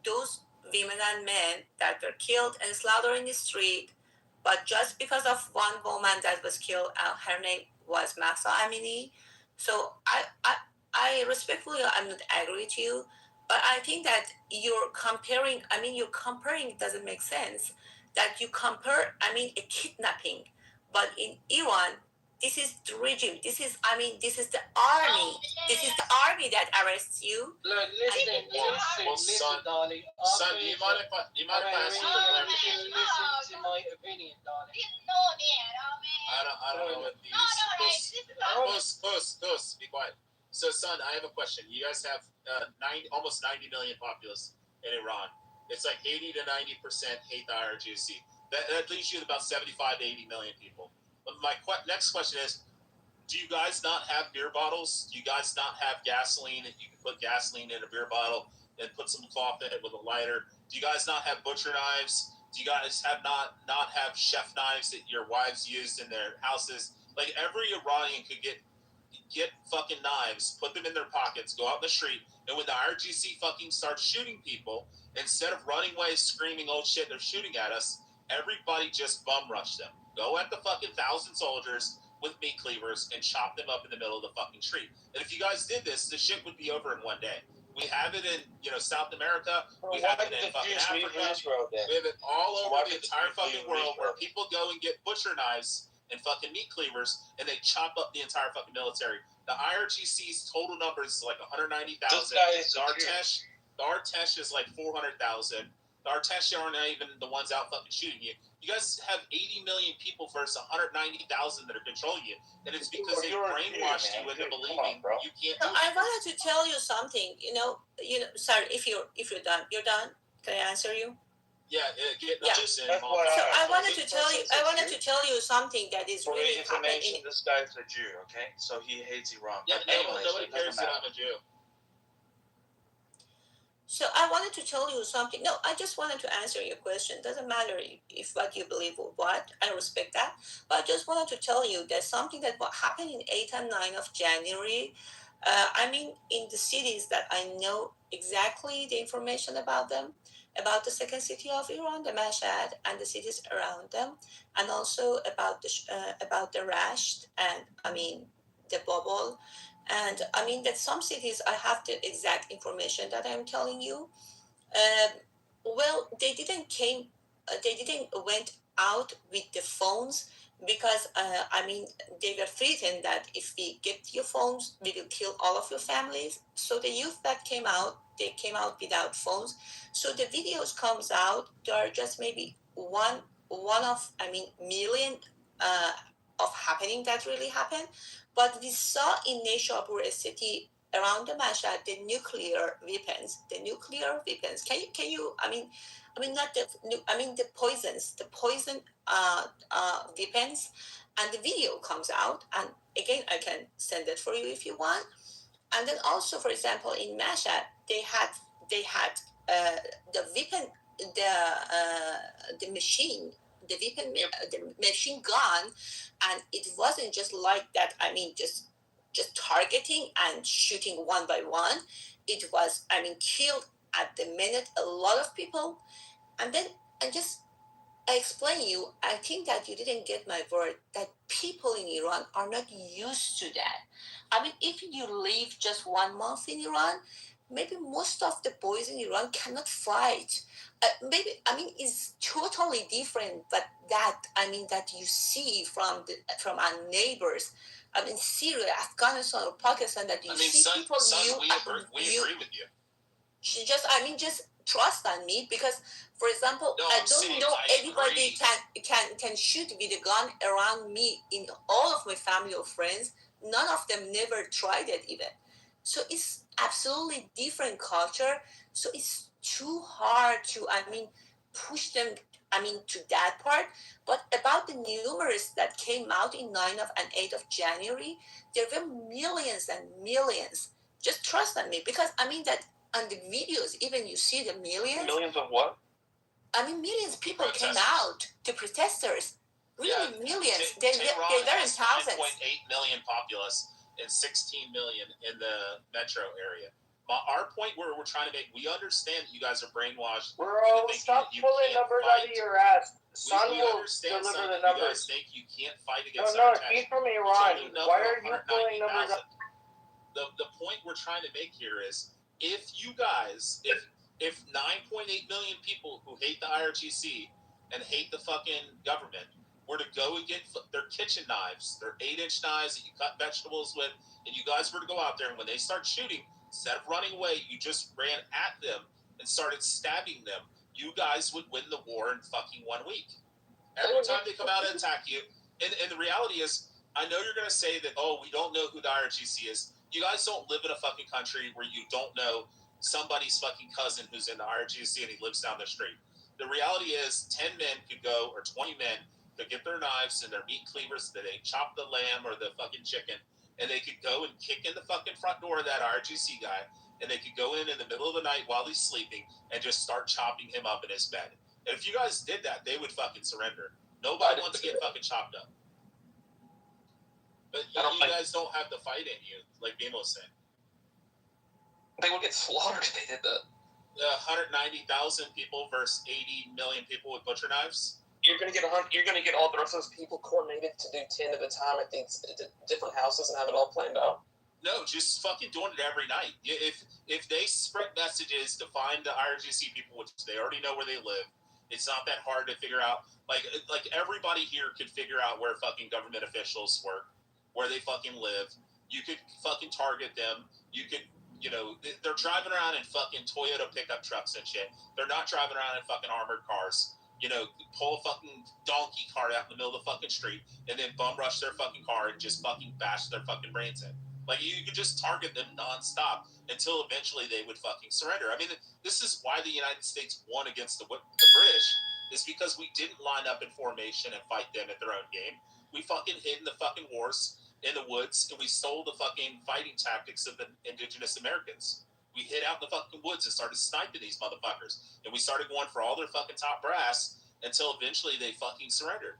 those women and men that were killed and slaughtered in the street, but just because of one woman that was killed, her name was Mahsa Amini. So I respectfully, I'm not agree with you, but I think that you're comparing. You're comparing doesn't make sense. That you compare, a kidnapping, but in Iran. This is the regime. This is the army. This is the army that arrests you.
Look, listen, darling.
Son, do you mind if I ask you a clarification?
Listen to my opinion, darling.
I don't know what these. Puss, be quiet. So, son, I have a question. You guys have almost 90 million populace in Iran. It's like 80 to 90% hate the IRGC. That leaves you with about 75 to 80 million people. But my next question is, do you guys not have beer bottles? Do you guys not have gasoline? If you can put gasoline in a beer bottle and put some cloth in it with a lighter. Do you guys not have butcher knives? Do you guys have not have chef knives that your wives used in their houses? Like every Iranian could get fucking knives, put them in their pockets, go out in the street, and when the IRGC fucking starts shooting people, instead of running away screaming, oh shit, they're shooting at us, everybody just bum rush them. Go at the fucking 1,000 soldiers with meat cleavers and chop them up in the middle of the fucking street. And if you guys did this, the shit would be over in one day. We have it in, South America. We have it in fucking Africa. We have it all over the entire fucking world where people go and get butcher knives and fucking meat cleavers and they chop up the entire fucking military. The IRGC's total number is like 190,000. The Artesh is like 400,000. The Artesh aren't even the ones out fucking shooting you. You guys have 80 million people versus 190,000 that are controlling you, and it's because they brainwashed you into believing you can't do it.
I wanted to tell you something. Sorry, if you're done, you're done. Can I answer you?
Yeah, get notice in.
So I wanted to tell you something that is
For
really
your information,
happening.
this guy's a Jew, okay? So he hates Iran.
Yeah,
But anyways,
nobody
it doesn't
cares that
matter.
I'm a Jew.
So I wanted to tell you something. No, I just wanted to answer your question. Doesn't matter if what you believe or what. I respect that. But I just wanted to tell you that something that happened in 8 and 9 of January. In the cities that I know exactly the information about them, about the second city of Iran, the Mashhad, and the cities around them, and also about the Rasht and the Bubble. And that some cities I have the exact information that I'm telling you. Well, they didn't went out with the phones because they were threatened that if we get your phones, we will kill all of your families. So the youth that came out, they came out without phones. So the videos comes out. There are just maybe one of million of happening that really happened. But we saw in Neshapur, a city around the Mashhad, the nuclear weapons. Can you? Not the poisons, the poison weapons, and the video comes out. And again, I can send it for you if you want. And then also, for example, in Mashhad, they had the weapon, the machine. The weapon, the machine gun, and it wasn't just like that. Just targeting and shooting one by one. It was, killed at the minute a lot of people, and then I explain you. I think that you didn't get my word. That people in Iran are not used to that. If you live just 1 month in Iran, maybe most of the boys in Iran cannot fight. maybe it's totally different, but that you see from our neighbors. Syria, Afghanistan, or Pakistan, that you see people
we agree with you.
Just trust on me, because, for example, I don't know everybody can shoot with a gun around me in all of my family or friends. None of them never tried it even. So it's absolutely different culture. So it's too hard to push them to that part. But about the numbers that came out in 9th and 8th of January, there were millions and millions. Just trust on me, because that on the videos, even you see the millions.
Millions of what?
Millions of people came out, to protesters. Really, millions. They were in thousands.
9.8 million populace and 16 million in the metro area. Our point where we're trying to make, we understand that you guys are brainwashed.
Bro, stop pulling numbers out of your ass. Sun will deliver the numbers.
You guys think you can't fight against
No, he's from Iran. Why are you pulling numbers out?
The point we're trying to make here is, if you guys, if 9.8 million people who hate the IRGC and hate the fucking government were to go and get their kitchen knives, their 8-inch knives that you cut vegetables with, and you guys were to go out there, and when they start shooting, instead of running away, you just ran at them and started stabbing them, you guys would win the war in fucking 1 week. Every time they come out and attack you, and the reality is, I know you're going to say that, we don't know who the IRGC is. You guys don't live in a fucking country where you don't know somebody's fucking cousin who's in the IRGC and he lives down the street. The reality is 10 men could go, or 20 men could get their knives and their meat cleavers, that they chop the lamb or the fucking chicken, and they could go and kick in the fucking front door of that IRGC guy, and they could go in the middle of the night while he's sleeping and just start chopping him up in his bed. And if you guys did that, they would fucking surrender. Nobody wants to get fucking chopped up. But you guys don't have the fight in you, like Bimo was saying.
They would get slaughtered if they did that.
190,000 people versus 80 million people with butcher knives.
You're gonna get all the rest of those people coordinated to do 10 at a time at these different houses and have it all planned out.
No, just fucking doing it every night. If they spread messages to find the IRGC people, which they already know where they live, it's not that hard to figure out. Like everybody here could figure out where fucking government officials work, where they fucking live. You could fucking target them. You could, they're driving around in fucking Toyota pickup trucks and shit. They're not driving around in fucking armored cars. Pull a fucking donkey cart out in the middle of the fucking street and then bum rush their fucking car and just fucking bash their fucking brains in. Like, you could just target them nonstop until eventually they would fucking surrender. I mean, this is why the United States won against the British, is because we didn't line up in formation and fight them at their own game. We fucking hid in the fucking wars in the woods, and we stole the fucking fighting tactics of the indigenous Americans. We hid out in the fucking woods and started sniping these motherfuckers. And we started going for all their fucking top brass until eventually they fucking surrendered.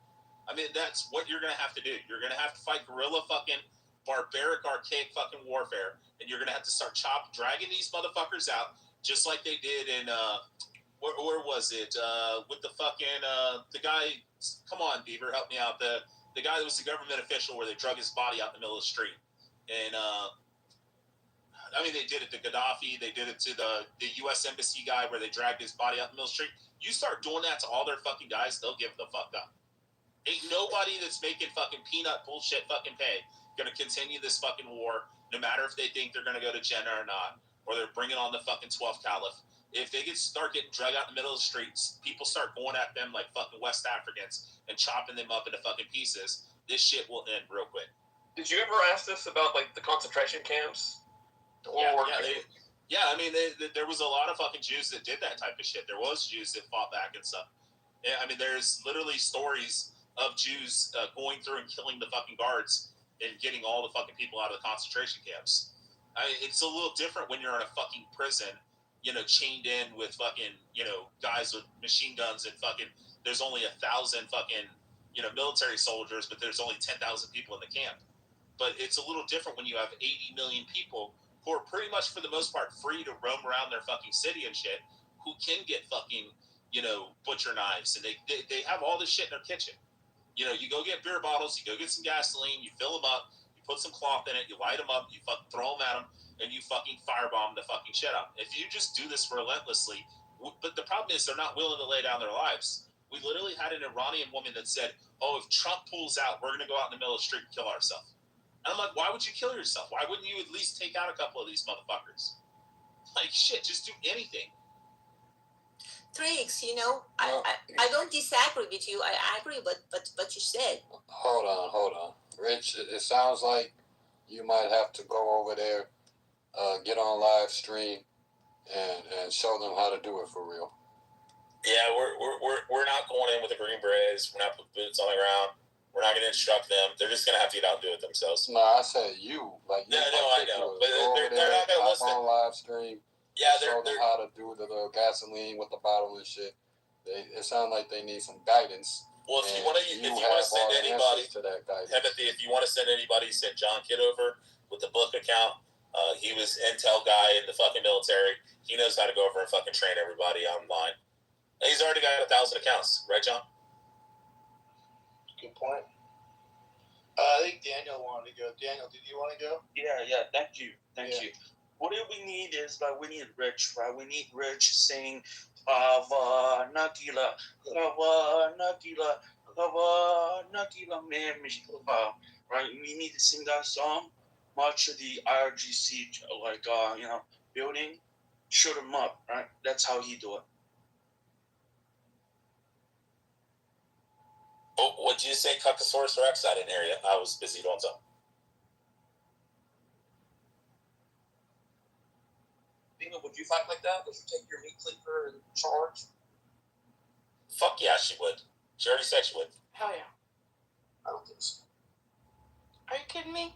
I mean, that's what you're going to have to do. You're going to have to fight guerrilla fucking barbaric, archaic fucking warfare. And you're going to have to start dragging these motherfuckers out, just like they did in, where was it? With the fucking, the guy, come on, Beaver, help me out. The guy that was the government official where they drug his body out in the middle of the street. And, they did it to Gaddafi. They did it to the U.S. Embassy guy where they dragged his body out in the middle of the street. You start doing that to all their fucking guys, they'll give the fuck up. Ain't nobody that's making fucking peanut bullshit fucking pay gonna continue this fucking war, no matter if they think they're gonna go to Jannah or not, or they're bringing on the fucking 12th Caliph. If they start getting dragged out in the middle of the streets, people start going at them like fucking West Africans and chopping them up into fucking pieces, this shit will end real quick.
Did you ever ask this about, like, the concentration camps?
There was a lot of fucking Jews that did that type of shit. There was Jews that fought back and stuff. Yeah, there's literally stories of Jews going through and killing the fucking guards and getting all the fucking people out of the concentration camps. It's a little different when you're in a fucking prison, chained in with fucking, guys with machine guns and fucking, there's only 1,000 fucking, military soldiers, but there's only 10,000 people in the camp. But it's a little different when you have 80 million people who are pretty much, for the most part, free to roam around their fucking city and shit, who can get fucking, butcher knives, and they have all this shit in their kitchen. You go get beer bottles, you go get some gasoline, you fill them up, you put some cloth in it, you light them up, you fucking throw them at them, and you fucking firebomb the fucking shit up. If you just do this relentlessly, But the problem is they're not willing to lay down their lives. We literally had an Iranian woman that said, "Oh, if Trump pulls out, we're going to go out in the middle of the street and kill ourselves." And I'm like, why would you kill yourself? Why wouldn't you at least take out a couple of these motherfuckers? Like, shit, just do anything.
Tricks, you know, I don't disagree with you. I agree with what you said.
Hold on. Rich, it sounds like you might have to go over there, get on live stream, and show them how to do it for real.
Yeah, we're not going in with the Green Berets. We're not putting boots on the ground. We're not going to instruct them. They're just going to have to get out and do it themselves.
No, I said you. Like, you
I know. But they're not going to listen.
On live stream.
Yeah,
show them how to do the gasoline with the bottle and shit. It sounds like they need some guidance.
Well, if you want to send anybody, Timothy, if you want to send anybody, send John Kitover with the book account. He was intel guy in the fucking military. He knows how to go over and fucking train everybody online. And he's already got 1,000 accounts, right, John?
Good point. I think Daniel wanted to go. Daniel, did you want to go?
Yeah. Thank you. What we need is we need Rich, right? We need Rich saying, "Hava Nagila, right? We need to sing that song. March of the IRGC, building, shoot him up, right? That's how he do it."
Oh, what did you say, Cuckosaurus Rex? I didn't hear you. I was busy doing something.
Dina, would you fight like that? Would you take your meat cleaver and charge?
Fuck yeah, she would. She already said she would.
Hell yeah.
I don't think so.
Are you kidding me?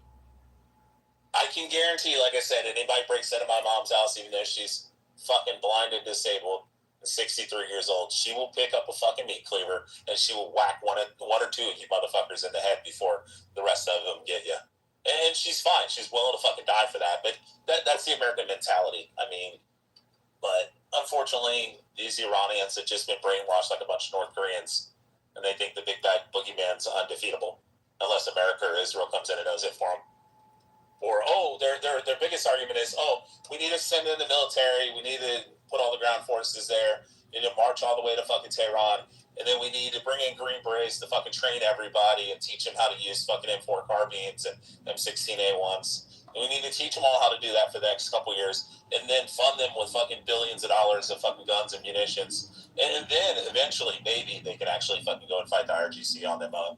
I can guarantee, like I said, anybody breaks into my mom's house, even though she's fucking blind and disabled, 63 years old, she will pick up a fucking meat cleaver and she will whack one or two of you motherfuckers in the head before the rest of them get you. And she's fine. She's willing to fucking die for that. But that's the American mentality. I mean, but unfortunately, these Iranians have just been brainwashed like a bunch of North Koreans, and they think the big bad boogeyman's undefeatable unless America or Israel comes in and knows it for them. Or, their biggest argument is, we need to send in the military, we need to put all the ground forces there, we need to march all the way to fucking Tehran, and then we need to bring in Green Berets to fucking train everybody and teach them how to use fucking M4 carbines and M16A1s. And we need to teach them all how to do that for the next couple years, and then fund them with fucking billions of dollars of fucking guns and munitions. And then eventually, maybe they can actually fucking go and fight the IRGC on their own.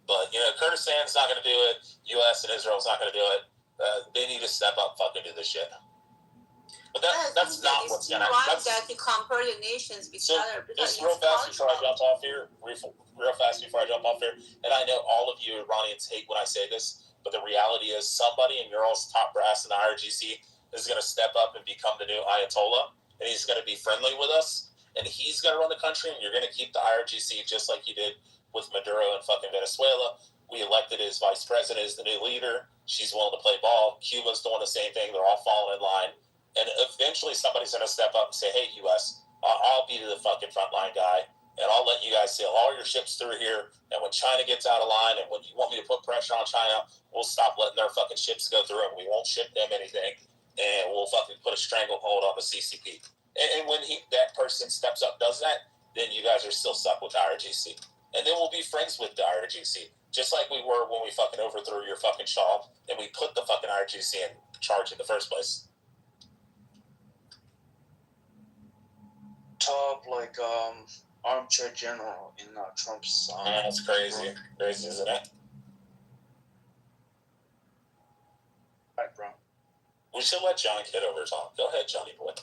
But, Kurdistan's not going to do it. U.S. and Israel's not going to do it. They need to step up fucking do this shit. But that's not what's going to happen.
It's that you compare the nations with each other.
Just real fast before I jump off here, and I know all of you Iranians hate when I say this, but the reality is somebody in Ural's top brass in the IRGC is going to step up and become the new Ayatollah, and he's going to be friendly with us, and he's going to run the country, and you're going to keep the IRGC just like you did with Maduro and fucking Venezuela. We elected his vice president as the new leader. She's willing to play ball. Cuba's doing the same thing. They're all falling in line. And eventually somebody's going to step up and say, hey, U.S., I'll be the fucking frontline guy, and I'll let you guys sail all your ships through here. And when China gets out of line and when you want me to put pressure on China, we'll stop letting their fucking ships go through and we won't ship them anything. And we'll fucking put a stranglehold on the CCP. And when that person steps up, does that, then you guys are still stuck with the IRGC. And then we'll be friends with the IRGC, just like we were when we fucking overthrew your fucking Shah and we put the fucking IRGC in charge in the first place.
Top armchair general in Trump's.
That's crazy, isn't it?
Right, bro.
We should let John Kitover talk. Go ahead, Johnny boy.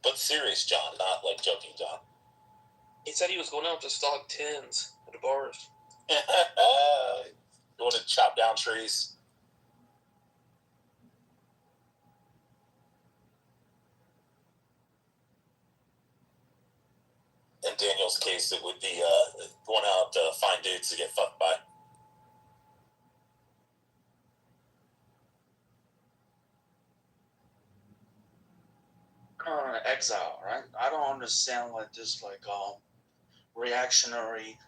But serious John, not like joking John.
He said he was going out to stock tins at the bars.
Going to chop down trees. In Daniel's case, it would be going out to find dudes to get fucked by.
Exile, right? I don't understand this reactionary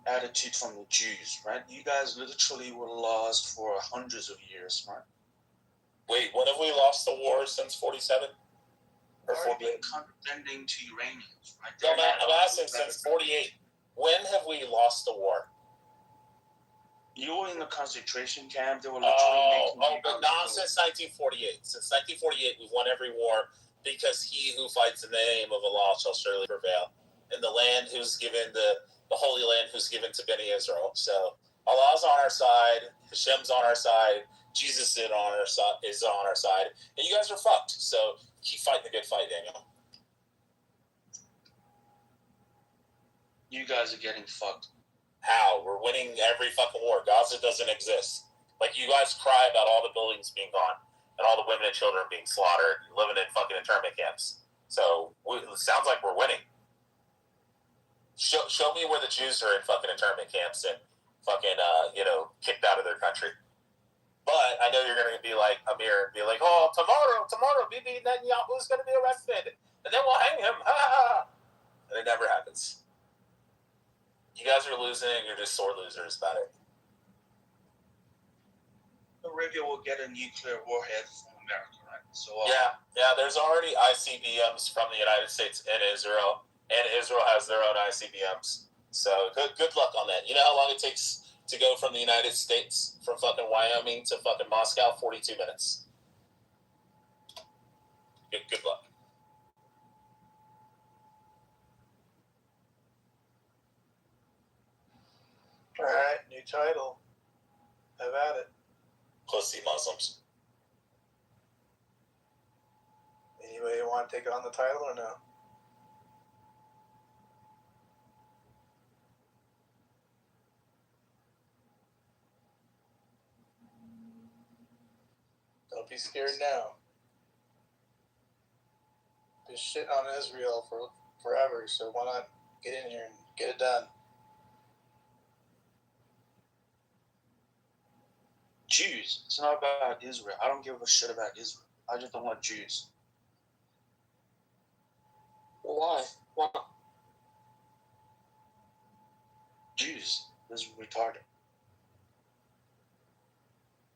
attitude from the Jews, right? You guys literally were lost for hundreds of years, right?
Wait, when have we lost the war since 47? Or 48?
Condescending to Iranians, right?
No, I'm asking since 48. When have we lost the war?
You were in the concentration camp. They were literally making.
But not since 1948. Since 1948, we've won every war because he who fights in the name of Allah shall surely prevail. And the land who's given the Holy Land who's given to Beni Israel. So Allah's on our side, Hashem's on our side, Jesus is on our side, and you guys are fucked. So keep fighting the good fight, Daniel.
You guys are getting fucked.
How? We're winning every fucking war. Gaza doesn't exist. Like, you guys cry about all the buildings being gone and all the women and children being slaughtered, living in fucking internment camps. So it sounds like we're winning. Show me where the Jews are in fucking internment camps and fucking, kicked out of their country. But I know you're going to be like Amir and be like, oh, tomorrow, Bibi Netanyahu's going to be arrested. And then we'll hang him. And it never happens. You guys are losing. You're just sore losers about it.
Arabia will get a nuclear warhead from America, right? So
yeah. There's already ICBMs from the United States in Israel, and Israel has their own ICBMs. So good luck on that. You know how long it takes to go from the United States, from fucking Wyoming to fucking Moscow? 42 minutes. Good luck.
All right, new title. Have at it.
Pussy Muslims.
Anybody want to take on the title or no? Don't be scared now. Been shitting on Israel for forever, so why not get in here and get it done?
Jews. It's not about Israel. I don't give a shit about Israel. I just don't want Jews.
Why? Why?
Jews. This is retarded.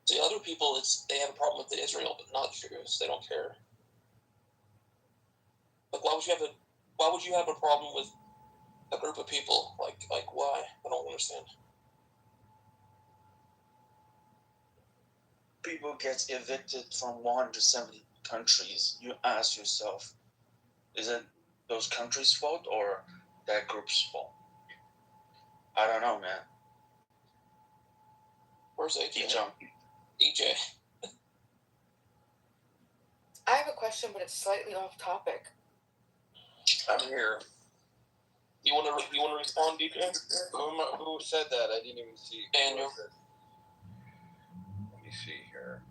See, other people, they have a problem with Israel, but not Jews. They don't care. Like, why would you have a problem with a group of people? Like why? I don't understand.
People get evicted from 170 countries. You ask yourself, is it those countries' fault or that group's fault? I don't know, man.
Where's AJ? DJ.
I have a question, but it's slightly off topic.
I'm here.
You want to respond, DJ?
Who said that? I didn't even see.
Daniel.
Let me see here.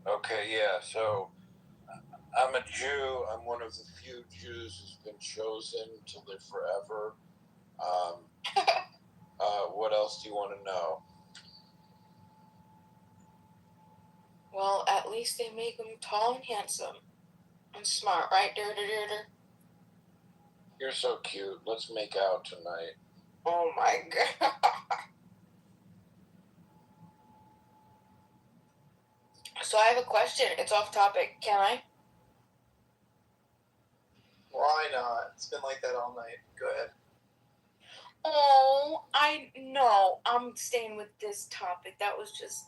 Okay, yeah. So I'm a Jew. I'm one of the few Jews who's been chosen to live forever. What else do you want to know?
Well, at least they make him tall and handsome and smart, right?
You're so cute. Let's make out tonight.
Oh my god. So I have a question. It's off topic. Can I?
Why not? It's been like that all night. Go ahead.
Oh, I know. I'm staying with this topic. That was just...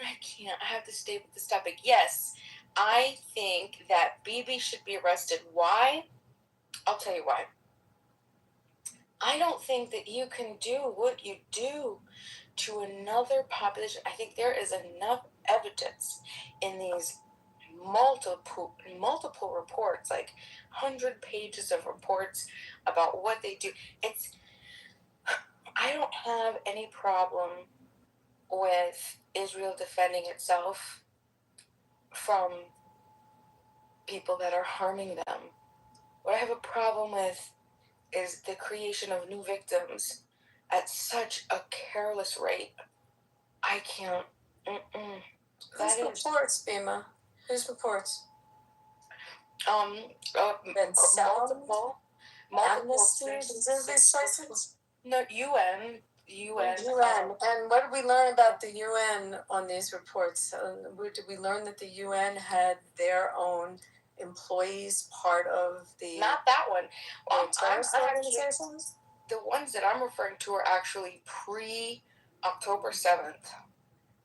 I can't. I have to stay with this topic. Yes, I think that BB should be arrested. Why? I'll tell you why. I don't think that you can do what you do to another population. I think there is enough evidence in these multiple reports, like 100 pages of reports about what they do. I don't have any problem with Israel defending itself from people that are harming them. What I have a problem with is the creation of new victims at such a careless rate. I can't.
Whose reports, Bima? Whose reports?
Multiple
Amnesty? These are these sources?
No, UN.
And what did we learn about the UN on these reports? Did we learn that the UN had their own employees part of the
Not that one.
terrorist
I'm
organizations?
The ones that I'm referring to are actually pre-October 7th.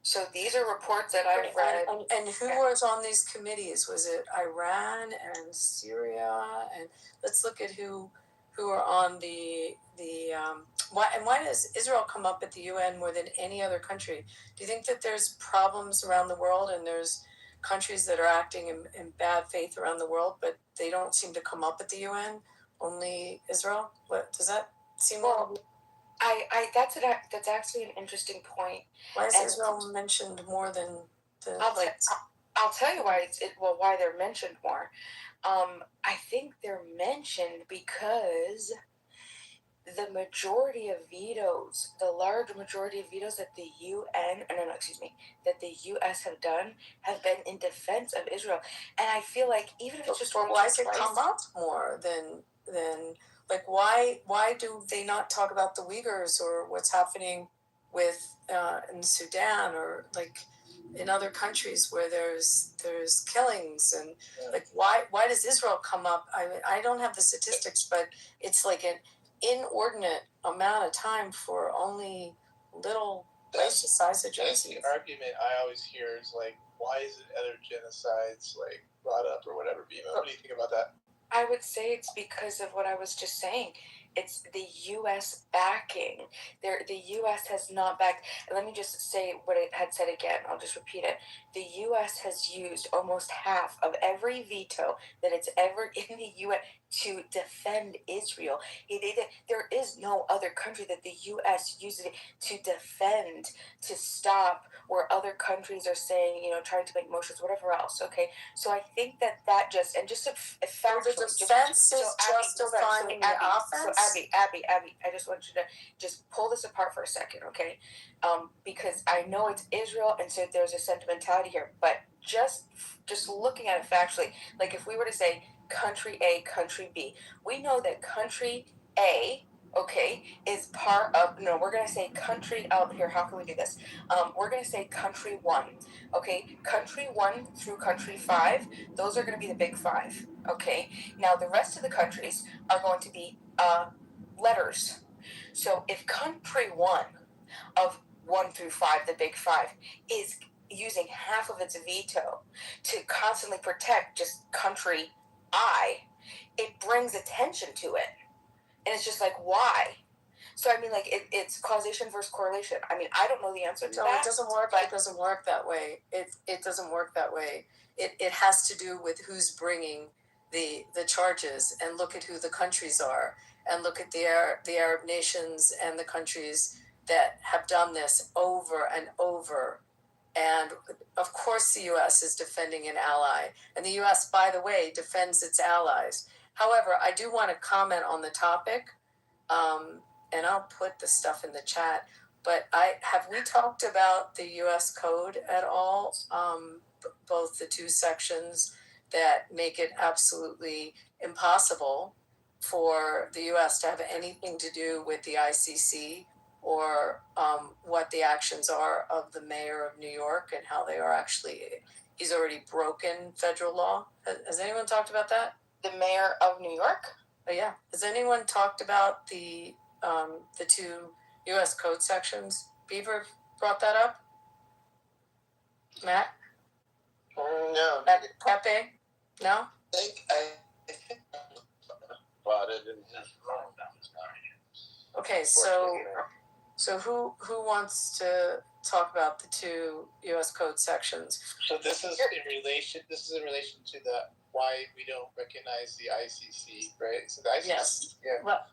So these are reports that I've read.
And who was on these committees? Was it Iran and Syria? And let's look at who are on the why does Israel come up at the UN more than any other country? Do you think that there's problems around the world and there's countries that are acting in bad faith around the world, but they don't seem to come up at the UN? Only Israel? What does that seem?
Well, that's actually an interesting point.
Why is Israel mentioned more than the?
I'll tell you why why they're mentioned more. I think they're mentioned because the majority of vetoes, the large majority of vetoes that the that the U.S. have done have been in defense of Israel, and I feel like even if it's just
why does it come up more than like why do they not talk about the Uyghurs or what's happening with in Sudan or like in other countries where there's killings and like why does Israel come up? I don't have the statistics, but it's like an inordinate amount of time for only little place the size of Jersey.
That's the argument I always hear is like, why isn't other genocides like brought up or whatever? Bima, what do you think about that?
I would say it's because of what I was just saying. It's the U.S. backing. The U.S. has not backed. And let me just say what it had said again. I'll just repeat it. The U.S. has used almost half of every veto that it's ever in the U.S. to defend Israel. There is no other country that the U.S. uses it to defend, to stop, where other countries are saying, trying to make motions, whatever else. Okay, so I think that just a fact.
The defense is justifying the offense.
So Abby, I just want you to just pull this apart for a second, okay? Because I know it's Israel, and so there's a sentimentality here, but just looking at it factually, like if we were to say country A, country B, we know that country A, okay, is part of, no, we're going to say country, here, how can we do this? We're going to say country 1, okay? Country 1 through country 5, those are going to be the big 5, okay? Now, the rest of the countries are going to be letters. So if country 1 of 1 through 5, the big 5, is using half of its veto to constantly protect just country I, it brings attention to it. And it's just like, why? So, I mean, like, it's causation versus correlation. I mean, I don't know the answer to that.
No, it doesn't work. It doesn't work that way. It doesn't work that way. It has to do with who's bringing the charges, and look at who the countries are, and look at the Arab nations and the countries that have done this over and over. And of course the U.S. is defending an ally. And the U.S., by the way, defends its allies. However, I do want to comment on the topic, and I'll put the stuff in the chat. But have we talked about the U.S. Code at all? Both the two sections that make it absolutely impossible for the U.S. to have anything to do with the ICC or what the actions are of the mayor of New York and how they are actually, he's already broken federal law. Has anyone talked about that?
The mayor of New York?
Oh, yeah. Has anyone talked about the two U.S. code sections? Beaver brought that up? Matt?
No.
Pepe? No?
But it didn't.
Okay, so who wants to talk about the two U.S. code sections?
So this is in relation to the why we don't recognize the ICC, right? So the ICC,
yes.
Yeah.
Well,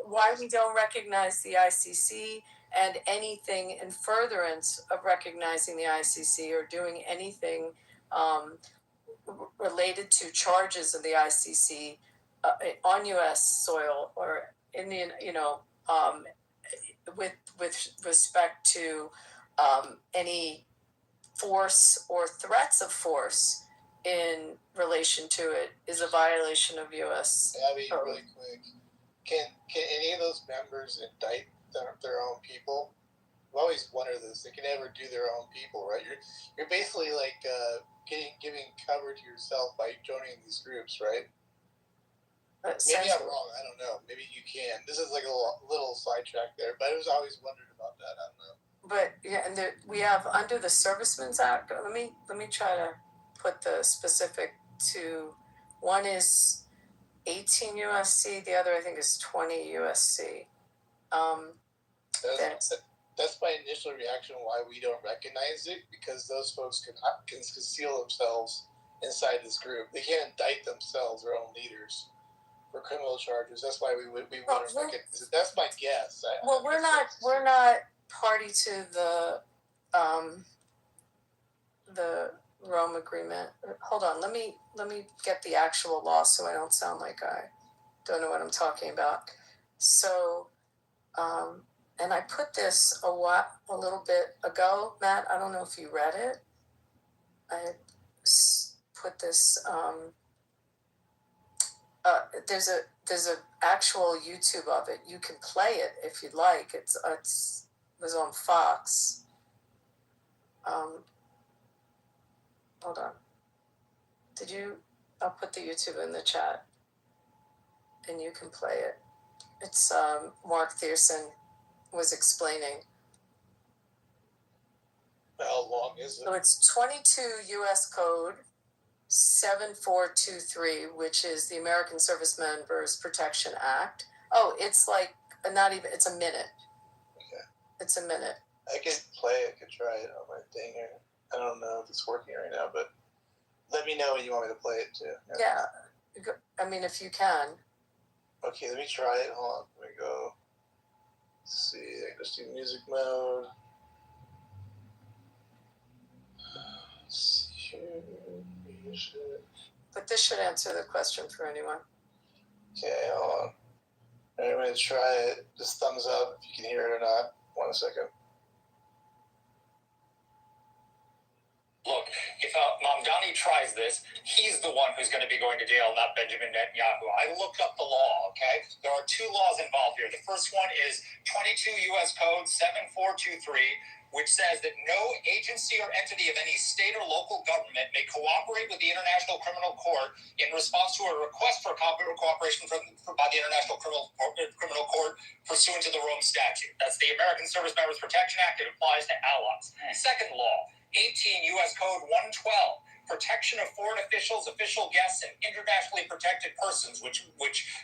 why we don't recognize the ICC, and anything in furtherance of recognizing the ICC or doing anything related to charges of the ICC on U.S. soil or Indian, with respect to any force or threats of force in relation to it is a violation of U.S.
Abby, really quick, can any of those members indict their own people? I've always wondered this. They can never do their own people, right? You're basically like giving cover to yourself by joining these groups, right? Maybe I'm wrong. I don't know. Maybe you can. This is like a little sidetrack there, but I was always wondered about that. I don't know.
But yeah, and we have under the Servicemen's Act. Let me try to put the specific to. One is 18 USC. The other I think is 20 USC.
That's my initial reaction why we don't recognize it, because those folks can conceal themselves inside this group. They can't indict themselves, their own leaders, for criminal charges. That's why we wouldn't recognize it. That's my guess.
We're not party to the Rome Agreement. Hold on, let me get the actual law so I don't sound like I don't know what I'm talking about. So, and I put this a little bit ago, Matt. I don't know if you read it. I put this. There's a actual YouTube of it. You can play it if you'd like. It was on Fox. Hold on. I'll put the YouTube in the chat, and you can play it. It's Mark Thierson was explaining.
How long is it?
So it's 22 U.S. Code 7423, which is the American Service Members Protection Act. Oh, it's like it's a minute.
Okay.
It's a minute.
I could try it on my thing here. I don't know if it's working right now, but let me know when you want me to play it too.
Yeah. I mean, if you can.
Okay, let me try it. Hold on. Let me go. Let's see. I can just do music mode.
But this should answer the question for anyone.
Okay, hold on. I'm going to try it. Just thumbs up if you can hear it or not. 1 second.
Look, if Mamdani tries this, he's the one who's going to be going to jail, not Benjamin Netanyahu. I looked up the law, okay? There are 2 laws involved here. The first one is 22 U.S. Code 7423, which says that no agency or entity of any state or local government may cooperate with the International Criminal Court in response to a request for cooperation by the International Criminal Court pursuant to the Rome Statute. That's the American Service Members Protection Act. It applies to allies. Second law, 18 U.S. Code 112, protection of foreign officials, official guests, and internationally protected persons, which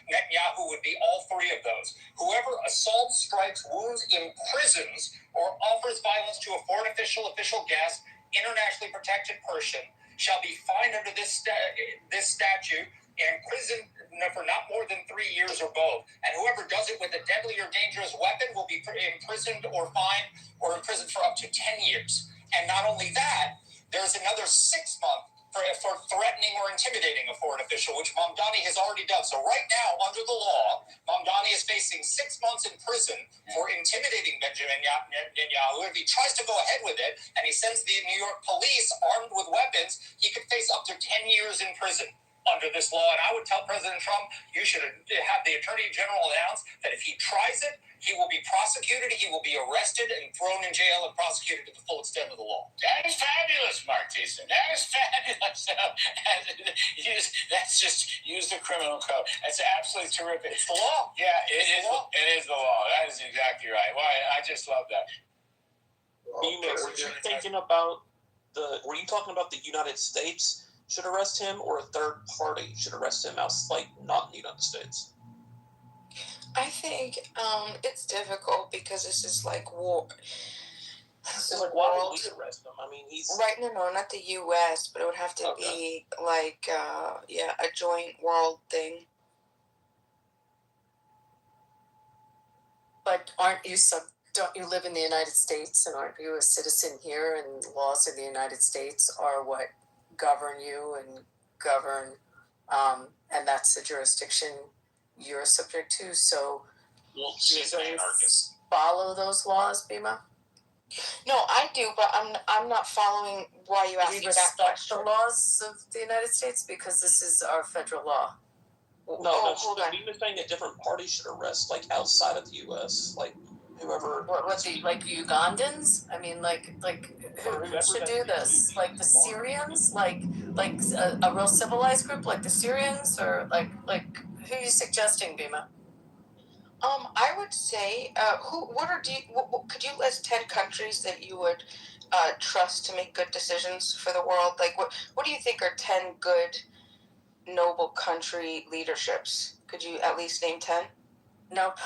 Netanyahu would be all 3 of those. Whoever assaults, strikes, wounds, imprisons, or offers violence to a foreign official, official guest, internationally protected person shall be fined under this statute and imprisoned for not more than 3 years or both. And whoever does it with a deadly or dangerous weapon will be imprisoned or fined or imprisoned for up to 10 years. And not only that, there's another 6 months for threatening or intimidating a foreign official, which Mamdani has already done. So right now, under the law, Mamdani is facing 6 months in prison for intimidating Benjamin Netanyahu. If he tries to go ahead with it and he sends the New York police armed with weapons, he could face up to 10 years in prison under this law. And I would tell President Trump, you should have the Attorney General announce that if he tries it, he will be prosecuted, he will be arrested and thrown in jail and prosecuted to the full extent of the law.
That is fabulous, Mark Thiessen. That is fabulous. Use the criminal code. That's absolutely terrific.
It's the law.
Yeah, it is the law. That is exactly right. Well, I just love that.
Were you thinking about were you talking about the United States should arrest him, or a third party should arrest him outside, not in the United States?
I think it's difficult because this is like war.
It's like, why would we arrest him? I mean, he's...
Right, no, not the U.S., but it would have to be like, a joint world thing.
But don't you live in the United States, and aren't you a citizen here, and laws of the United States are what govern you and govern, and that's the jurisdiction you're subject to. So,
she's an anarchist.
Follow those laws, Bima?
No, I do, but I'm not following why you asked me that question.
The laws of the United States, because this is our federal law.
No, hold on. Bima's saying that different parties should arrest, like, outside of the U.S., like... whoever.
What the like Ugandans? I mean, who should do this? Like the Syrians? Like a real civilized group like the Syrians, or like who are you suggesting, Bima?
I would say, could you list 10 countries that you would trust to make good decisions for the world? Like, what do you think are 10 good, noble country leaderships? Could you at least name 10?
Nope.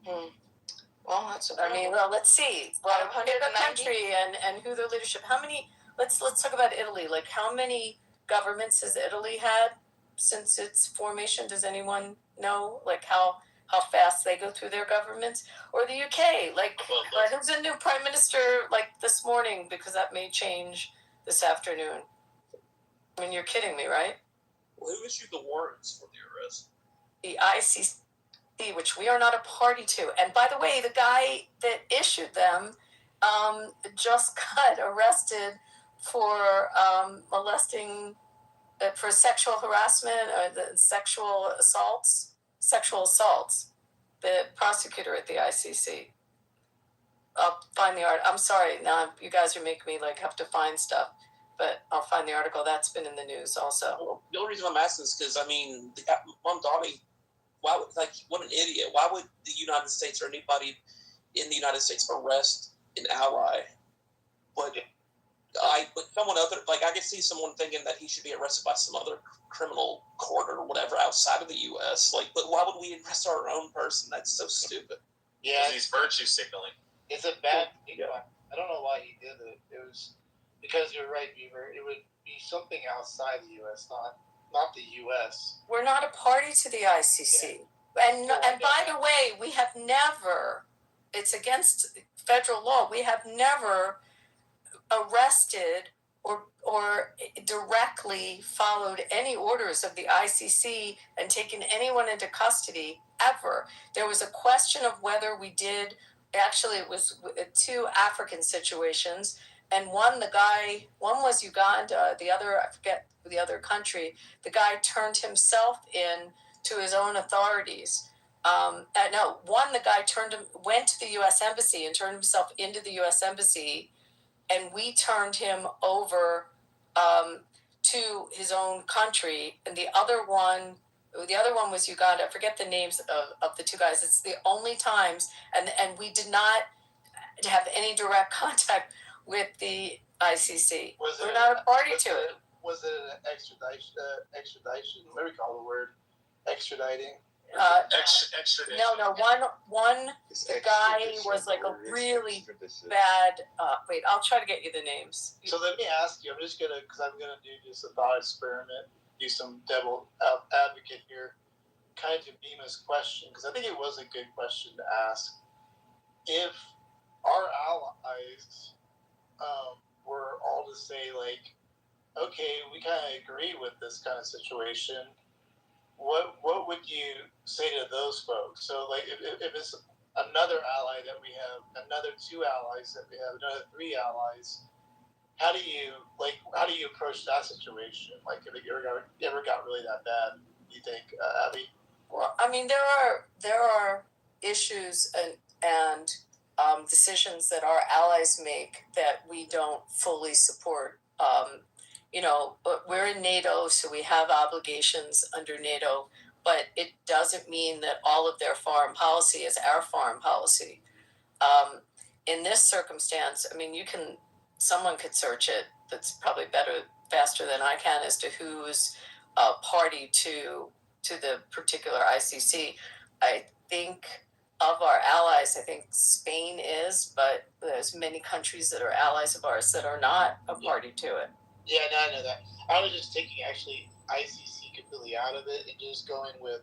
Well, that's a
I mean, well, let's see. Well, pick a country and who their leadership. How many? Let's talk about Italy. Like, how many governments has Italy had since its formation? Does anyone know? Like, how fast they go through their governments? Or the UK? Like, who's a new prime minister? Like this morning, because that may change this afternoon. I mean, you're kidding me, right?
Well, who issued the warrants for the arrest?
The ICC, which we are not a party to. And by the way, the guy that issued them just got arrested for molesting, for sexual harassment or the sexual assaults. The prosecutor at the ICC. I'll find the article. I'm sorry, now you guys are making me have to find stuff. But I'll find the article. That's been in the news also.
Well, the only reason I'm asking is because, I mean, Mamdani, what an idiot. Why would the United States or anybody in the United States arrest an ally? But someone other, I could see someone thinking that he should be arrested by some other criminal court or whatever outside of the U.S. But why would we arrest our own person? That's so stupid.
Yeah. Because he's virtue signaling.
It's a bad thing. I don't know why he did it. It was because you're right, Beaver. It would be something outside the U.S., not the U.S.
We're not a party to the ICC. Yeah. And by the way, we have never, it's against federal law, we have never arrested or directly followed any orders of the ICC and taken anyone into custody ever. There was a question of whether we did. Actually, it was 2 African situations, and one was Uganda, the other, I forget the other country. The guy turned himself in to his own authorities. The guy went to the U.S. Embassy and turned himself into the U.S. Embassy, and we turned him over to his own country. And the other one was Uganda. I forget the names of the 2 guys. It's the only times, and we did not have any direct contact with the ICC. We're not a party to it.
Was it an extradition? What do we call the word? Extraditing?
Extradition.
No. One. The guy was a really bad. Wait, I'll try to get you the names.
So let me ask you. I'm gonna do just a thought experiment. Do some devil advocate here. Kind of to Bima's question, because I think it was a good question to ask. If our allies were all to say okay, we kind of agree with this kind of situation, what would you say to those folks? So if it's another ally that we have, another 2 allies that we have, another 3 allies, how do you approach that situation? If it ever got really that bad, you think, Abby?
Well, I mean, there are issues and decisions that our allies make that we don't fully support. We're in NATO, so we have obligations under NATO, but it doesn't mean that all of their foreign policy is our foreign policy. In this circumstance, I mean, someone could search it. That's probably faster than I can, as to who's party to the particular ICC. I think of our allies, I think Spain is, but there's many countries that are allies of ours that are not a party to it.
Yeah, no, I know that. I was just taking actually ICC completely out of it and just going with,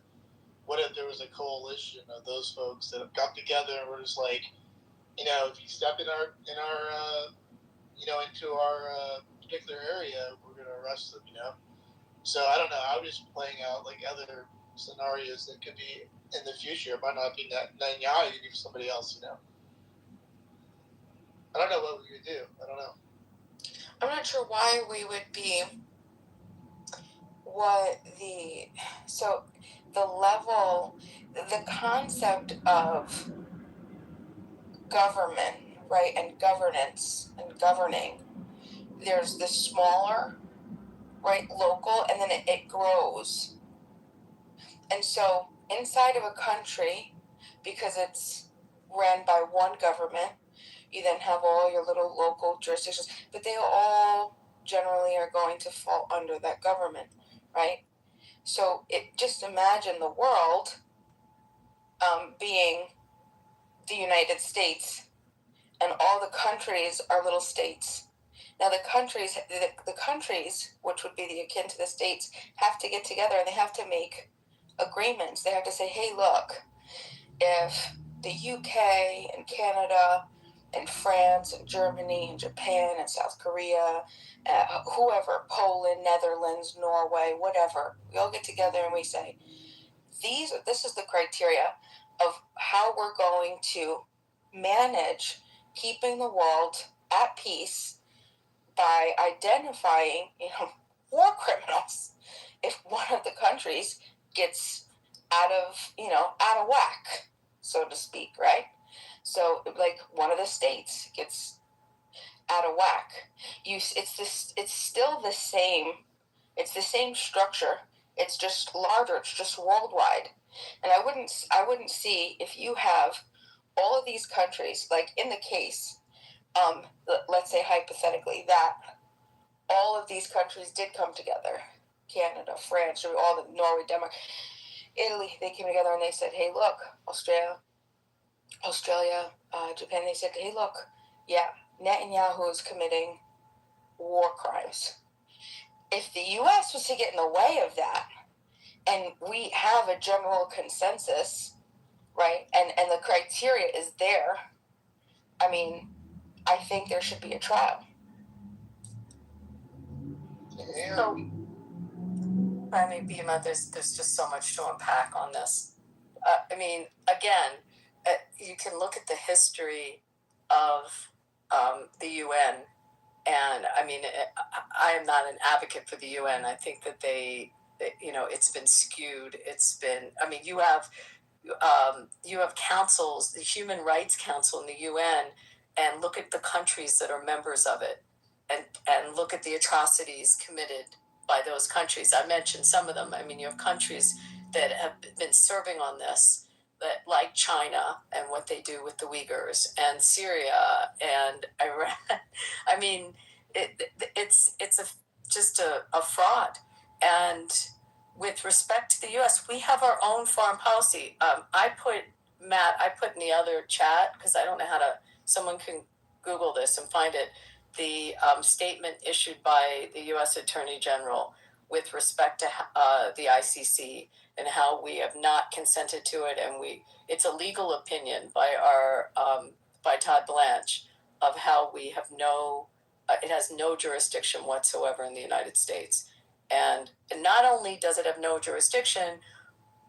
what if there was a coalition of those folks that have got together and were just if you step in our into our particular area, we're gonna arrest them. So I don't know. I was just playing out other scenarios that could be in the future. It might not be Netanyahu. It could be somebody else. I don't know what we would do. I don't know.
I'm not sure why we would be the concept of government, right, and governance and governing, there's the smaller, right, local, and then it grows. And so inside of a country, because it's ran by one government, you then have all your little local jurisdictions, but they all generally are going to fall under that government, right? So just imagine the world being the United States, and all the countries are little states. Now the countries, which would be the akin to the states, have to get together and they have to make agreements. They have to say, hey, look, if the UK and Canada and France and Germany and Japan and South Korea, whoever, Poland, Netherlands, Norway, whatever, we all get together and we say, this is the criteria of how we're going to manage keeping the world at peace by identifying, war criminals if one of the countries gets out of whack, so to speak, right? So like one of the states gets out of whack, it's still the same. It's the same structure. It's just larger. It's just worldwide. And I wouldn't see if you have all of these countries, like in the case, let's say hypothetically that all of these countries did come together, Canada, France, all the Norway, Denmark, Italy, they came together and they said, hey, look, Australia, Japan, they said, hey, look, yeah, Netanyahu is committing war crimes. If the U.S. was to get in the way of that, and we have a general consensus, right, and the criteria is there, I mean, I think there should be a trial. So, I mean, Bima, there's just so much to unpack on this. I mean, again, you can look at the history of the UN, and I mean, I am not an advocate for the UN. I think that it's been skewed. It's been, I mean, you have councils, the Human Rights Council in the UN, and look at the countries that are members of it, and look at the atrocities committed by those countries. I mentioned some of them. I mean, you have countries that have been serving on this, that like China and what they do with the Uyghurs, and Syria and Iran. I mean, it's just a fraud. And with respect to the U.S., we have our own foreign policy. I put in the other chat, because I don't know how to, someone can Google this and find it, the statement issued by the U.S. Attorney General with respect to the ICC and how we have not consented to it, and it's a legal opinion by by Todd Blanche of how we have it has no jurisdiction whatsoever in the United States. And not only does it have no jurisdiction,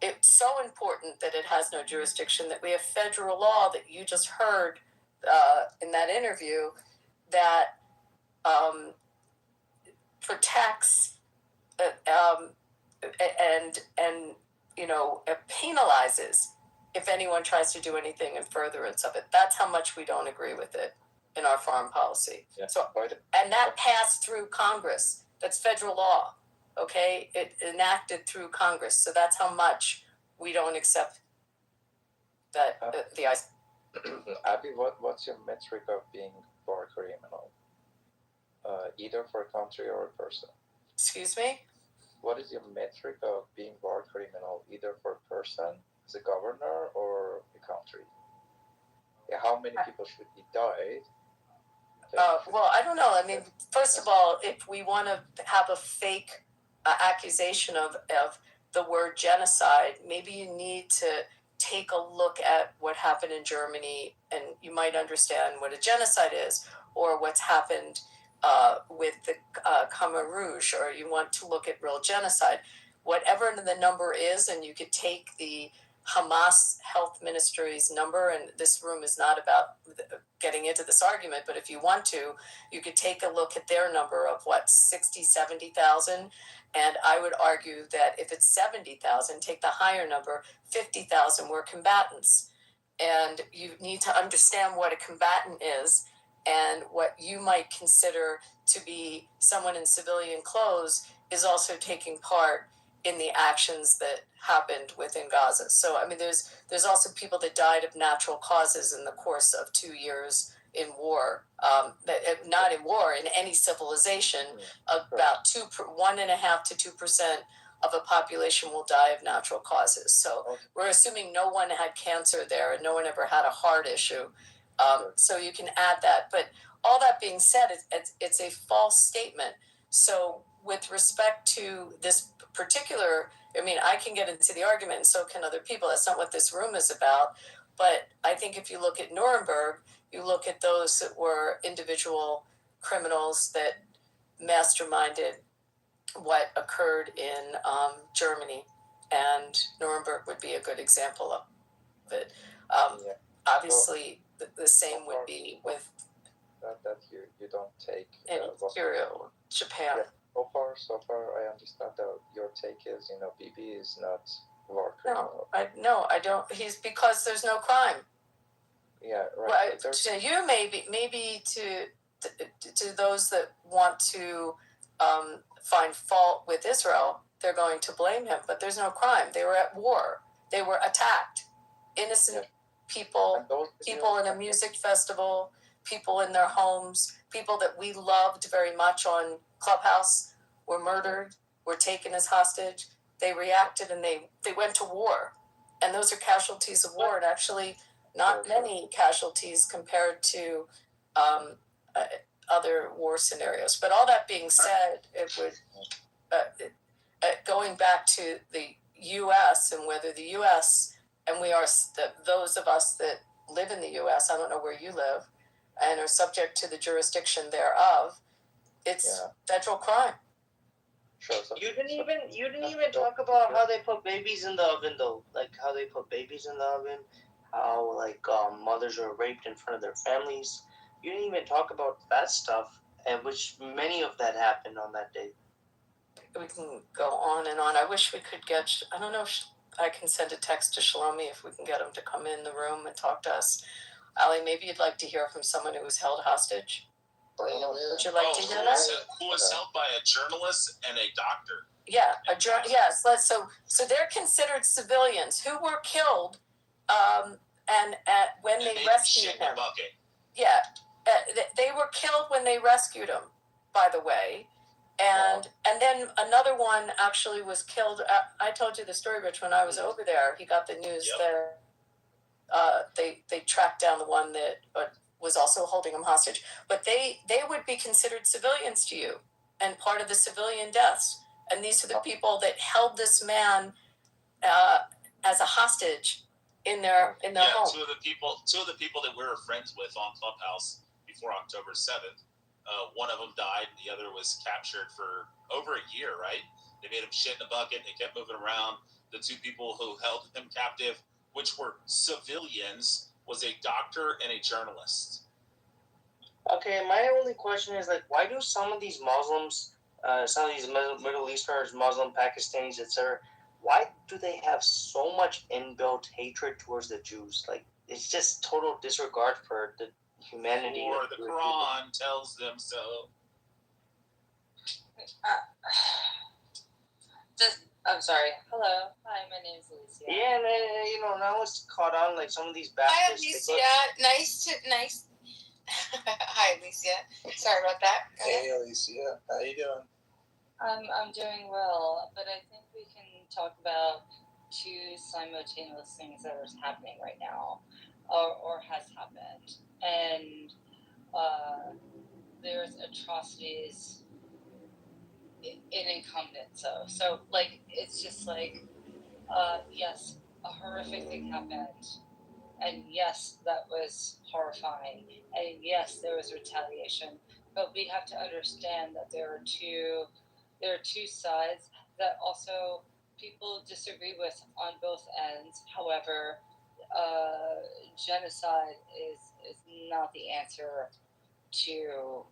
it's so important that it has no jurisdiction that we have federal law that you just heard in that interview that protects and penalizes if anyone tries to do anything in furtherance of it. That's how much we don't agree with it in our foreign policy. Yeah. So, and that passed through Congress. That's federal law. Okay, it enacted through Congress. So that's how much we don't accept that the ICE.
Abby, what's your metric of being war criminal? Either for a country or a person.
Excuse me?
What is your metric of being war criminal, either for a person, as a governor, or a country? Yeah, how many people should be died?
Well, I don't know. I mean, first of all, if we want to have a fake accusation of the word genocide, maybe you need to take a look at what happened in Germany, and you might understand what a genocide is, or what's happened with the Khmer Rouge, or you want to look at real genocide. Whatever the number is, and you could take the Hamas health ministry's number, and this room is not about getting into this argument, but if you want to, you could take a look at their number of 70,000, and I would argue that if it's 70,000, take the higher number, 50,000 were combatants.
and you need to understand what a combatant is and what you might consider to be someone in civilian clothes is also taking part in the actions that happened within Gaza. So, I mean, there's also people that died of natural causes in the course of 2 years in war, not in war, in any civilization. About 1.5% to 2% of a population will die of natural causes. So we're assuming no one had cancer there and no one ever had a heart issue. So you can add that. But all that being said, it's a false statement. So with respect to this particular, I mean, I can get into the argument and so can other people. That's not what this room is about. But I think if you look at Nuremberg, you look at those that were individual criminals that masterminded what occurred in Germany, and Nuremberg would be a good example of it. Obviously, the same would be with
that you don't take
Imperial Japan.
Yeah. So far, I understand that your take is, Bibi is not war criminal.
No, I don't. He's because there's no crime.
Yeah, right.
Well, to you, maybe to those that want to find fault with Israel, they're going to blame him. But there's no crime. They were at war. They were attacked. Innocent people in a music festival, people in their homes, people that we loved very much on Clubhouse were murdered, were taken as hostage. They reacted and they went to war. And those are casualties of war. And actually, not many casualties compared to other war scenarios. But all that being said, it would going back to the U.S. and whether the U.S. and we are those of us that live in the U.S. I don't know where you live, and are subject to the jurisdiction thereof. It's federal crime.
Sure. You didn't even talk about how they put babies in the oven though. Like how they put babies in the oven, how mothers are raped in front of their families. You didn't even talk about that stuff, and which many of that happened on that day.
We can go on and on. I wish we could get. I don't know if I can send a text to Shlomi if we can get him to come in the room and talk to us. Ali, maybe you'd like to hear from someone who was held hostage. Would you like to hear that?
Who was held by a journalist and a doctor?
Yeah, yes. So they're considered civilians who were killed, when they rescued him. Yeah, they were killed when they rescued him. By the way, and then another one actually was killed. I told you the story, Rich, when I was over there. He got the news that they tracked down the one that was also holding him hostage. But they would be considered civilians to you and part of the civilian deaths. And these are the people that held this man as a hostage in their home.
Two of the people that we were friends with on Clubhouse before October 7th. One of them died, and the other was captured for over a year, right? They made him shit in a bucket. They kept moving around. The two people who held him captive, which were civilians, was a doctor and a journalist.
Okay, my only question is, why do some of these Muslims, some of these Middle Easterners, Muslim, Pakistanis, etc., why do they have so much inbuilt hatred towards the Jews? It's just total disregard for the humanity.
Or the Quran tells them so.
I'm sorry. Hello. Hi, my name's Alicia.
Yeah, and now it's caught on some of these bastards.
Hi, Alicia. Nice. Hi, Alicia. Sorry about that.
Hey, Alicia. How you doing?
I'm doing well, but I think we can talk about two simultaneous things that are happening right now, or has happened, and there's atrocities in incumbent. So it's just yes, a horrific thing happened, and yes, that was horrifying, and yes, there was retaliation. But we have to understand that there are two sides that also people disagree with on both ends. However, genocide is not the answer to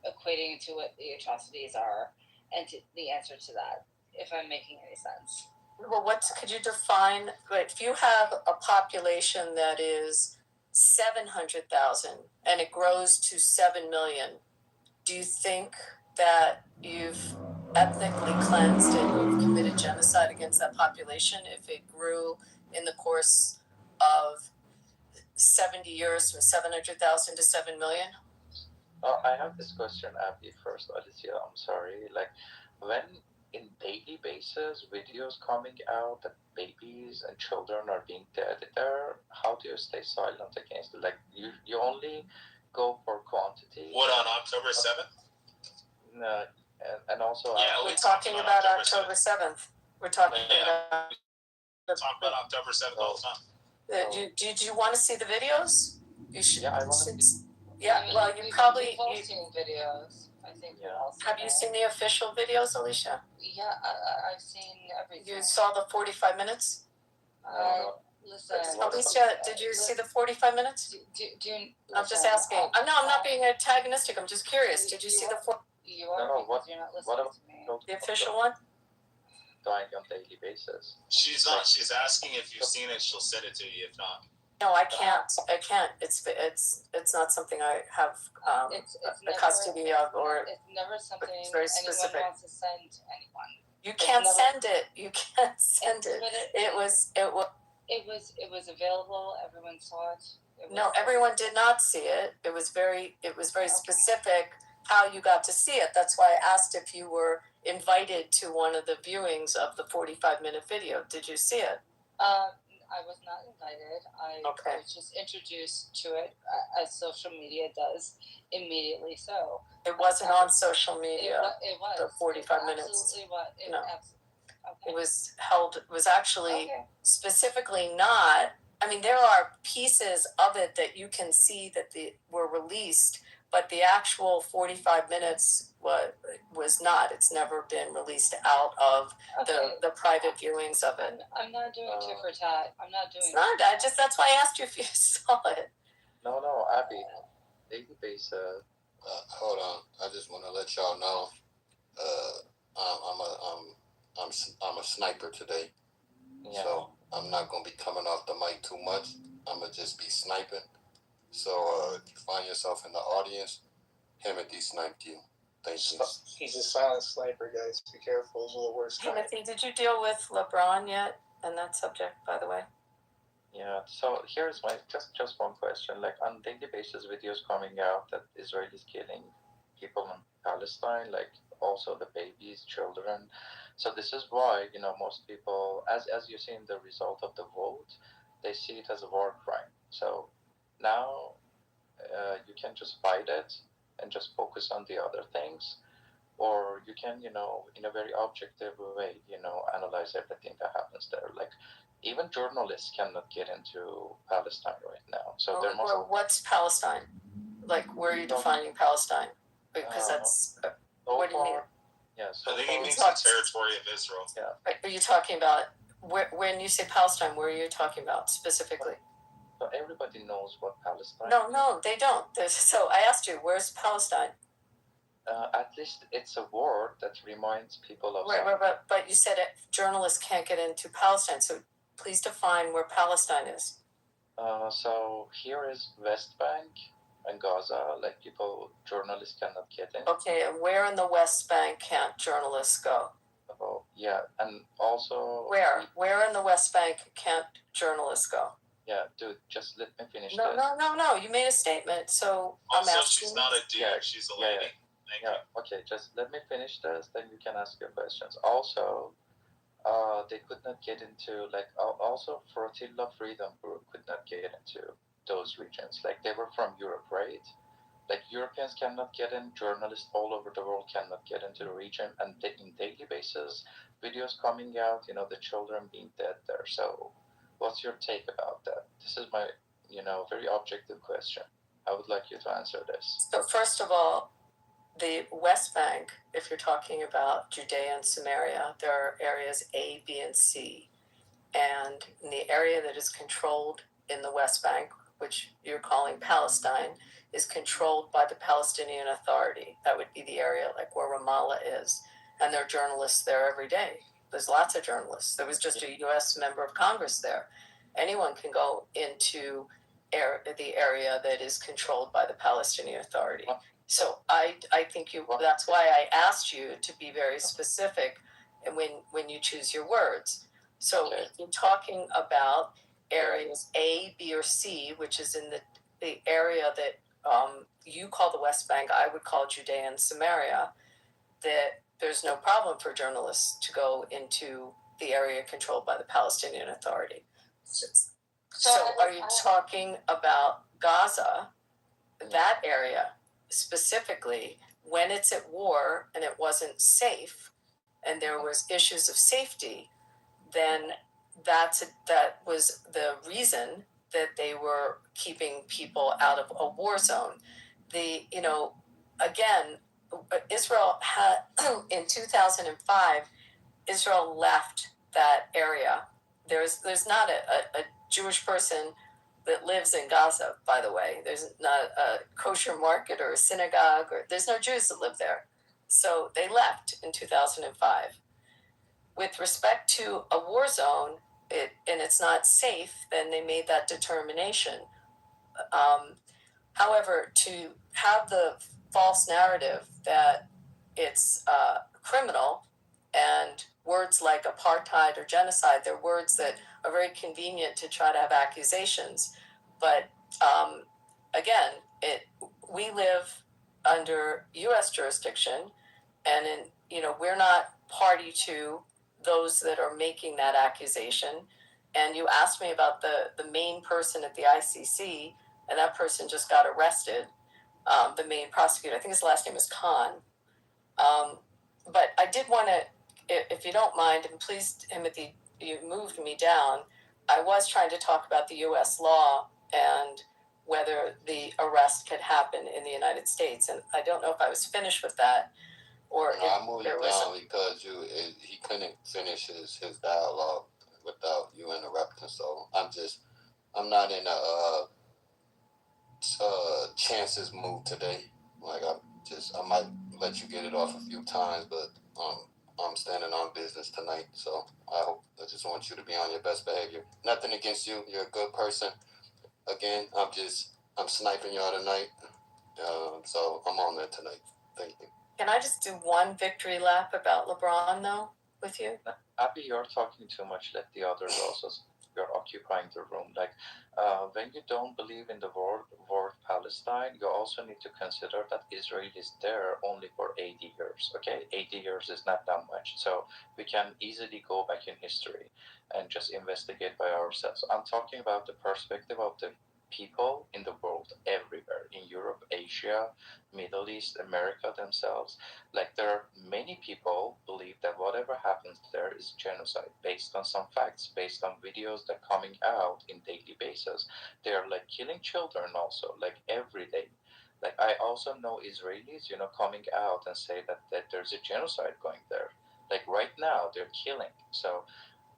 equating to what the atrocities are, and to the answer to that, if I'm making any sense.
Well, could you define, if you have a population that is 700,000 and it grows to 7 million, do you think that you've ethnically cleansed and you've committed genocide against that population if it grew in the course of 70 years from 700,000 to 7 million?
I have this question, Abby, first, Alicia, I'm sorry. Like, when in daily basis videos coming out that babies and children are being dead there, how do you stay silent against it? Like, you only go for quantity.
What, on October 7th?
No, and also...
Yeah,
we're talking about October 7th. We're talking
about... We talk about October 7th all the time.
Do you want to see the videos? You should.
Yeah, I want to see.
Yeah, well, you probably...
We've all seen videos. I think we've all seen
Have you seen the official videos, Alicia?
Yeah, I've seen everything.
You saw the 45 minutes?
Listen.
Alicia, did you see the 45 minutes? I'm just asking. I'm not being antagonistic. I'm just curious. Did you see the...
You are, because you're not listening to me.
The official one?
Dying on daily basis.
She's not. She's asking if you've seen it. She'll send it to you. If not,
no, I can't. It's not something I have the custody of, or
it's never something
very specific.
Anyone wants to send to anyone.
You can't send it. You can't send it. It was
available. Everyone saw it.
No, everyone did not see it. It was very specific how you got to see it. That's why I asked if you were invited to one of the viewings of the 45-minute video. Did you see it?
I was not invited. I was just introduced to it, as social media does, immediately so.
It wasn't on social media.
It was.
The 45 minutes.
Absolutely was.
It was held. It was actually specifically not. I mean, there are pieces of it that you can see that were released, but the actual 45 minutes was not. It's never been released out of the private viewings of it.
I'm not doing tit for tat. I'm not doing.
It's not. That's why I asked you if you saw it.
No, Abby. Daily basis.
Hold on. I just want to let y'all know. I'm a sniper today, so I'm not gonna be coming off the mic too much. I'm gonna just be sniping. So if you find yourself in the audience, Timothy sniped you. Thank you.
He's a silent sniper, guys. Be careful. Those are the worst.
Timothy, did you deal with LeBron yet and that subject, by the way?
Yeah, so here's my just one question. Like, on daily basis videos coming out that Israelis killing people in Palestine, like also the babies, children. So this is why, most people, as you see in the result of the vote, they see it as a war crime. So now you can just fight it and just focus on the other things, or you can, in a very objective way, analyze everything that happens there. Like, even journalists cannot get into Palestine right now. So there must.
What's Palestine? Like, where are you defining Palestine? Because that's what do you mean?
Yeah,
so I think he means the territory of Israel.
Yeah. Are you talking about when you say Palestine? Where are you talking about specifically?
So everybody knows what Palestine.
No, they don't. So I asked you, where's Palestine?
At least it's a word that reminds people of.
Right, but you said journalists can't get into Palestine. So please define where Palestine is.
So here is West Bank and Gaza. Like, journalists cannot get in.
Okay, and where in the West Bank can't journalists go?
Oh, yeah, and also.
Where in the West Bank can't journalists go?
Yeah, dude, just let me finish.
No. You made a statement, so I'm asking.
She's not a dude. She's a lady. Thank you.
Okay, just let me finish this, then you can ask your questions. Also, they could not get into, like, also Flotilla Freedom Group could not get into those regions. Like, they were from Europe, right? Like, Europeans cannot get in, journalists all over the world cannot get into the region, and in daily basis, videos coming out, the children being dead there. So what's your take about that? This is my, very objective question. I would like you to answer this.
So first of all, the West Bank, if you're talking about Judea and Samaria, there are areas A, B, and C. And in the area that is controlled in the West Bank, which you're calling Palestine, is controlled by the Palestinian Authority. That would be the area like where Ramallah is. And there are journalists there every day. There's lots of journalists. There was just a U.S. member of Congress there. Anyone can go into the area that is controlled by the Palestinian Authority. So I think that's why I asked you to be very specific when you choose your words. So if you're talking about areas A, B, or C, which is in the area that you call the West Bank, I would call Judea and Samaria, that there's no problem for journalists to go into the area controlled by the Palestinian Authority. So are you talking about Gaza, that area specifically, when it's at war and it wasn't safe and there was issues of safety, then that was the reason that they were keeping people out of a war zone. Again, Israel had, in 2005, Israel left that area. There's not a Jewish person that lives in Gaza, by the way. There's not a kosher market or a synagogue, or there's no Jews that live there. So they left in 2005. With respect to a war zone, and it's not safe, then they made that determination. However, to have the false narrative that it's criminal, and words like apartheid or genocide, they're words that are very convenient to try to have accusations. But again, we live under U.S. jurisdiction, and we're not party to those that are making that accusation. And you asked me about the main person at the ICC, and that person just got arrested. The main prosecutor, I think his last name is Khan. But I did want to, if you don't mind, and please, Timothy, you moved me down. I was trying to talk about the U.S. law and whether the arrest could happen in the United States. And I don't know if I was finished with that, or
no, I moved you down because he couldn't finish his dialogue without you interrupting. So I'm not in a chances move today. Like I might let you get it off a few times, but I'm standing on business tonight. So I just want you to be on your best behavior. Nothing against you. You're a good person. Again, I'm sniping y'all tonight. So I'm on there tonight. Thank you.
Can I just do one victory lap about LeBron, though, with you?
Abby, you're talking too much. Let the others also. You're occupying the room. Like, when you don't believe in the word Palestine, you also need to consider that Israel is there only for 80 years. Okay, 80 years is not that much. So we can easily go back in history and just investigate by ourselves. I'm talking about the perspective of the people in the world everywhere, in Europe, Asia, Middle East, America themselves. Like, there are many people believe that whatever happens there is genocide based on some facts, based on videos that are coming out in daily basis. They are like killing children also, like every day. Like, I also know Israelis, coming out and say that there's a genocide going there. Like right now, they're killing. So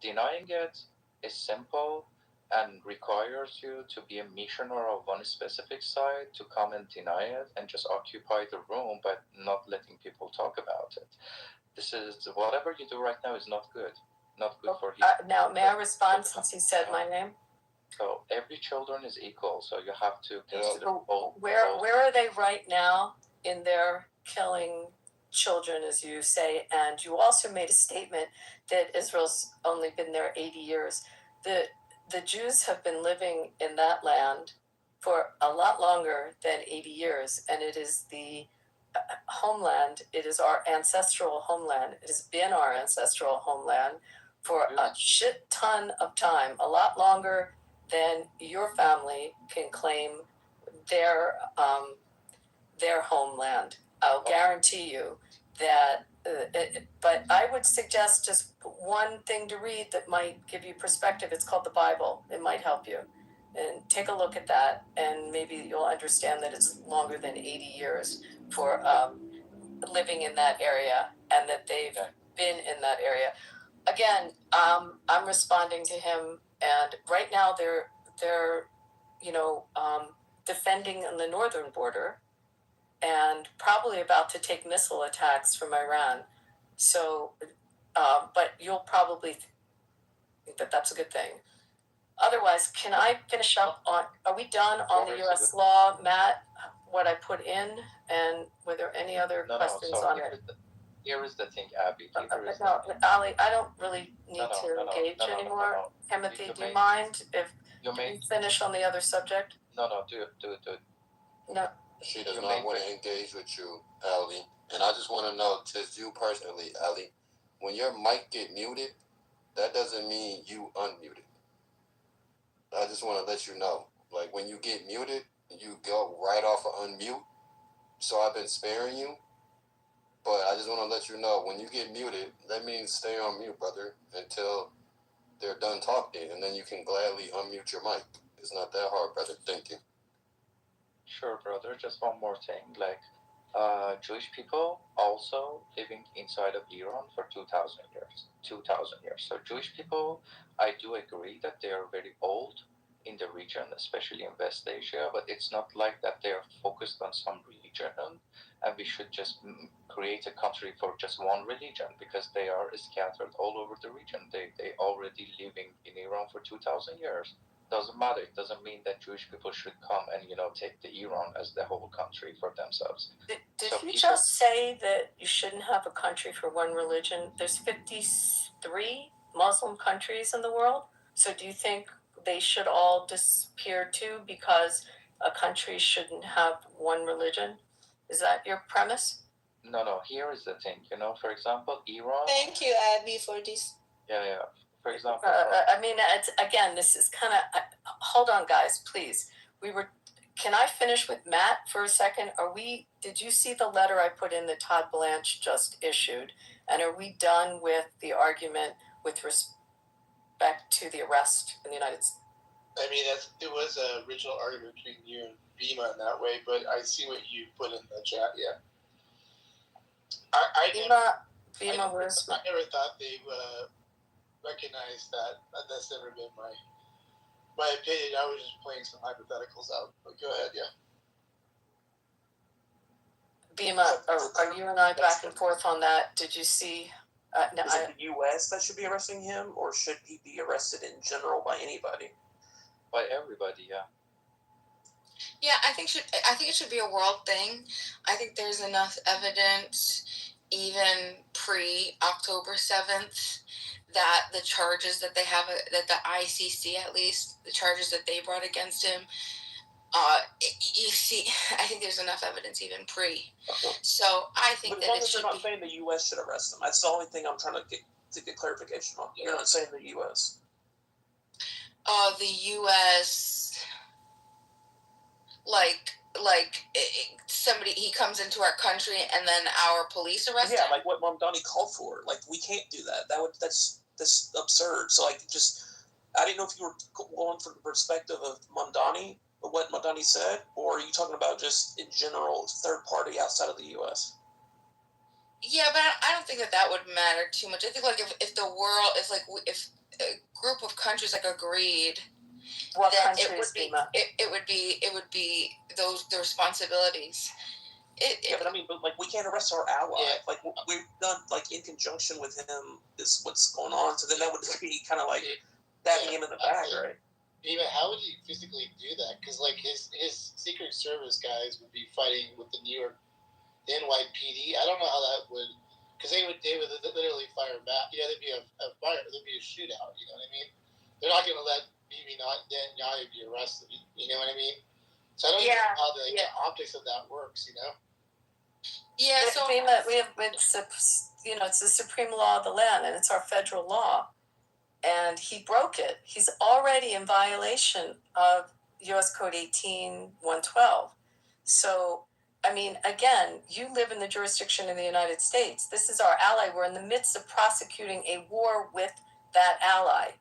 denying it is simple and requires you to be a missioner of one specific side to come and deny it and just occupy the room, but not letting people talk about it. This is whatever you do right now is not good. Not good for you.
Now, may I respond since he said my name?
So every children is equal. So you have to consider
where are they right now in their killing children, as you say? And you also made a statement that Israel's only been there 80 years. The Jews have been living in that land for a lot longer than 80 years, and it is the homeland. It is our ancestral homeland. It has been our ancestral homeland for a shit ton of time, a lot longer than your family can claim their homeland. I'll guarantee you that. But I would suggest just one thing to read that might give you perspective. It's called the Bible. It might help you. And take a look at that, and maybe you'll understand that it's longer than 80 years for living in that area, and that they've been in that area. Again, I'm responding to him, and right now they're defending on the northern border, and probably about to take missile attacks from Iran. So but you'll probably think that that's a good thing. Otherwise, can I finish up on, are we done on the U.S. law, Matt, what I put in, and were there any other questions on it?
Here is the thing, Abby.
No, Ali, I don't really need to engage anymore. Timothy, do you mind if we finish on the other subject?
No, do it.
No.
She does not want to engage with you, Ali. And I just want to know, just you personally, Ali, when your mic get muted, that doesn't mean you unmuted. I just want to let you know, like when you get muted, you go right off of unmute. So I've been sparing you, but I just want to let you know, when you get muted, that means stay on mute, brother, until they're done talking, and then you can gladly unmute your mic. It's not that hard, brother. Thank you.
Sure, brother. Just one more thing. Like, Jewish people also living inside of Iran for 2,000 years. 2,000 years. So Jewish people, I do agree that they are very old in the region, especially in West Asia, but it's not like that they are focused on some religion, and we should just create a country for just one religion, because they are scattered all over the region. They already living in Iran for 2,000 years. Doesn't matter. It doesn't mean that Jewish people should come and take the Iran as the whole country for themselves.
Did you just say that you shouldn't have a country for one religion? There's 53 Muslim countries in the world. So do you think they should all disappear too because a country shouldn't have one religion? Is that your premise?
No. Here is the thing. For example, Iran.
Thank you, Abby, for this.
Yeah. For example,
I mean, it's, again, this is kind of. Hold on, guys, please. Can I finish with Matt for a second? Did you see the letter I put in that Todd Blanche just issued? And are we done with the argument with respect to the arrest in the United States?
I mean, it was an original argument between you and Bima in that way, but I see what you put in the chat. Yeah.
Bima, where's
I never thought they recognized that. That's never been my opinion. I was just playing some hypotheticals out. But go ahead, yeah.
Bima, are you and I back and forth on that? Did you see?
Is it the U.S. that should be arresting him, or should he be arrested in general by anybody?
By everybody, yeah.
Yeah, I think it should be a world thing. I think there's enough evidence, even pre-October 7th, that the charges that they have, that the ICC at least, the charges that they brought against him, you see, I think there's enough evidence even pre. So I think that it should be.
You're not saying the U.S. should arrest him. That's the only thing I'm trying to get clarification on. You're not saying the U.S.
The U.S. Somebody, he comes into our country and then our police arrest him.
Yeah, like what Mamdani called for. Like, we can't do that. That's absurd. So I didn't know if you were going from the perspective of Mamdani, or what Mamdani said, or are you talking about just in general, third party outside of the U.S.?
Yeah, but I don't think that would matter too much. I think if the world, if a group of countries agreed.
What
that
countries, Bima?
It would be the responsibilities.
But I mean, we can't arrest our ally. Yeah. Like, we've done in conjunction with him is what's going on. So then that would be kind of stabbing him in the back, right?
Even how would you physically do that? Because his Secret Service guys would be fighting with the NYPD. I don't know how that would, because they would literally fire back. Yeah, there'd be there'd be a shootout. You know what I mean? They're not going to let Bibi Netanyahu be arrested. You know what I mean? So I don't know how the optics of that works. You know?
Yeah. So
we have it's the supreme law of the land, and it's our federal law, and he broke it. He's already in violation of U.S. Code 18-112. So, I mean, again, you live in the jurisdiction in the United States. This is our ally. We're in the midst of prosecuting a war with that ally.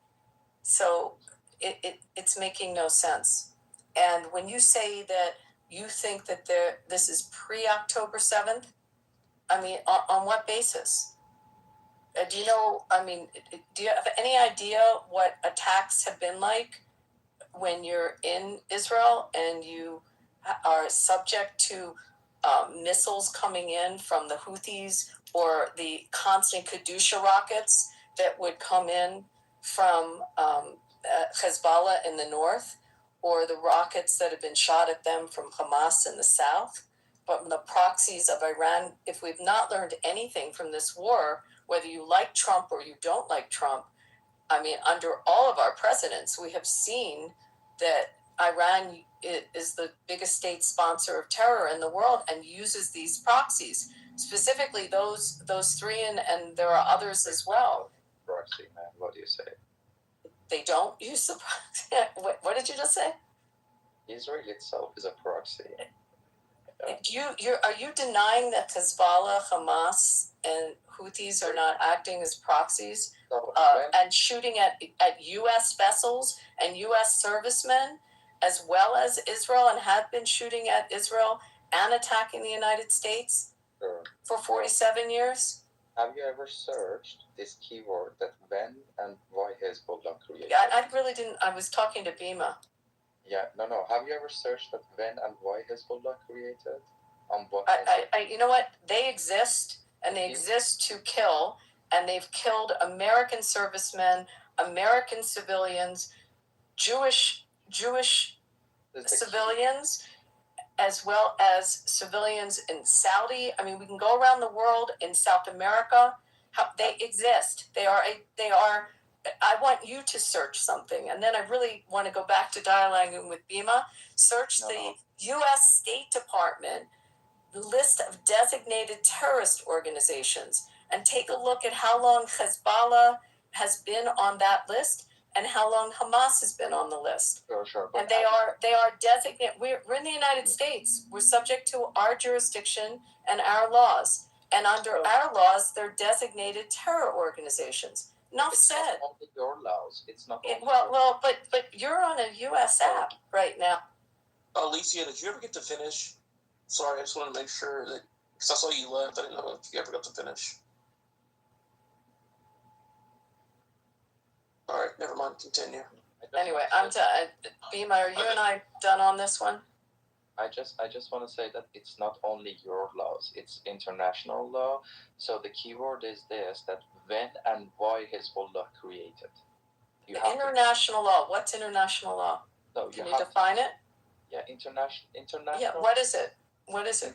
So it's making no sense. And when you say that you think that this is pre-October 7th, I mean, on what basis? Do you know, I mean, do you have any idea what attacks have been like when you're in Israel and you are subject to missiles coming in from the Houthis, or the constant Kadusha rockets that would come in from Hezbollah in the north, or the rockets that have been shot at them from Hamas in the south. But the proxies of Iran, if we've not learned anything from this war, whether you like Trump or you don't like Trump, I mean, under all of our presidents, we have seen that Iran is the biggest state sponsor of terror in the world and uses these proxies, specifically those three, and there are others as well.
Proxy, man. What do you say?
They don't use the proxy. What did you just say?
Israel itself is a proxy.
Are you denying that Hezbollah, Hamas, and Houthis are not acting as proxies and shooting at U.S. vessels and U.S. servicemen, as well as Israel, and have been shooting at Israel and attacking the United States for 47 years?
Have you ever searched this keyword that when and why Hezbollah created?
I really didn't. I was talking to Bima.
Yeah, no. Have you ever searched that when and why Hezbollah created? On what?
You know what? They exist, and they exist to kill, and they've killed American servicemen, American civilians, Jewish civilians, as well as civilians in Saudi. I mean, we can go around the world, in South America. They exist. They are. I want you to search something, and then I really want to go back to dialoguing with Bima. Search the U.S. State Department list of designated terrorist organizations, and take a look at how long Hezbollah has been on that list and how long Hamas has been on the list.
Sure.
And they are designated. We're in the United States. We're subject to our jurisdiction and our laws. And under our laws, they're designated terror organizations. Enough said.
It's not only your laws. It's not only
but you're on a U.S. app right now.
Alicia, did you ever get to finish? Sorry, I just want to make sure that, because I saw you left. I didn't know if you ever got to finish. All right, never mind. Continue.
Anyway, I'm done. Bima, are you and I done on this one?
I just want to say that it's not only your laws, it's international law. So the keyword is this, that when and why Hezbollah created.
International law. What's international law?
No,
Can you define it?
Yeah, international.
Yeah, what is it? What is it?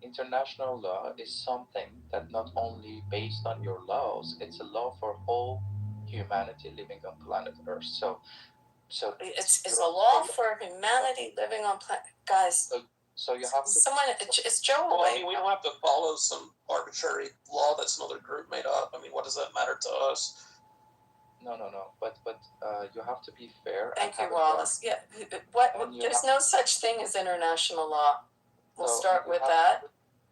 International law is something that not only based on your laws, it's a law for whole humanity living on planet Earth. So
it's a law for humanity living on planet. Guys.
So you have to.
Someone. It's Joe.
Well, I mean, we don't have to follow some arbitrary law that some other group made up. I mean, what does that matter to us?
No. But you have to be fair.
Thank you, Wallace. Yeah. What? There's no such thing as international law. We'll start with that.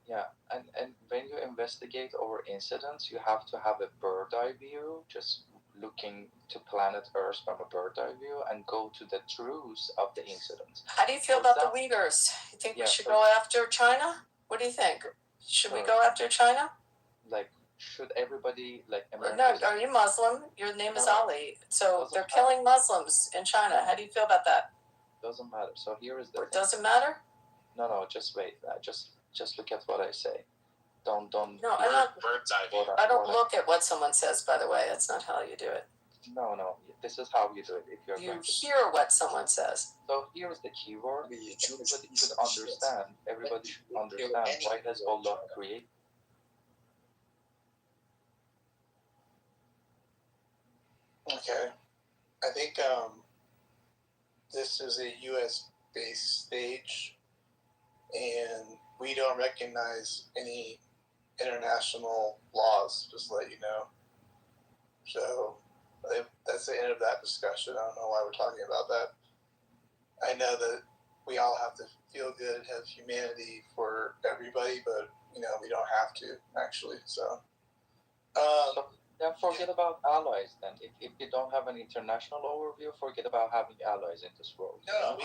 Yeah, and when you investigate over incidents, you have to have a bird eye view, just looking to planet Earth from a bird eye view, and go to the truths of the incidents.
How do you feel about the Uyghurs? You think we should go after China? What do you think? Should we go after China?
Like, should everybody, like,
No, are you Muslim? Your name is Ali. So they're killing Muslims in China. How do you feel about that?
Doesn't matter. So here is the
thing. Doesn't matter?
No, just wait. Just look at what I say. Don't.
No, I'm not. I don't look at what someone says. By the way, that's not how you do it.
No. This is how you do it. If you're
you hear what someone says.
So here's the keyword. Everybody should understand. Everybody should understand why Hezbollah created.
Okay, I think this is a U.S. based stage, and we don't recognize any international laws, just to let you know. So that's the end of that discussion. I don't know why we're talking about that. I know that we all have to feel good, have humanity for everybody, but we don't have to actually. So
then forget about allies. Then, if you don't have an international overview, forget about having allies in this world.
No,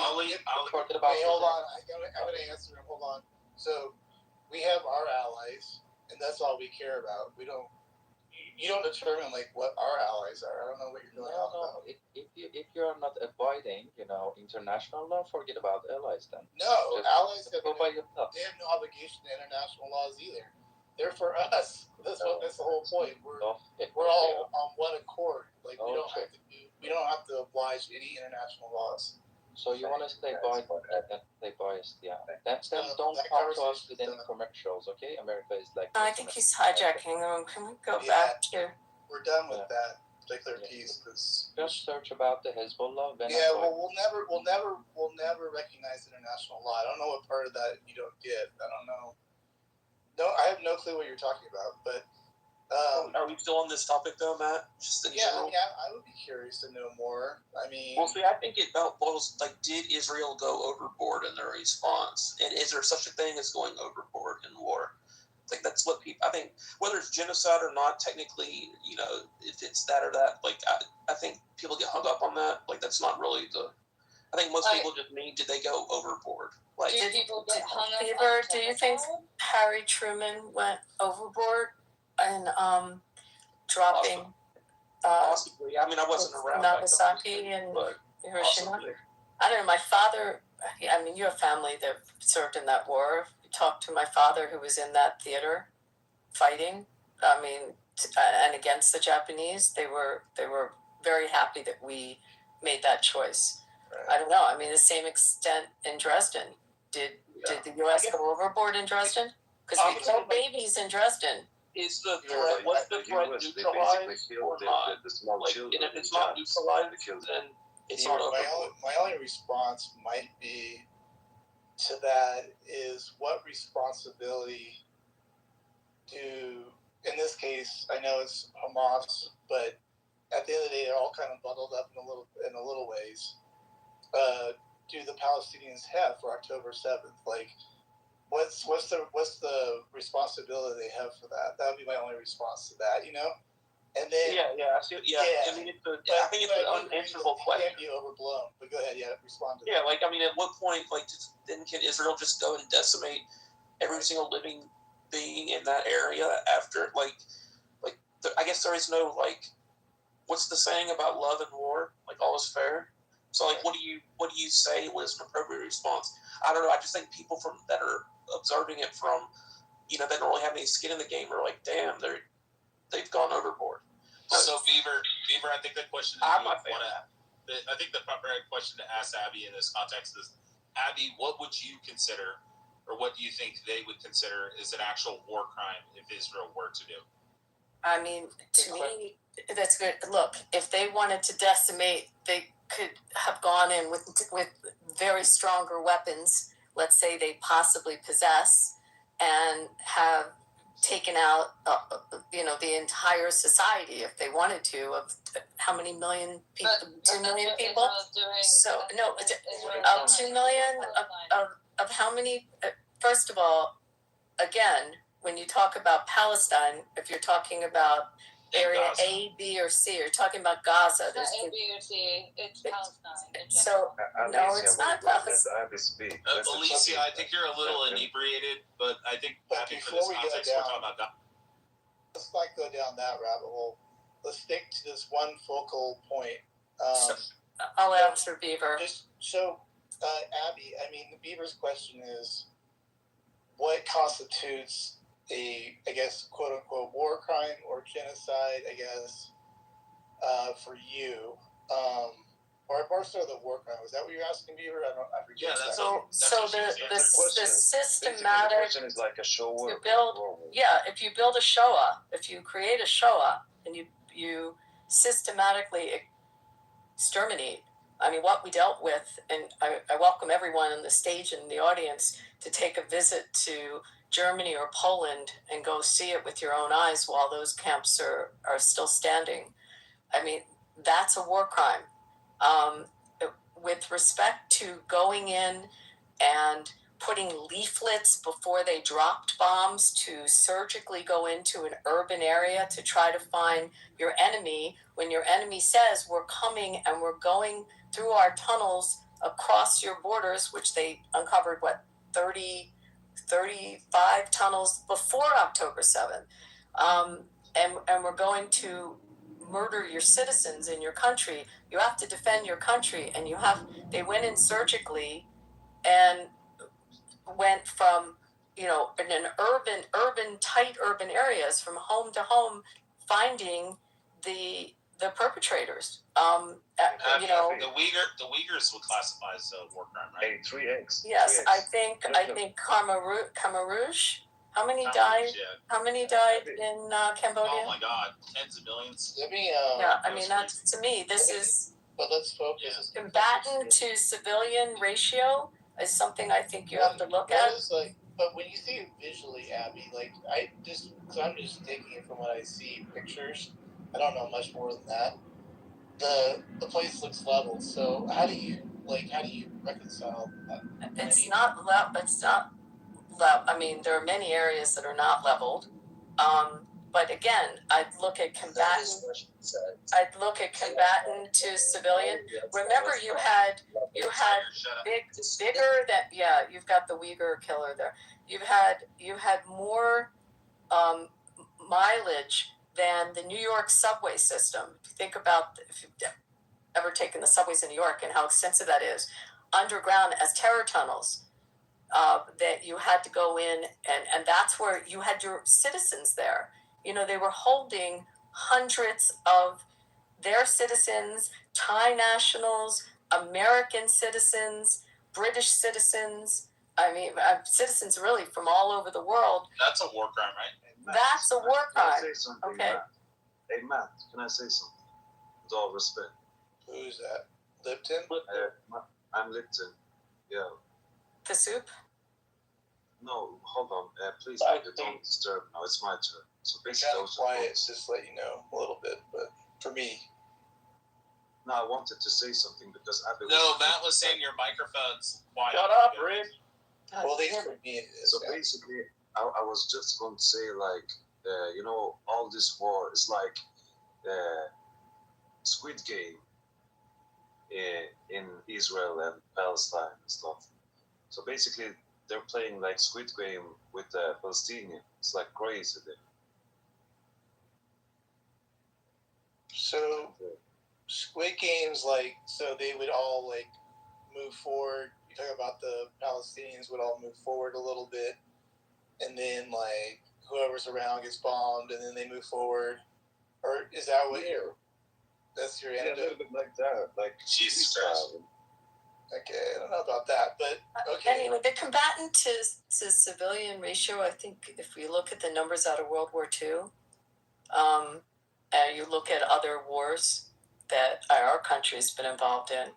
forget about.
Wait, hold on. I'm gonna answer him. Hold on. So we have our allies, and that's all we care about. We don't.
you don't determine like what our allies are. I don't know what you're going on about.
If you're not abiding, international law, forget about allies then.
No,
Just
allies
go by yourself.
they have no obligation to international laws either. They're for us. That's the whole point. We're all on one accord. Like we don't have to oblige any international laws.
So you want to stay biased, yeah. Then don't talk to us with any commercials, okay? America is like.
I think he's hijacking them. Can we go back to?
We're done with that particular piece because
just search about the Hezbollah.
We'll never recognize international law. I don't know what part of that you don't get. I don't know. No, I have no clue what you're talking about. But
are we still on this topic though, Matt? Just in general?
Yeah, I would be curious to know more. I mean,
well, see, I think it boils like, did Israel go overboard in their response, and is there such a thing as going overboard in war? Like that's what people. I think whether it's genocide or not, technically, if it's that or that, like I think people get hung up on that. Like that's not really the. I think most people just mean, did they go overboard? Like,
do people get hung up?
Beaver, do you think Harry Truman went overboard and dropping?
Possibly. I mean, I wasn't around.
Nagasaki and Hiroshima. Possibly. I don't know. My father. I mean, you have family that served in that war. You talked to my father, who was in that theater, fighting. I mean, and against the Japanese, they were very happy that we made that choice. Right. I don't know. I mean, the same extent in Dresden. Did the U.S. go overboard in Dresden? Because we killed babies in Dresden.
Is the threat, was the threat neutralized or not? And if it's not neutralized, then it's not overboard.
My only response might be to that is what responsibility do, in this case, I know it's Hamas, but at the end of the day, they're all kind of bundled up in a little ways. Do the Palestinians have for October 7th? Like, what's the responsibility they have for that? That would be my only response to that, And then
I mean, I think it's an unanswerable question.
It can't be overblown. But go ahead, respond to that.
Yeah, like I mean, at what point, like, then can Israel just go and decimate every single living being in that area after, like I guess there is no what's the saying about love and war? Like all is fair. So like, what do you say was an appropriate response? I don't know. I just think people that are observing it from, that don't really have any skin in the game are like, damn, they've gone overboard.
So Beaver, I think the question I think the proper question to ask Abby in this context is, Abby, what would you consider, or what do you think they would consider is an actual war crime if Israel were to do?
I mean, to me, that's good. Look, if they wanted to decimate, they could have gone in with very stronger weapons. Let's say they possibly possess, and have taken out, the entire society if they wanted to. Of how many million people? 2 million people. So no, 2 million of how many? First of all, again, when you talk about Palestine, if you're talking about area A, B, or C, you're talking about Gaza.
It's not A, B, or C. It's Palestine.
So no, it's not Palestine.
Alicia, I think you're a little inebriated, but I think
before we go down, let's not go down that rabbit hole. Let's stick to this one focal point.
I'll answer Beaver.
So, Abby, I mean, Beaver's question is, what constitutes a, I guess, quote unquote, war crime or genocide, I guess, for you? Or more so the war crime. Was that what you're asking, Beaver? I forget.
Yeah, that's
so the systematic.
The question is like a Shoah.
If you build a Shoah, if you create a Shoah, and you systematically exterminate. I mean, what we dealt with, and I welcome everyone on the stage and the audience to take a visit to Germany or Poland and go see it with your own eyes while those camps are still standing. I mean, that's a war crime. With respect to going in and putting leaflets before they dropped bombs to surgically go into an urban area to try to find your enemy, when your enemy says, we're coming and we're going through our tunnels across your borders, which they uncovered, 35 tunnels before October 7th. and we're going to murder your citizens in your country. You have to defend your country, and they went in surgically and went from, in an tight urban areas, from home to home, finding the perpetrators.
The Uyghurs would classify as a war crime, right?
3X. Yes, 3X. I think Khmer. How many died?
Yeah.
How many died in Cambodia?
Oh my God, tens of millions.
Let me.
Yeah, I mean, that's, to me, this is
But let's focus.
combatant to civilian ratio is something I think you have to look
What
at.
is, like, but when you see it visually, Abby, like, because I'm just taking it from what I see pictures. I don't know much more than that. The place looks level. So how do you reconcile that?
It's not level. I mean, there are many areas that are not leveled. But again, I'd look at combatant to civilian. Remember, you had bigger that, yeah, you've got the Uyghur killer there. You had more mileage than the New York subway system. Think about if you've ever taken the subways in New York and how extensive that is, underground as terror tunnels. That you had to go in, and that's where you had your citizens there. They were holding hundreds of their citizens, Thai nationals, American citizens, British citizens. I mean, citizens really from all over the world.
That's a war crime, right?
That's a war crime.
Can I say something,
Okay.
Matt? Hey, Matt, can I say something? With all respect.
Who's that? Lipton?
I'm Lipton. Yeah.
The soup?
No, hold on. Please, don't disturb now. It's my turn. So
We're kind of quiet, just to let you know a little bit, but for me.
No, I wanted to say something because Abby
Matt was saying your microphone's quiet.
Shut up, Rick. Well, they hear me.
So basically, I was just going to say, like, all this war is like Squid Game in Israel and Palestine and stuff. So basically, they're playing like Squid Game with the Palestinians. It's like crazy there.
So, Squid Games, so they would all, move forward. You talk about the Palestinians would all move forward a little bit, and then, whoever's around gets bombed, and then they move forward. Or is that what that's your anecdote?
Yeah, a little bit like that. Like,
Jesus Christ.
Okay, I don't know about that, but okay.
Anyway, the combatant to civilian ratio, I think if we look at the numbers out of World War II, and you look at other wars that our country's been involved in,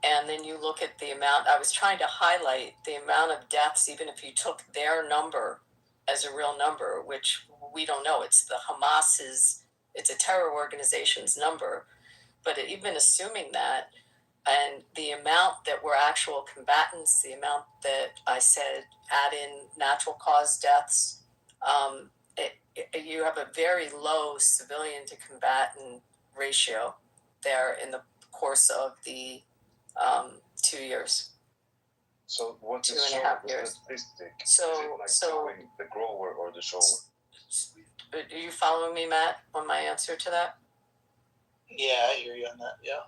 and then you look at the amount, I was trying to highlight the amount of deaths, even if you took their number as a real number, which we don't know. It's the Hamas's, it's a terror organization's number. But even assuming that, and the amount that were actual combatants, the amount that I said add in natural cause deaths, you have a very low civilian to combatant ratio there in the course of the 2 years.
So what is
2.5 years.
statistic?
So,
is it like showing the grower or the shower?
Are you following me, Matt, on my answer to that?
Yeah, I hear you on that. Yeah.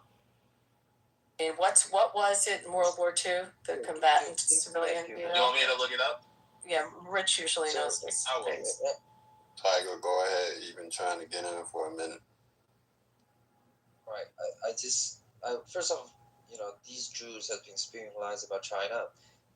And what was it in World War II? The combatant civilian.
You want me to look it up?
Yeah, Rich usually knows this.
I will.
Tiger, go ahead. You've been trying to get in for a minute.
Right. I just first off, these Jews have been spewing lies about China.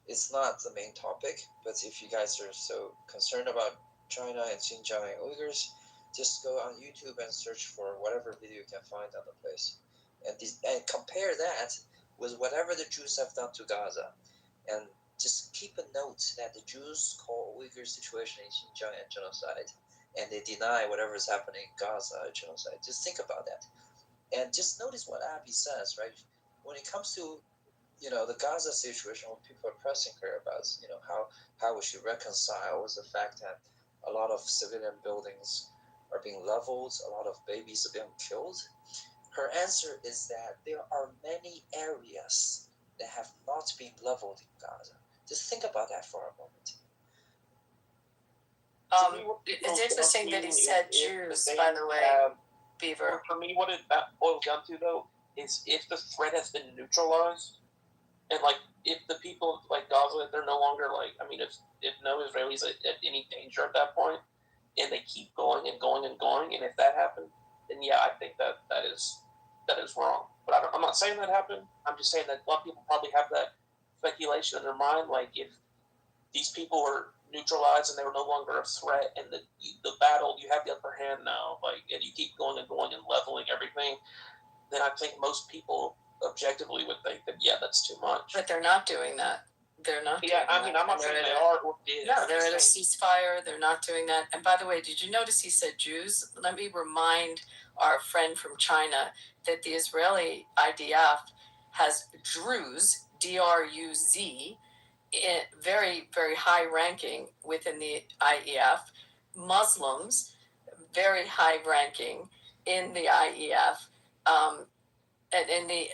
It's not the main topic, but if you guys are so concerned about China and Xinjiang and Uyghurs, just go on YouTube and search for whatever video you can find on the place, and compare that with whatever the Jews have done to Gaza, and just keep a note that the Jews call Uyghur situation in Xinjiang a genocide, and they deny whatever is happening in Gaza a genocide. Just think about that, and just notice what Abby says, right? When it comes to the Gaza situation, what people are pressing her about, how we should reconcile with the fact that a lot of civilian buildings are being leveled, a lot of babies are being killed. Her answer is that there are many areas that have not been leveled in Gaza. Just think about that for a moment.
It's interesting that he said Jews, by the way, Beaver.
For me, what it boils down to, though, is if the threat has been neutralized, and like if the people like Gaza, they're no longer like, I mean, if no Israelis at any danger at that point, and they keep going and going and going, and if that happened, then yeah, I think that is wrong. But I'm not saying that happened. I'm just saying that a lot of people probably have that speculation in their mind, like if these people were neutralized and they were no longer a threat, and the battle, you have the upper hand now, like, and you keep going and going and leveling everything, then I think most people objectively would think that, yeah, that's too much.
But they're not doing that. They're not.
Yeah, I mean, I'm not saying they are or did.
No, they're at a ceasefire. They're not doing that. And by the way, did you notice he said Jews? Let me remind our friend from China that the Israeli IDF has Druze, D-R-U-Z, very, very high ranking within the IEF, Muslims, very high ranking in the IEF, and in the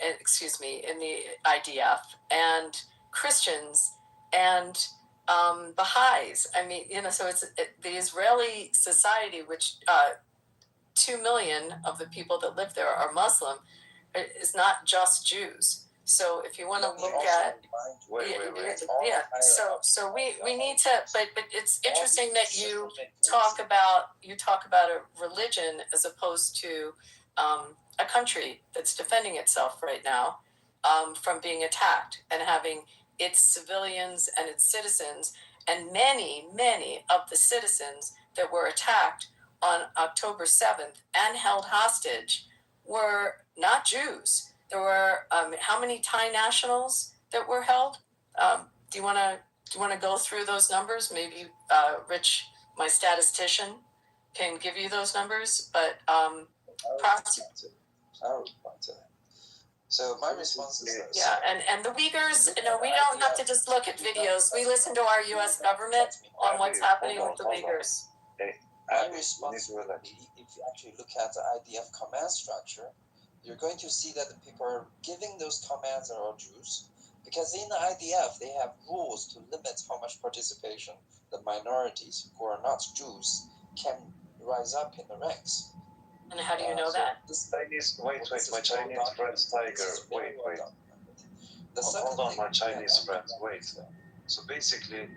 IDF, and Christians and Baha'is. I mean, so it's the Israeli society, which 2 million of the people that live there are Muslim, is not just Jews. So if you want to look at, so we need to, but it's interesting that you talk about a religion as opposed to a country that's defending itself right now from being attacked and having its civilians and its citizens, and many of the citizens that were attacked on October 7th and held hostage were not Jews. There were how many Thai nationals that were held? Do you want to go through those numbers? Maybe Rich, my statistician, can give you those numbers. But
I would respond to that. So my response is this.
Yeah, and the Uyghurs, we don't have to just look at videos. We listen to our U.S. government on what's happening with the Uyghurs.
My response would be, if you actually look at the IDF command structure, you're going to see that the people are giving those commands are all Jews, because in the IDF they have rules to limit how much participation the minorities who are not Jews can rise up in the ranks.
And how do you know that?
My Chinese friends, Tiger, wait. Hold on, my Chinese friends, wait. So basically,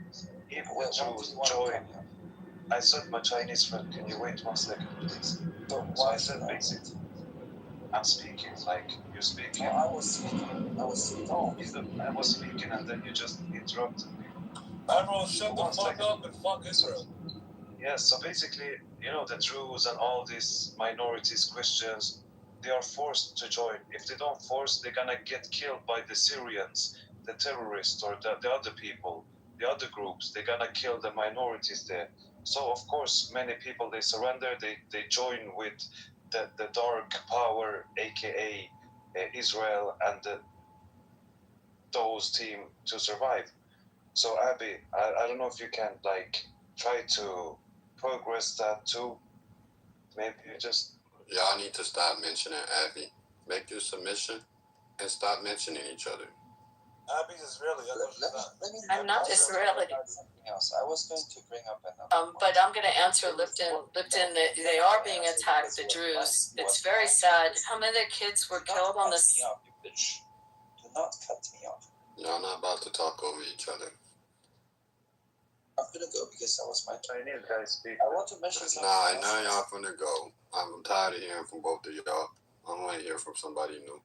if the Jews join, I said my Chinese friend, can you wait 1 second, please? So I said basically, I'm speaking, like you're speaking.
I was speaking.
No, I was speaking and then you just interrupted me.
Everyone shut the fuck up and fuck Israel.
Yes, so basically, the Druze and all these minorities, Christians, they are forced to join. If they don't force, they're gonna get killed by the Syrians, the terrorists, or the other people, the other groups. They're gonna kill the minorities there. So of course, many people, they surrender, they join with the dark power, aka Israel and those team to survive. So Abby, I don't know if you can try to progress that too. Maybe you just...
Y'all need to stop mentioning Abby. Make your submission and stop mentioning each other.
Abby's Israeli.
I'm not Israeli.
Something else. I was going to bring up another.
But I'm going to answer Lipton. That they are being attacked. The Druze. It's very sad. How many of their kids were killed on this?
Do not cut me off.
Y'all not about to talk over each other.
I'm gonna go because that was my
Chinese guy speak.
I want to mention something.
Now y'all finna go. I'm tired of hearing from both of y'all. I want to hear from somebody new.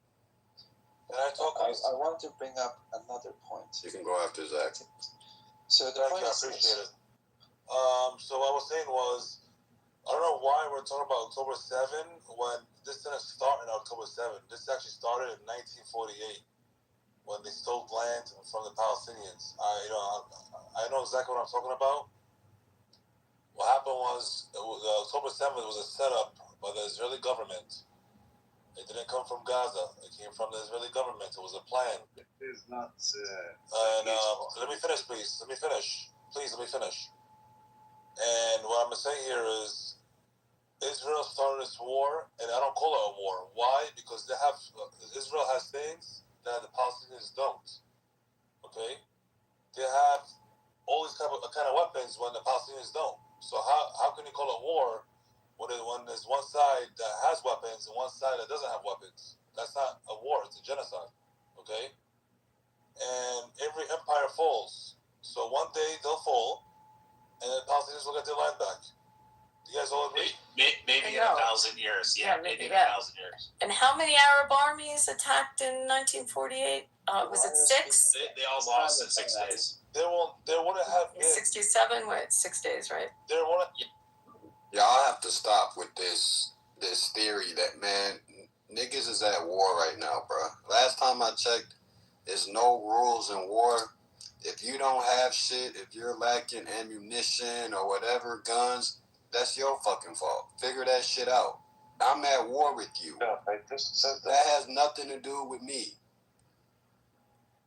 I want to bring up another point.
You can go after Zach.
So the point
I appreciate it. So what I was saying was, I don't know why we're talking about October 7 when this didn't start in October 7. This actually started in 1948 when they stole land from the Palestinians. I know exactly what I'm talking about. What happened was October 7th was a setup by the Israeli government. It didn't come from Gaza. It came from the Israeli government. It was a plan.
It is not...
let me finish, please. Let me finish. Please, let me finish. And what I'm going to say here is Israel started this war, and I don't call it a war. Why? Because Israel has things that the Palestinians don't. Okay? They have all these kind of weapons when the Palestinians don't. So how can you call it war when there's one side that has weapons and one side that doesn't have weapons? That's not a war. It's a genocide. Okay. And every empire falls. So one day they'll fall, and the Palestinians will get their land back. Do you guys all agree?
Maybe in 1,000 years. Yeah, maybe in 1,000 years.
And how many Arab armies attacked in 1948? Was it 6?
They all lost in 6 days.
There wouldn't have been
67? Wait, 6 days, right?
There wouldn't.
Y'all have to stop with this theory that, man, niggas is at war right now, bro. Last time I checked, there's no rules in war. If you don't have shit, if you're lacking ammunition or whatever, guns, that's your fucking fault. Figure that shit out. I'm at war with you.
Yeah, I just said
That has nothing to do with me.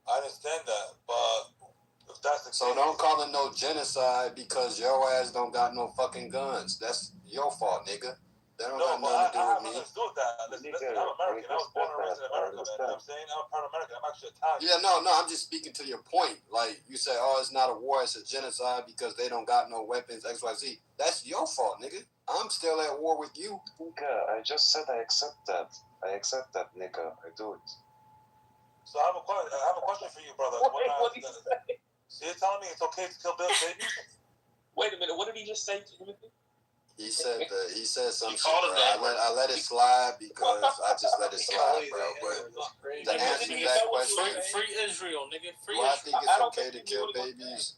I understand that, but if that's the
So
case,
don't call it no genocide because your ass don't got no fucking guns. That's your fault, nigga. That don't got nothing to do
I have
with me.
nothing to do with that. Listen, I'm American. I was born and raised in America, man. You know what I'm saying? I'm a part of America. I'm actually Italian.
Yeah, no, I'm just speaking to your point. Like, you say, oh, it's not a war, it's a genocide because they don't got no weapons, XYZ. That's your fault, nigga. I'm still at war with you.
Nigga, I just said I accept that. I accept that, nigga. I do it.
So I have a question for you, brother.
What did he say?
So you're telling me it's okay to kill babies?
Wait a minute. What did he just say, Timothy?
He said something.
called him that.
I let it slide because I just let it slide, bro. But to answer that question,
free Israel, nigga. Free
do I
Israel.
think it's okay to kill babies?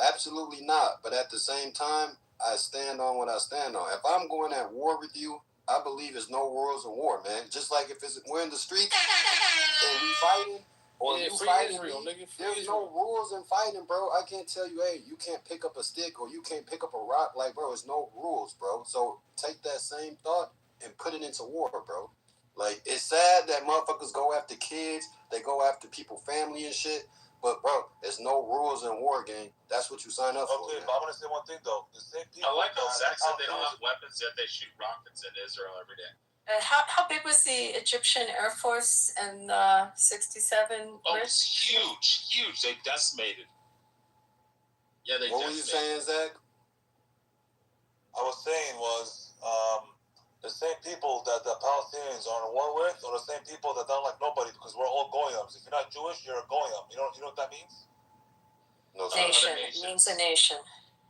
Absolutely not. But at the same time, I stand on what I stand on. If I'm going at war with you, I believe there's no rules in war, man. Just like if we're in the streets and we fighting, or you fighting
Israel,
me,
nigga.
there's no rules in fighting, bro. I can't tell you, hey, you can't pick up a stick or you can't pick up a rock. Like, bro, there's no rules, bro. So take that same thought and put it into war, bro. Like, it's sad that motherfuckers go after kids, they go after people, family and shit. But, bro, there's no rules in war, gang. That's what you sign up for.
Okay, but I'm gonna say one thing though. The same people.
I like how Zach said they don't have weapons, yet they shoot rockets in Israel every day.
How big was the Egyptian Air Force in 67?
Oh, it's huge. They decimated. Yeah, they
What were you saying, Zach?
I was saying the same people that the Palestinians are in war with are the same people that don't like nobody because we're all goyams. If you're not Jewish, you're a goyam. You know what that means?
No,
nation. It means a nation.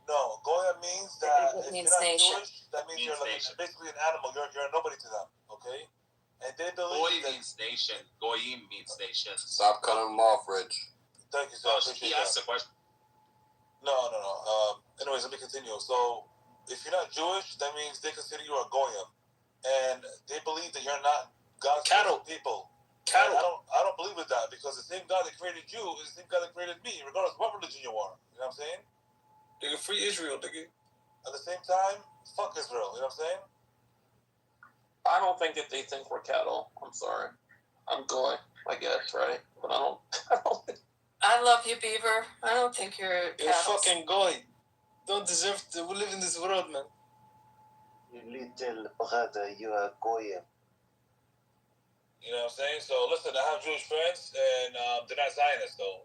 No, goyam means that
It
if
means
you're not
nation.
Jewish, that means you're like basically an animal. You're a nobody to them, okay? And they believe
Goy
that
means nation. Goyim means nation.
Stop cutting them off, Rich.
Thank you, sir.
He asked the question.
No. Anyways, let me continue. So, if you're not Jewish, that means they consider you a goyim, and they believe that you're not God's chosen people.
Cattle.
I don't believe in that because the same God that created you is the same God that created me, regardless of what religion you are. You know what I'm saying?
Nigga, free Israel, nigga.
At the same time, fuck Israel. You know what I'm saying?
I don't think that they think we're cattle. I'm sorry. I'm going, I guess, right? But I don't think.
I love you, Beaver. I don't think you're
You're fucking goy. Don't deserve to live in this world, man.
You little brother, you are goyim.
You know what I'm saying? So listen, I have Jewish friends, and they're not Zionists though.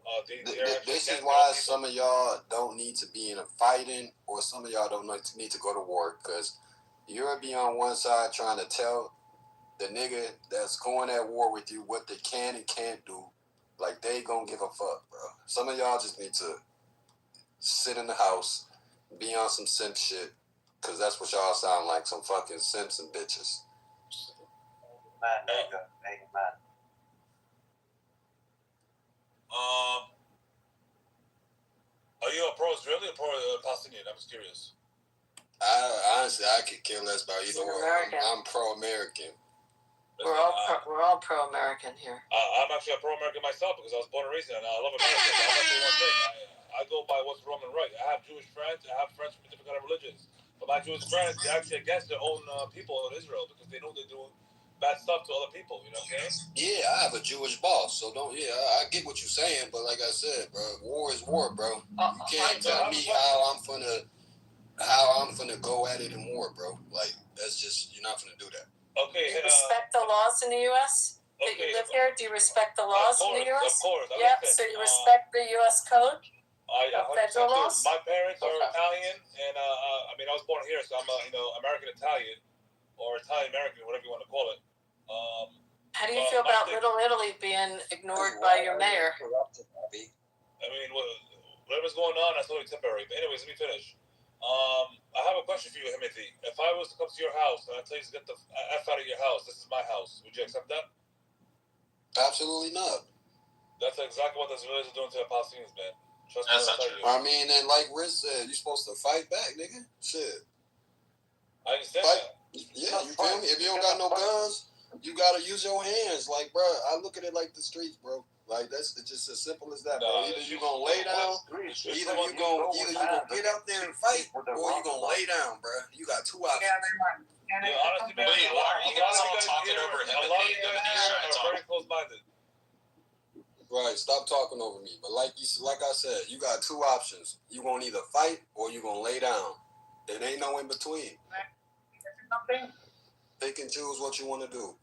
This is why some of y'all don't need to be in a fighting, or some of y'all don't need to go to war, because you'll be on one side trying to tell the nigga that's going at war with you what they can and can't do. Like, they gonna give a fuck, bro. Some of y'all just need to sit in the house, be on some simp shit, because that's what y'all sound like, some fucking simps and bitches.
Man, nigga, man.
Are you a pro-Israeli or pro-Palestinian? I'm just curious.
Honestly, I could care less about either one. I'm pro-American.
We're all pro-American here.
I'm actually a pro-American myself because I was born and raised in it, and I love America. But I'm actually one thing. I go by what's wrong and right. I have Jewish friends. I have friends from different kind of religions. But my Jewish friends, they're actually against their own people in Israel because they know they're doing bad stuff to other people. You know what I'm saying?
Yeah, I have a Jewish boss, so don't. Yeah, I get what you're saying, but like I said, bro, war is war, bro. You can't tell me how I'm finna go at it in war, bro. Like, that's just, you're not finna do that.
Okay.
Do you respect the laws in the U.S. that you live here? Do you respect the laws in the U.S.?
Of course.
Yeah. So you respect the U.S. code? Federal laws?
My parents are Italian, and I mean, I was born here, so I'm American Italian, or Italian American, whatever you want to call it.
How do you feel about Little Italy being ignored by your mayor?
I mean, whatever's going on, that's only temporary. But anyways, let me finish. I have a question for you, Timothy. If I was to come to your house and I tell you to get the F out of your house, this is my house, would you accept that?
Absolutely not.
That's exactly what the Israelis are doing to the Palestinians, man. Trust me,
That's not true. I mean, and like Riz said, you're supposed to fight back, nigga. Shit.
I understand
fight.
that.
Yeah, you feel me? If you don't got no guns, you gotta use your hands. Like, bro, I look at it like the streets, bro. Like it's just as simple as that, bro. Either you gonna lay down, either you gonna get out there and fight, or you gonna lay down, bro. You got two options.
Yeah, honestly, man,
wait, why are you guys all talking over him?
A lot of you guys here are very close-minded.
Right, stop talking over me. But like I said, you got two options. You gonna either fight or you gonna lay down. It ain't no in between. Pick and choose what you want to do.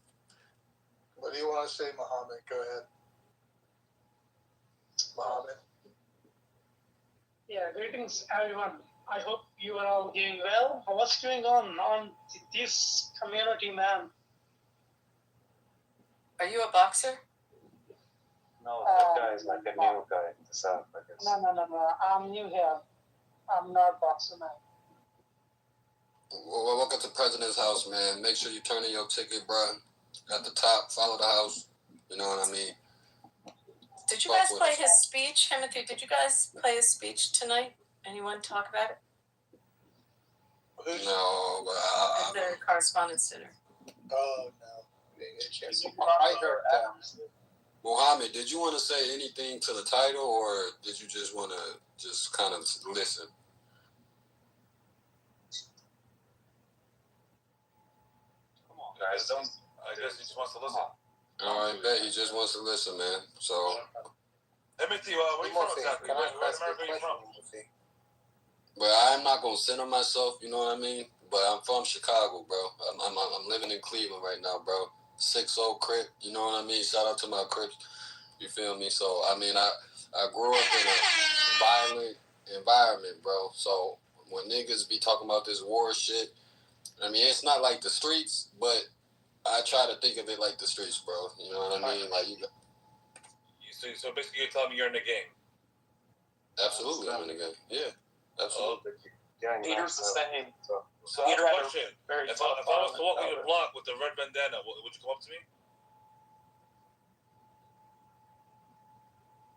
What do you want to say, Muhammad? Go ahead. Muhammad.
Yeah, greetings everyone. I hope you are all doing well. What's going on this community, man?
Are you a boxer?
No, that guy is like a new guy in the South, I guess.
No. I'm new here. I'm not a boxer, man.
Well, welcome to President's House, man. Make sure you turn in your ticket, bro. At the top, follow the house. You know what I mean?
Did you guys play his speech, Timothy? Did you guys play his speech tonight? Anyone talk about it?
No, but
At the Correspondence Center.
Oh, no. Didn't get a chance to
Mohammed, did you want to say anything to the title, or did you just want to just kind of listen?
Come on, guys, don't. I guess he just wants to listen.
All right, bet he just wants to listen, man. So.
Timothy, where are you from exactly? Where in America are you from?
But I'm not gonna center myself, you know what I mean? But I'm from Chicago, bro. I'm living in Cleveland right now, bro. 6-0 Crip, you know what I mean? Shout out to my Crips, you feel me? So I mean, I grew up in a violent environment, bro. So when niggas be talking about this war shit, I mean, it's not like the streets, but I try to think of it like the streets, bro. You know what I mean? Like
So basically, you're telling me you're in the game.
Absolutely, I'm in the game. Yeah, absolutely.
Peter's the same.
So I have a question. If I was to walk in your block with the red bandana, would you come up to me?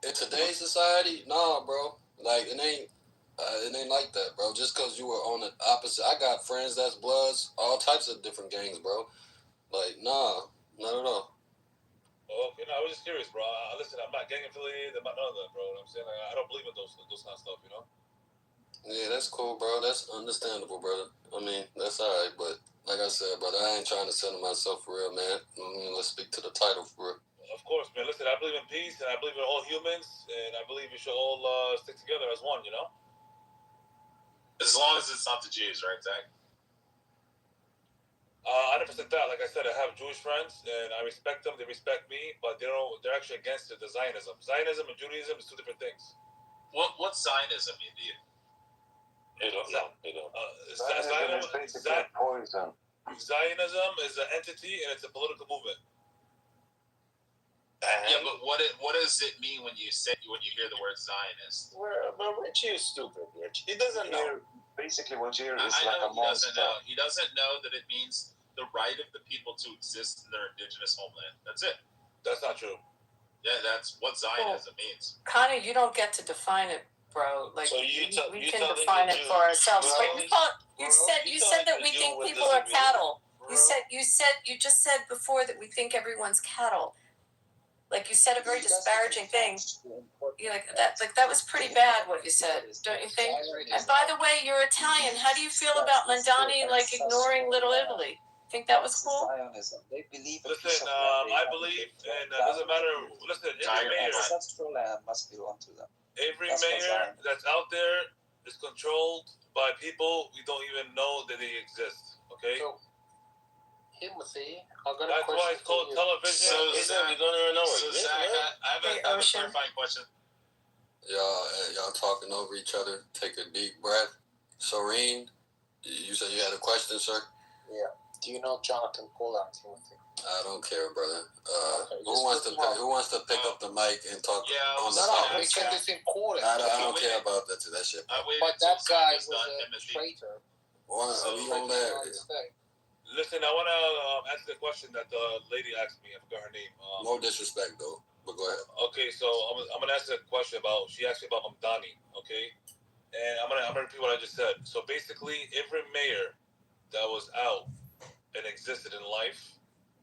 In today's society, nah, bro. Like it ain't like that, bro. Just cause you were on the opposite. I got friends that's Bloods, all types of different gangs, bro. Like nah, not at all.
Okay, no, I was just curious, bro. Listen, I'm not gang affiliated. I'm not none of that, bro. You know what I'm saying? Like, I don't believe in those kind of stuff, you know?
Yeah, that's cool, bro. That's understandable, brother. I mean, that's all right. But like I said, brother, I ain't trying to center myself for real, man. I mean, let's speak to the title for real.
Of course, man. Listen, I believe in peace, and I believe in all humans, and I believe we should all stick together as one, you know?
As long as it's not the Jews, right, Zach?
I never said that. Like I said, I have Jewish friends, and I respect them. They respect me, but they're actually against it, the Zionism. Zionism and Judaism is two different things.
What's Zionism mean to you?
They don't know.
Zionism
is basically poison.
Zionism is an entity, and it's a political movement.
Yeah, but what does it mean when you hear the word Zionist?
But Richie is stupid, Rich. He doesn't know. Basically, what you hear is like a monster.
He doesn't know that it means the right of the people to exist in their indigenous homeland. That's it.
That's not true.
Yeah, that's what Zionism means.
Connie, you don't get to define it, bro. Like
So
we can define it for ourselves. But you said that we think people are cattle. You just said before that we think everyone's cattle. Like you said a very disparaging thing. That was pretty bad what you said, don't you think? And by the way, you're Italian. How do you feel about Mondani ignoring Little Italy? Think that was cool?
They believe.
Listen, I believe, and it doesn't matter. Listen, every mayor,
ancestral land must belong to them.
Every mayor that's out there is controlled by people we don't even know that they exist. Okay.
So, Timothy, I've got
that's why it's called television.
So Zach, we don't even know it.
So Zach, I have a clarifying question.
Y'all talking over each other. Take a deep breath. Serene, you said you had a question, sir?
Yeah. Do you know Jonathan Pollard, Timothy?
I don't care, brother.
Okay,
Who wants to pick up the mic and talk on the
No,
phone?
because it's important.
I don't care about that shit.
But that guy was a traitor.
Why are we gonna let?
Listen, I want to ask the question that the lady asked me. I forgot her name.
No disrespect, though. But go ahead.
Okay, so I'm gonna ask a question about. She asked me about Mamdani. Okay, and I'm gonna repeat what I just said. So basically, every mayor that was out and existed in life,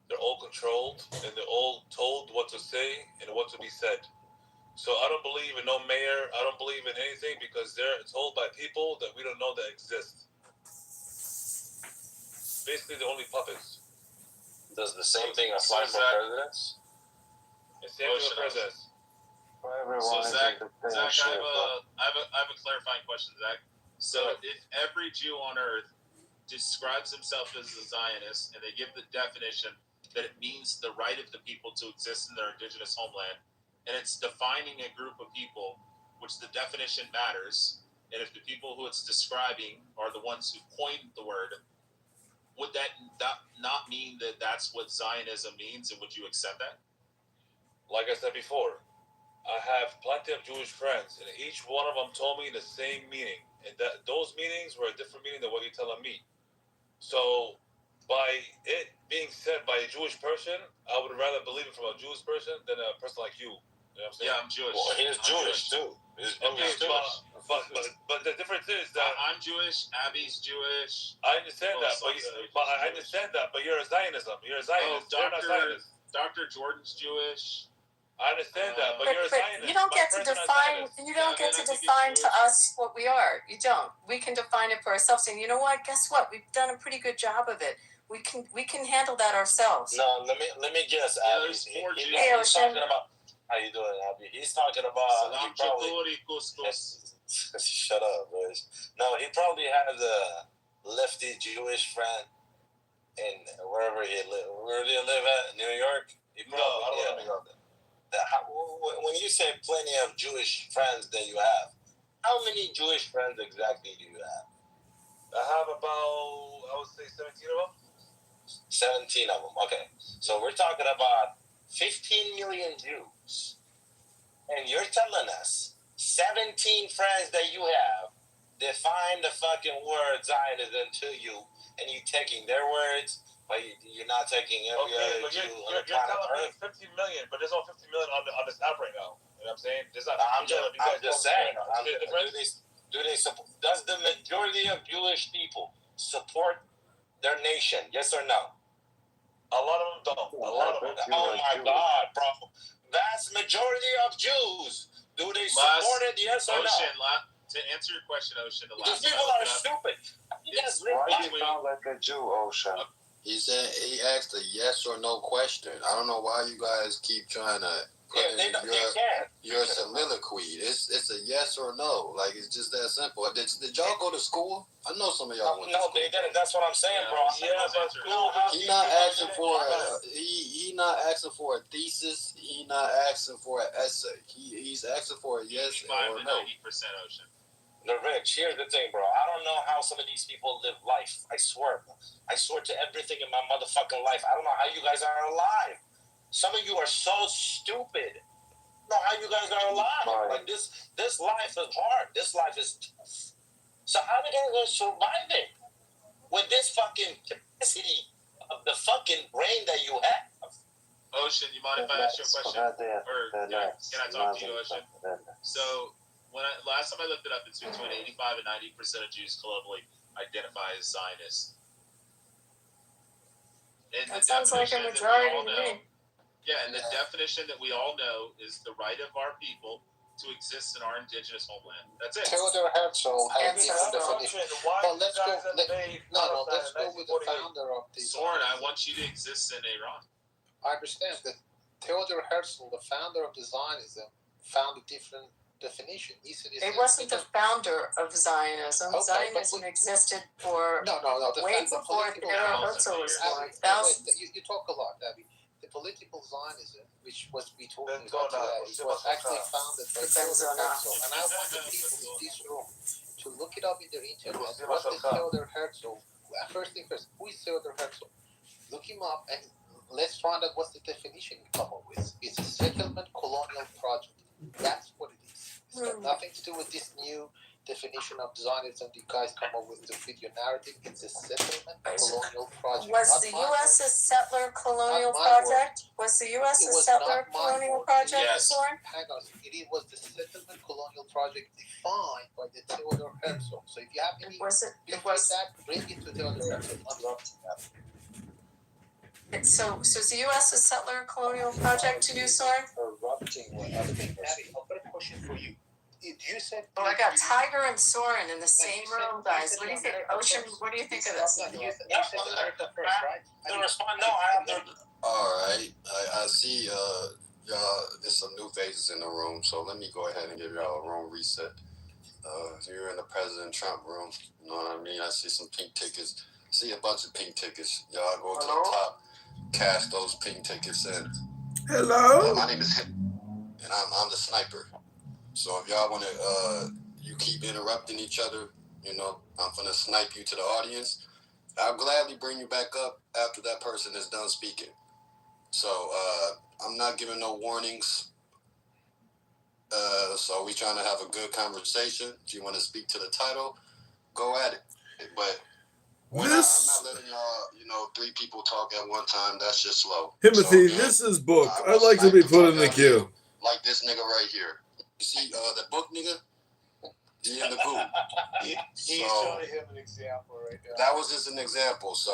they're all controlled and they're all told what to say and what to be said. So I don't believe in no mayor. I don't believe in anything because they're told by people that we don't know that exist. Basically, the only puppets.
Does the same thing apply for presidents?
The same thing with presidents.
So Zach, I have a clarifying question, Zach. So if every Jew on earth describes himself as a Zionist and they give the definition that it means the right of the people to exist in their indigenous homeland, and it's defining a group of people, which the definition matters, and if the people who it's describing are the ones who coined the word, would that not mean that that's what Zionism means, and would you accept that?
Like I said before, I have plenty of Jewish friends, and each one of them told me the same meaning, and that those meanings were a different meaning than what you're telling me. So, by it being said by a Jewish person, I would rather believe it from a Jewish person than a person like you. You know what I'm saying?
Yeah, I'm Jewish.
Well, he's Jewish too. He's Jewish too.
But the difference is that
I'm Jewish. Abby's Jewish.
I understand that, I understand that. But you're a Zionism. You're a Zionist. You're not Zionist.
Dr. Jordan's Jewish.
I understand that, but you're a Zionist.
You don't get to define. You don't get to define to us what we are. You don't. We can define it for ourselves. And you know what? Guess what? We've done a pretty good job of it. We can handle that ourselves.
No, let me guess. Abby, he's talking about. How you doing, Abby? He's talking about. Shut up, boys. No, he probably has a lefty Jewish friend in wherever he live. Where do you live at? New York?
I don't live in New York.
When you say plenty of Jewish friends that you have, how many Jewish friends exactly do you have?
I have about, I would say 17 of them.
17 of them, okay. So we're talking about 15 million Jews. And you're telling us 17 friends that you have define the fucking word Zionism to you, and you taking their words, but you're not taking every other Jew on the planet Earth.
50 million, but there's only 50 million on this app right now. You know what I'm saying?
I'm just saying. Does the majority of Jewish people support their nation? Yes or no?
A lot of them don't. A lot of them.
Oh my God, bro! Vast majority of Jews. Do they support it? Yes or no?
To answer your question, Ocean,
these people are stupid.
Why do you sound like a Jew, Ocean?
He said he asked a yes or no question. I don't know why you guys keep trying to put in your soliloquy. It's a yes or no. Like, it's just that simple. Did y'all go to school? I know some of y'all went to school.
No, they didn't. That's what I'm saying, bro.
Yeah, but
he not asking for he not asking for a thesis. He not asking for an essay. He's asking for a yes or no.
90% Ocean.
No, Rich, here's the thing, bro. I don't know how some of these people live life. I swear. I swear to everything in my motherfucking life. I don't know how you guys are alive. Some of you are so stupid. I don't know how you guys are alive. Like, this life is hard. This life is tough. So how are you going to survive it with this fucking capacity of the fucking brain that you have?
Ocean, you mind if I ask you a question? Or can I talk to you, Ocean? So, last time I looked it up, it's between 85 and 90% of Jews globally identify as Zionists. And
that sounds like a majority to me.
Yeah, and the definition that we all know is the right of our people to exist in our indigenous homeland. That's it.
Theodore Herzl had a different definition. But let's go with the founder of the
Soren, I want you to exist in Iran.
I understand that Theodore Herzl, the founder of the Zionism, found a different definition. He said
it wasn't the founder of Zionism. Okay, Zionism existed for way before Theodore Herzl was born.
You talk a lot, Abby.
political Zionism, which was we talking about today, was actually founded by Theodor Herzl. And I want the people in this room to look it up in the internet. What is Theodor Herzl? First thing first, who is Theodor Herzl? Look him up and let's find out what's the definition you come up with. It's a settlement colonial project. That's what it is. It's got nothing to do with this new definition of Zionism you guys come up with to fit your narrative. It's a settlement colonial project.
Was the U.S. a settler colonial project? Was the U.S. a settler colonial project?
Yes.
Hang on. It was the settlement colonial project defined by the Theodor Herzl. So if you have any,
It was
that, bring it to Theodor Herzl.
So is the U.S. a settler colonial project to do, Soren?
Corrupting what other people say. I've got a question for you. You said.
Oh, I got Tiger and Soren in the same room, guys. What do you think, Ocean? What do you think of this?
You said America first, right?
To respond, no, I have
All right, I see y'all. There's some new faces in the room, so let me go ahead and give y'all a room reset. You're in the President Trump room. You know what I mean? I see some pink tickets. See a bunch of pink tickets. Y'all go to the top, cash those pink tickets in.
Hello.
My name is Hip, and I'm the sniper. So if y'all want to, you keep interrupting each other. You know, I'm gonna snipe you to the audience. I'll gladly bring you back up after that person is done speaking. So I'm not giving no warnings. So we trying to have a good conversation. If you want to speak to the title, go at it. But I'm not letting y'all, 3 people talk at one time. That's just slow.
Timothy, this is book. I'd like to be put in the queue.
Like this nigga right here. You see the book nigga? He in the group.
He's showing him an example right now.
That was just an example. So